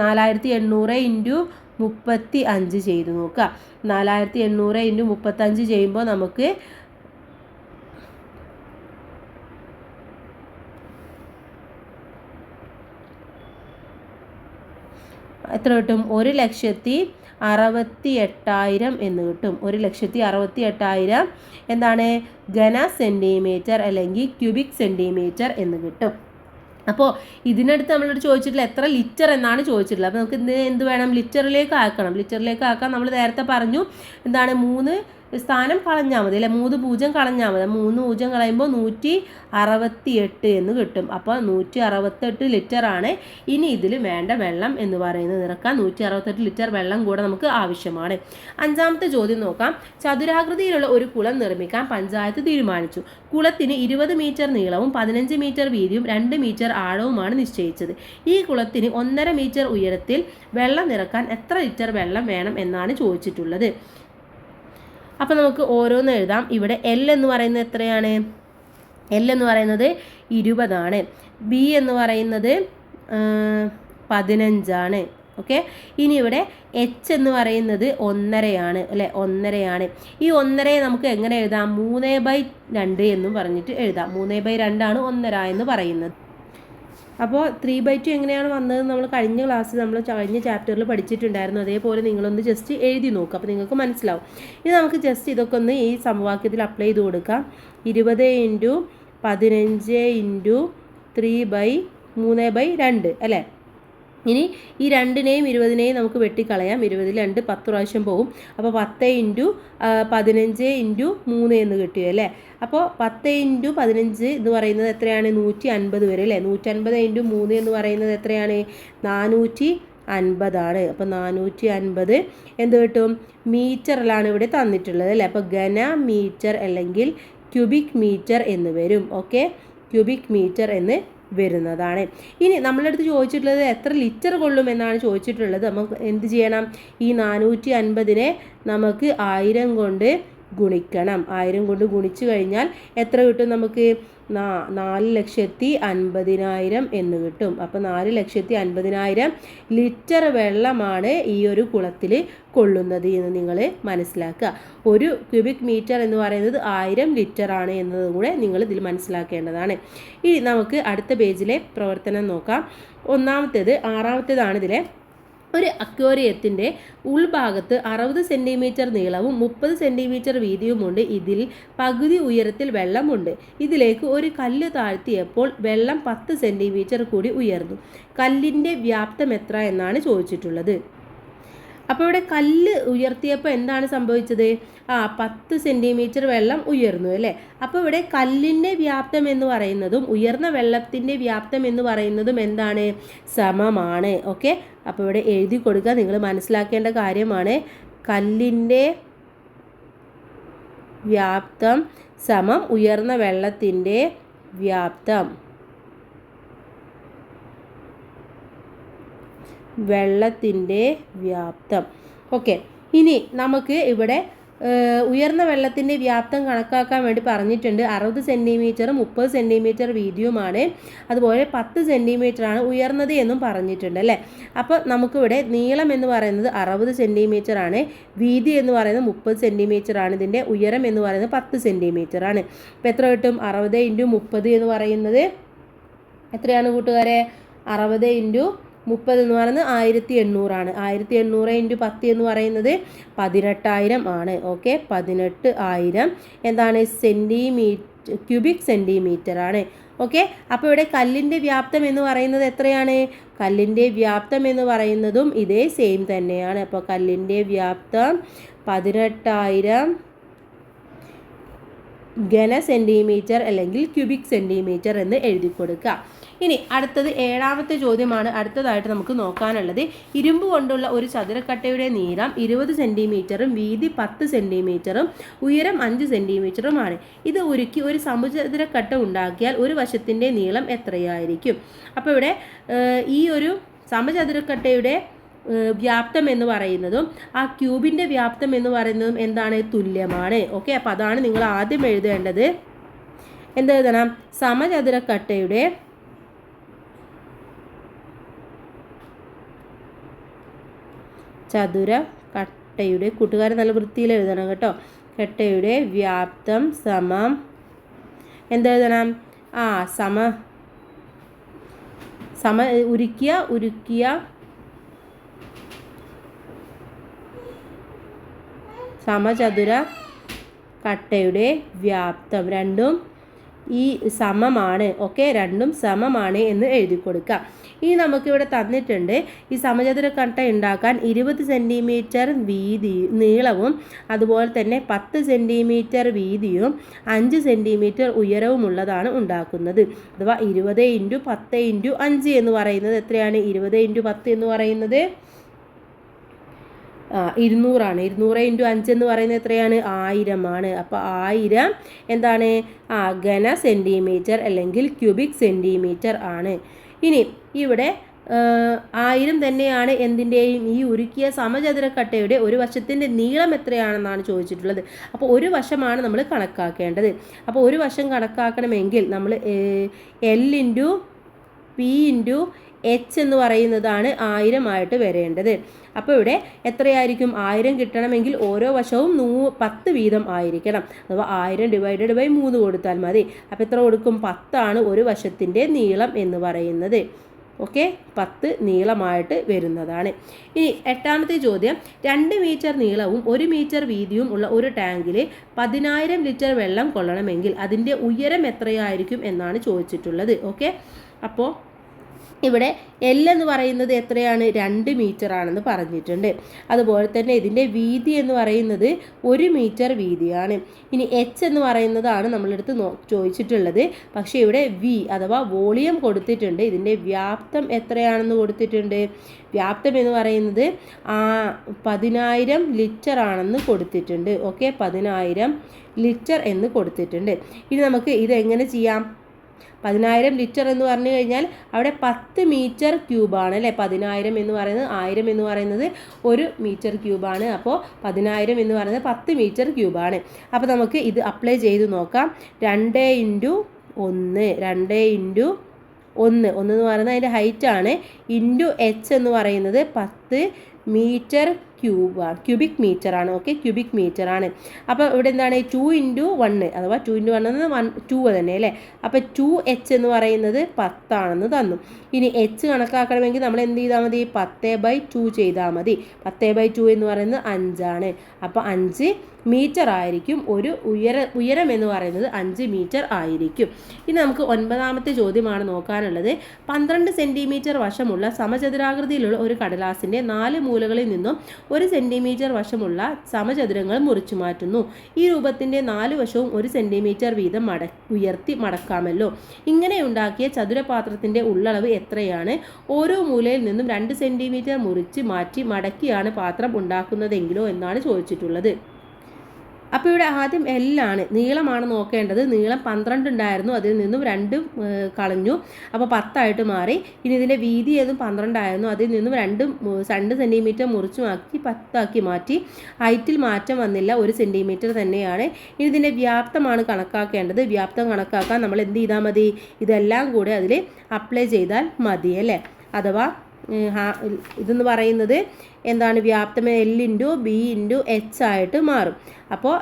4800 ഇൻറ്റു 35 ചെയ്ത് നോക്കുക. 4800 ഇൻറ്റു 35 ചെയ്യുമ്പോൾ നമുക്ക് എത്ര കിട്ടും? 1,68,000 എന്ന് കിട്ടും. 1,68,000 എന്താണ്? ഘന സെൻറ്റിമീറ്റർ അല്ലെങ്കിൽ ക്യൂബിക് സെൻറ്റിമീറ്റർ എന്ന് കിട്ടും. അപ്പോൾ ഇതിനടുത്ത് നമ്മളോട് ചോദിച്ചിട്ടില്ല എത്ര ലിറ്റർ എന്നാണ് ചോദിച്ചിട്ടുള്ളത്. അപ്പോൾ നമുക്ക് എന്ത് വേണം? ലിറ്ററിലേക്ക് ആക്കണം. ലിറ്ററിലേക്ക് ആക്കാൻ നമ്മൾ നേരത്തെ പറഞ്ഞു എന്താണ്? 3 സ്ഥാനം കളഞ്ഞാൽ മതി അല്ലേ? 3 പൂജ്യം കളഞ്ഞാൽ മതി. 3 പൂജ്യം കളയുമ്പോൾ 168 എന്ന് കിട്ടും. അപ്പോൾ 168 ലിറ്ററാണ്. ഇനി ഇതിൽ വേണ്ട വെള്ളം എന്ന് പറയുന്നത് നിറക്കാൻ 168 ലിറ്റർ വെള്ളം കൂടെ നമുക്ക് ആവശ്യമാണ്. 5ാമത്തെ ചോദ്യം നോക്കാം. ചതുരാകൃതിയിലുള്ള ഒരു കുളം നിർമ്മിക്കാൻ പഞ്ചായത്ത് തീരുമാനിച്ചു. കുളത്തിന് 20 മീറ്റർ നീളവും 15 മീറ്റർ വീതിയും 2 മീറ്റർ ആഴവുമാണ് നിശ്ചയിച്ചത്. ഈ കുളത്തിന് 1.5 മീറ്റർ ഉയരത്തിൽ വെള്ളം നിറക്കാൻ എത്ര ലിറ്റർ വെള്ളം വേണം എന്നാണ് ചോദിച്ചിട്ടുള്ളത്. അപ്പോൾ നമുക്ക് ഓരോന്ന് എഴുതാം. ഇവിടെ എൽ എന്ന് പറയുന്നത് എത്രയാണ്? എൽ എന്ന് പറയുന്നത് 20 ആണ്. ബി എന്ന് പറയുന്നത് 15 ഓക്കെ. ഇനി ഇവിടെ എച്ച് എന്ന് പറയുന്നത് 1.5 അല്ലേ? 1.5 ഈ 1.5 നമുക്ക് എങ്ങനെ എഴുതാം? 3/2 എന്നും പറഞ്ഞിട്ട് എഴുതാം. 3/2 1.5 എന്ന് പറയുന്നത്. അപ്പോൾ 3/2 എങ്ങനെയാണ് വന്നത് നമ്മൾ കഴിഞ്ഞ ക്ലാസ്സിൽ നമ്മൾ കഴിഞ്ഞ ചാപ്റ്ററിൽ പഠിച്ചിട്ടുണ്ടായിരുന്നു. അതേപോലെ നിങ്ങളൊന്ന് ജസ്റ്റ് എഴുതി നോക്കുക. അപ്പോൾ നിങ്ങൾക്ക് മനസ്സിലാവും. ഇനി നമുക്ക് ജസ്റ്റ് ഇതൊക്കെ ഒന്ന് ഈ സമവാക്യത്തിൽ അപ്ലൈ ചെയ്ത് കൊടുക്കാം. 20 ഇൻറ്റു 15 ഇൻറ്റു 3/2 അല്ലേ? ഇനി ഈ 2നെയും 20നെയും നമുക്ക് വെട്ടിക്കളയാം. 20 2 10 പ്രാവശ്യം പോകും. അപ്പോൾ 10 ഇൻറ്റു 15 ഇൻറ്റു 3 എന്ന് കിട്ടിയോ അല്ലേ? അപ്പോൾ 10 ഇൻറ്റു 15 എന്ന് പറയുന്നത് എത്രയാണ്? 150 വരെ അല്ലേ? 150 ഇൻറ്റു 3 എന്ന് പറയുന്നത് എത്രയാണ്? 450 അപ്പോൾ 450 എന്ത് കിട്ടും? മീറ്ററിലാണ് ഇവിടെ തന്നിട്ടുള്ളത് അല്ലേ? അപ്പോൾ ഘന മീറ്റർ അല്ലെങ്കിൽ ക്യൂബിക് മീറ്റർ എന്ന് വരും. ഓക്കെ, ക്യൂബിക് മീറ്റർ എന്ന് വരുന്നതാണ്. ഇനി നമ്മളുടെ അടുത്ത് ചോദിച്ചിട്ടുള്ളത് എത്ര ലിറ്റർ കൊള്ളും എന്നാണ് ചോദിച്ചിട്ടുള്ളത്. നമുക്ക് എന്ത് ചെയ്യണം? ഈ 450നെ നമുക്ക് 1000 കൊണ്ട് ഗുണിക്കണം. 1000 കൊണ്ട് ഗുണിച്ചു കഴിഞ്ഞാൽ എത്ര കിട്ടും നമുക്ക്? 4,50,000 എന്ന് കിട്ടും. അപ്പോൾ 4,50,000 ലിറ്റർ വെള്ളമാണ് ഈ ഒരു കുളത്തിൽ കൊള്ളുന്നത് എന്ന് നിങ്ങൾ മനസ്സിലാക്കുക. ഒരു ക്യൂബിക് മീറ്റർ എന്ന് പറയുന്നത് 1000 ലിറ്റർ ആണ് എന്നതും കൂടെ നിങ്ങൾ ഇതിൽ മനസ്സിലാക്കേണ്ടതാണ്. ഇനി നമുക്ക് അടുത്ത പേജിലെ പ്രവർത്തനം നോക്കാം. 6ാമത്തേതാണ് ഇതിലെ. ഒരു അക്വേറിയത്തിൻ്റെ ഉൾഭാഗത്ത് 60 സെൻറ്റിമീറ്റർ നീളവും 30 സെൻറ്റിമീറ്റർ വീതിയുമുണ്ട്. ഇതിൽ പകുതി ഉയരത്തിൽ വെള്ളമുണ്ട്. ഇതിലേക്ക് ഒരു കല്ല് താഴ്ത്തിയപ്പോൾ വെള്ളം 10 സെൻറ്റിമീറ്റർ കൂടി ഉയർന്നു. കല്ലിൻ്റെ വ്യാപ്തം എത്ര എന്നാണ് ചോദിച്ചിട്ടുള്ളത്. അപ്പോൾ ഇവിടെ കല്ല് ഉയർത്തിയപ്പോൾ എന്താണ് സംഭവിച്ചത്? 10 സെൻറ്റിമീറ്റർ വെള്ളം ഉയർന്നു അല്ലേ? അപ്പോൾ ഇവിടെ കല്ലിൻ്റെ വ്യാപ്തം എന്ന് പറയുന്നതും ഉയർന്ന വെള്ളത്തിൻ്റെ വ്യാപ്തം എന്ന് പറയുന്നതും എന്താണ്? സമമാണ്. ഓക്കെ, അപ്പോൾ ഇവിടെ എഴുതി കൊടുക്കുക. നിങ്ങൾ മനസ്സിലാക്കേണ്ട കാര്യമാണ്. കല്ലിൻ്റെ വ്യാപ്തം സമം ഉയർന്ന വെള്ളത്തിൻ്റെ വ്യാപ്തം. വെള്ളത്തിൻ്റെ വ്യാപ്തം. ഓക്കെ, ഇനി നമുക്ക് ഇവിടെ ഉയർന്ന വെള്ളത്തിൻ്റെ വ്യാപ്തം കണക്കാക്കാൻ വേണ്ടി പറഞ്ഞിട്ടുണ്ട്. 60 സെൻറ്റിമീറ്ററും 30 സെൻറ്റിമീറ്റർ വീതിയുമാണ്. അതുപോലെ 10 സെൻറ്റിമീറ്ററാണ് ഉയർന്നത് എന്നും പറഞ്ഞിട്ടുണ്ട് അല്ലേ? അപ്പോൾ നമുക്കിവിടെ നീളം എന്ന് പറയുന്നത് 60 സെൻറ്റിമീറ്റർ ആണ്. വീതി എന്ന് പറയുന്നത് 30 സെൻറ്റിമീറ്റർ ആണ്. ഇതിൻ്റെ ഉയരം എന്ന് പറയുന്നത് 10 സെൻറ്റിമീറ്റർ ആണ്. അപ്പോൾ എത്ര കിട്ടും? 60 ഇൻറ്റു 30 എന്ന് പറയുന്നത് എത്രയാണ് കൂട്ടുകാരെ? 60 ഇൻറ്റു 30 എന്ന് പറയുന്നത് 1800 ആണ്. 1800 ഇൻറ്റു 10 എന്ന് പറയുന്നത് 18,000 ആണ്. ഓക്കെ, 18,000 എന്താണ്? സെൻറ്റിമീറ്റർ, ക്യൂബിക് സെൻറ്റിമീറ്റർ ആണ്. ഓക്കെ, അപ്പോൾ ഇവിടെ കല്ലിൻ്റെ വ്യാപ്തം എന്ന് പറയുന്നത് എത്രയാണ്? കല്ലിൻ്റെ വ്യാപ്തം എന്ന് പറയുന്നതും ഇതേ സെയിം തന്നെയാണ്. അപ്പോൾ കല്ലിൻ്റെ വ്യാപ്തം 18,000 ഘന സെൻറ്റിമീറ്റർ അല്ലെങ്കിൽ ക്യൂബിക് സെൻറ്റിമീറ്റർ എന്ന് എഴുതി കൊടുക്കുക. ഇനി അടുത്തത് 7ാമത്തെ ചോദ്യമാണ് അടുത്തതായിട്ട് നമുക്ക് നോക്കാനുള്ളത്. ഇരുമ്പ് കൊണ്ടുള്ള ഒരു ചതുരക്കട്ടയുടെ നീളം 20 സെൻറ്റിമീറ്ററും വീതി 10 സെൻറ്റിമീറ്ററും ഉയരം 5 സെൻറ്റിമീറ്ററുമാണ്. ഇത് ഉരുക്കി ഒരു സമചതുരക്കട്ട ഉണ്ടാക്കിയാൽ ഒരു വശത്തിൻ്റെ നീളം എത്രയായിരിക്കും? അപ്പോൾ ഇവിടെ ഈ ഒരു സമചതുരക്കട്ടയുടെ വ്യാപ്തം എന്ന് പറയുന്നതും ആ ക്യൂബിൻ്റെ വ്യാപ്തം എന്ന് പറയുന്നതും എന്താണ്? തുല്യമാണ്. ഓക്കെ, അപ്പോൾ അതാണ് നിങ്ങൾ ആദ്യം എഴുതേണ്ടത്. എന്ത് എഴുതണം? സമചതുരക്കട്ടയുടെ കൂട്ടുകാരെ നല്ല വൃത്തിയിൽ എഴുതണം കേട്ടോ. കട്ടയുടെ വ്യാപ്തം സമം എന്തെഴുതണം? ഉരുക്കിയ സമചതുര കട്ടയുടെ വ്യാപ്തം രണ്ടും ഈ സമമാണ്. ഓക്കെ, രണ്ടും സമമാണ് എന്ന് എഴുതി കൊടുക്കുക. ഇനി നമുക്കിവിടെ തന്നിട്ടുണ്ട് ഈ സമചതുര കട്ട ഉണ്ടാക്കാൻ 20 സെൻറ്റിമീറ്റർ നീളവും അതുപോലെ തന്നെ 10 സെൻറ്റിമീറ്റർ വീതിയും 5 സെൻറ്റിമീറ്റർ ഉയരവുമുള്ളതാണ് ഉണ്ടാക്കുന്നത്. അഥവാ 20 × 10 × 5 എന്ന് പറയുന്നത് എത്രയാണ്? 20 × 10 എന്ന് പറയുന്നത് 200 ആണ്. 200 × 5 എന്ന് പറയുന്നത് എത്രയാണ്? 1000 ആണ്. അപ്പോൾ 1000 എന്താണ്? ഘന സെൻറ്റിമീറ്റർ അല്ലെങ്കിൽ ക്യൂബിക് സെൻറ്റിമീറ്റർ ആണ്. ഇനി ഇവിടെ 1000 തന്നെയാണ് എന്തിൻ്റെയും ഈ ഉരുക്കിയ സമചതുരക്കട്ടയുടെ ഒരു വശത്തിൻ്റെ നീളം എത്രയാണെന്നാണ് ചോദിച്ചിട്ടുള്ളത്. അപ്പോൾ ഒരു വശമാണ് നമ്മൾ കണക്കാക്കേണ്ടത്. അപ്പോൾ ഒരു വശം കണക്കാക്കണമെങ്കിൽ നമ്മൾ L × P × H എന്ന് പറയുന്നതാണ് 1000 ആയിട്ട് വരേണ്ടത്. അപ്പോൾ ഇവിടെ എത്രയായിരിക്കും? 1000 കിട്ടണമെങ്കിൽ ഓരോ വശവും 10 വീതം ആയിരിക്കണം. അഥവാ 1000 ÷ 3 കൊടുത്താൽ മതി. അപ്പോൾ എത്ര കൊടുക്കും? 10 ആണ് ഒരു വശത്തിൻ്റെ നീളം എന്ന് പറയുന്നത്. ഓക്കെ, 10 നീളമായിട്ട് വരുന്നതാണ്. ഇനി 8ാമത്തെ ചോദ്യം, 2 മീറ്റർ നീളവും 1 മീറ്റർ വീതിയും ഉള്ള ഒരു ടാങ്കിൽ 10,000 ലിറ്റർ വെള്ളം കൊള്ളണമെങ്കിൽ അതിൻ്റെ ഉയരം എത്രയായിരിക്കും എന്നാണ് ചോദിച്ചിട്ടുള്ളത്. ഓക്കെ, അപ്പോൾ ഇവിടെ L എന്ന് പറയുന്നത് എത്രയാണ്? 2 മീറ്റർ ആണെന്ന് പറഞ്ഞിട്ടുണ്ട്. അതുപോലെ തന്നെ ഇതിൻ്റെ വീതി എന്ന് പറയുന്നത് 1 മീറ്റർ വീതിയാണ്. ഇനി H എന്ന് പറയുന്നതാണ് നമ്മളെടുത്ത് ചോദിച്ചിട്ടുള്ളത്. പക്ഷേ ഇവിടെ V അഥവാ വോളിയം കൊടുത്തിട്ടുണ്ട്. ഇതിൻ്റെ വ്യാപ്തം എത്രയാണെന്ന് കൊടുത്തിട്ടുണ്ട്. വ്യാപ്തം എന്ന് പറയുന്നത് 10,000 ലിറ്റർ ആണെന്ന് കൊടുത്തിട്ടുണ്ട്. ഓക്കെ, 10,000 ലിറ്റർ എന്ന് കൊടുത്തിട്ടുണ്ട്. ഇനി നമുക്ക് ഇതെങ്ങനെ ചെയ്യാം? 10,000 ലിറ്റർ എന്ന് പറഞ്ഞു കഴിഞ്ഞാൽ അവിടെ 10 മീറ്റർ ക്യൂബാണ് അല്ലേ? 10,000 എന്ന് പറയുന്നത് 1000 എന്ന് പറയുന്നത് 1 മീറ്റർ ക്യൂബാണ്. അപ്പോൾ 10,000 എന്ന് പറയുന്നത് 10 മീറ്റർ ക്യൂബാണ്. അപ്പോൾ നമുക്ക് ഇത് അപ്ലൈ ചെയ്ത് നോക്കാം. 2 × 1 എന്ന് പറയുന്നത് അതിൻ്റെ ഹൈറ്റാണ്. H എന്ന് പറയുന്നത് 10 മീറ്റർ ക്യൂബിക് മീറ്റർ ആണ്. ഓക്കെ, ക്യൂബിക് മീറ്റർ ആണ്. അപ്പോൾ ഇവിടെ എന്താണ്? 2 × 1 അഥവാ 2 × 1 എന്നത് 2 തന്നെ അല്ലേ? അപ്പോൾ 2H എന്ന് പറയുന്നത് 10 ആണെന്ന് തന്നു. ഇനി H കണക്കാക്കണമെങ്കിൽ നമ്മൾ എന്ത് ചെയ്താൽ മതി? 10/2 ചെയ്താൽ മതി. 10/2 എന്ന് പറയുന്നത് 5 ആണ്. അപ്പോൾ 5 മീറ്റർ ആയിരിക്കും. ഒരു ഉയരം എന്ന് പറയുന്നത് 5 മീറ്റർ ആയിരിക്കും. ഇനി നമുക്ക് 9ാമത്തെ ചോദ്യമാണ് നോക്കാനുള്ളത്. 12 സെൻറ്റിമീറ്റർ വശമുള്ള സമചതുരാകൃതിയിലുള്ള ഒരു കടലാസിൻ്റെ 4 മൂലകളിൽ നിന്നും 1 സെൻറ്റിമീറ്റർ വശമുള്ള സമചതുരങ്ങൾ മുറിച്ചു മാറ്റുന്നു. ഈ രൂപത്തിൻ്റെ 4 വശവും 1 സെൻറ്റിമീറ്റർ വീതം ഉയർത്തി മടക്കാമല്ലോ. ഇങ്ങനെ ഉണ്ടാക്കിയ ചതുരപാത്രത്തിൻ്റെ ഉള്ളളവ് എത്രയാണ്? ഓരോ മൂലയിൽ നിന്നും 2 സെൻറ്റിമീറ്റർ മുറിച്ച് മാറ്റി മടക്കിയാണ് പാത്രം ഉണ്ടാക്കുന്നതെങ്കിലോ എന്നാണ് ചോദിച്ചിട്ടുള്ളത്. അപ്പോൾ ഇവിടെ ആദ്യം L നീളമാണ് നോക്കേണ്ടത്. നീളം 12 ഉണ്ടായിരുന്നു, അതിൽ നിന്നും 2 കളഞ്ഞു, അപ്പോൾ 10 ആയിട്ട് മാറി. ഇനി ഇതിൻ്റെ വീതി ഏതും 12 ആയിരുന്നു, അതിൽ നിന്നും 2 സെൻറ്റിമീറ്റർ മുറിച്ചു മാറ്റി 10 ആക്കി മാറ്റി. ഹൈറ്റിൽ മാറ്റം വന്നില്ല, 1 സെൻറ്റിമീറ്റർ തന്നെയാണ്. ഇനി ഇതിൻ്റെ വ്യാപ്തമാണ് കണക്കാക്കേണ്ടത്. വ്യാപ്തം കണക്കാക്കാൻ നമ്മൾ എന്ത് ചെയ്താൽ മതി? ഇതെല്ലാം കൂടെ അതിൽ അപ്ലൈ ചെയ്താൽ മതി അല്ലേ? അഥവാ ഇതെന്ന് പറയുന്നത് എന്താണ്? വ്യാപ്തം L × B × H ആയിട്ട് മാറും. അപ്പോൾ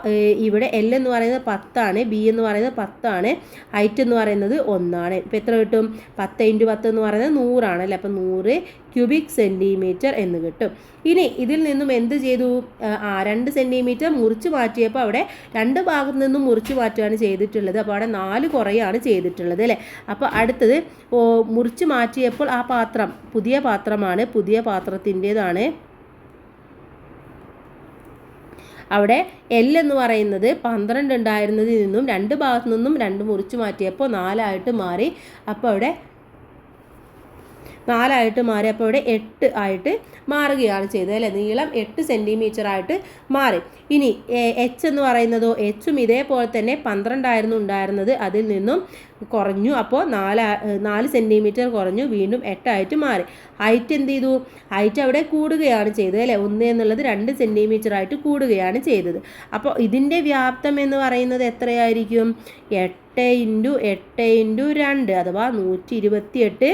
ഇവിടെ L എന്ന് പറയുന്നത് 10 ആണ്, B എന്ന് പറയുന്നത് 10 ആണ്, ഹൈറ്റ് എന്ന് പറയുന്നത് 1 ആണ്. ഇപ്പോൾ എത്ര കിട്ടും? 10 × 10 എന്ന് പറയുന്നത് 100 ആണല്ലേ? അപ്പോൾ 100 ക്യൂബിക് സെൻറ്റിമീറ്റർ എന്ന് കിട്ടും. ഇനി ഇതിൽ നിന്നും എന്ത് ചെയ്തു? 2 സെൻറ്റിമീറ്റർ മുറിച്ച് മാറ്റിയപ്പോൾ അവിടെ 2 ഭാഗത്തു നിന്നും മുറിച്ച് മാറ്റുകയാണ് ചെയ്തിട്ടുള്ളത്. അപ്പോൾ അവിടെ 4 കുറയാണ് ചെയ്തിട്ടുള്ളത് അല്ലേ? അപ്പോൾ അടുത്തത് മുറിച്ച് മാറ്റിയപ്പോൾ ആ പാത്രം പുതിയ പാത്രമാണ്, പുതിയ പാത്രത്തിൻ്റേതാണ്. അവിടെ L എന്ന് പറയുന്നത് 12 ഉണ്ടായിരുന്നതിൽ നിന്നും 2 ഭാഗത്തു നിന്നും 2 മുറിച്ച് മാറ്റിയപ്പോൾ 4 ആയിട്ട് മാറി. അപ്പോൾ അവിടെ 4 ആയിട്ട് മാറി. അപ്പോൾ ഇവിടെ 8 ആയിട്ട് മാറുകയാണ് ചെയ്തത് അല്ലേ? നീളം 8 സെൻറ്റിമീറ്റർ ആയിട്ട് മാറി. ഇനി H എന്ന് പറയുന്നതോ? Hഉം ഇതേപോലെ തന്നെ 12 ആയിരുന്നു ഉണ്ടായിരുന്നത്, അതിൽ നിന്നും കുറഞ്ഞു. അപ്പോൾ 4 സെൻറ്റിമീറ്റർ കുറഞ്ഞു, വീണ്ടും 8 ആയിട്ട് മാറി. ഹൈറ്റ് എന്ത് ചെയ്തു? ഹൈറ്റ് അവിടെ കൂടുകയാണ് ചെയ്തത് അല്ലേ? 1 എന്നുള്ളത് 2 സെൻറ്റിമീറ്റർ ആയിട്ട് കൂടുകയാണ് ചെയ്തത്. അപ്പോൾ ഇതിൻ്റെ വ്യാപ്തം എന്ന് പറയുന്നത് എത്രയായിരിക്കും? 8 × 8 × 2 അഥവാ 128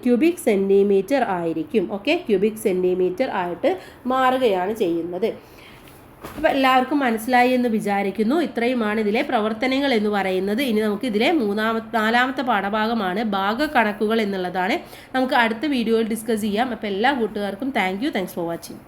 ക്യൂബിക് സെൻറ്റിമീറ്റർ ആയിരിക്കും. ഓക്കെ, ക്യൂബിക് സെൻറ്റിമീറ്റർ ആയിട്ട് മാറുകയാണ് ചെയ്യുന്നത്. അപ്പോൾ എല്ലാവർക്കും മനസ്സിലായി എന്ന് വിചാരിക്കുന്നു. ഇത്രയുമാണ് ഇതിലെ പ്രവർത്തനങ്ങൾ എന്ന് പറയുന്നത്. ഇനി നമുക്ക് ഇതിലെ 4ാമത്തെ പാഠഭാഗമാണ് ഭാഗക്കണക്കുകൾ എന്നുള്ളതാണ്. നമുക്ക് അടുത്ത വീഡിയോയിൽ ഡിസ്കസ് ചെയ്യാം. അപ്പോൾ എല്ലാ കൂട്ടുകാർക്കും താങ്ക്സ് ഫോർ വാച്ചിങ്.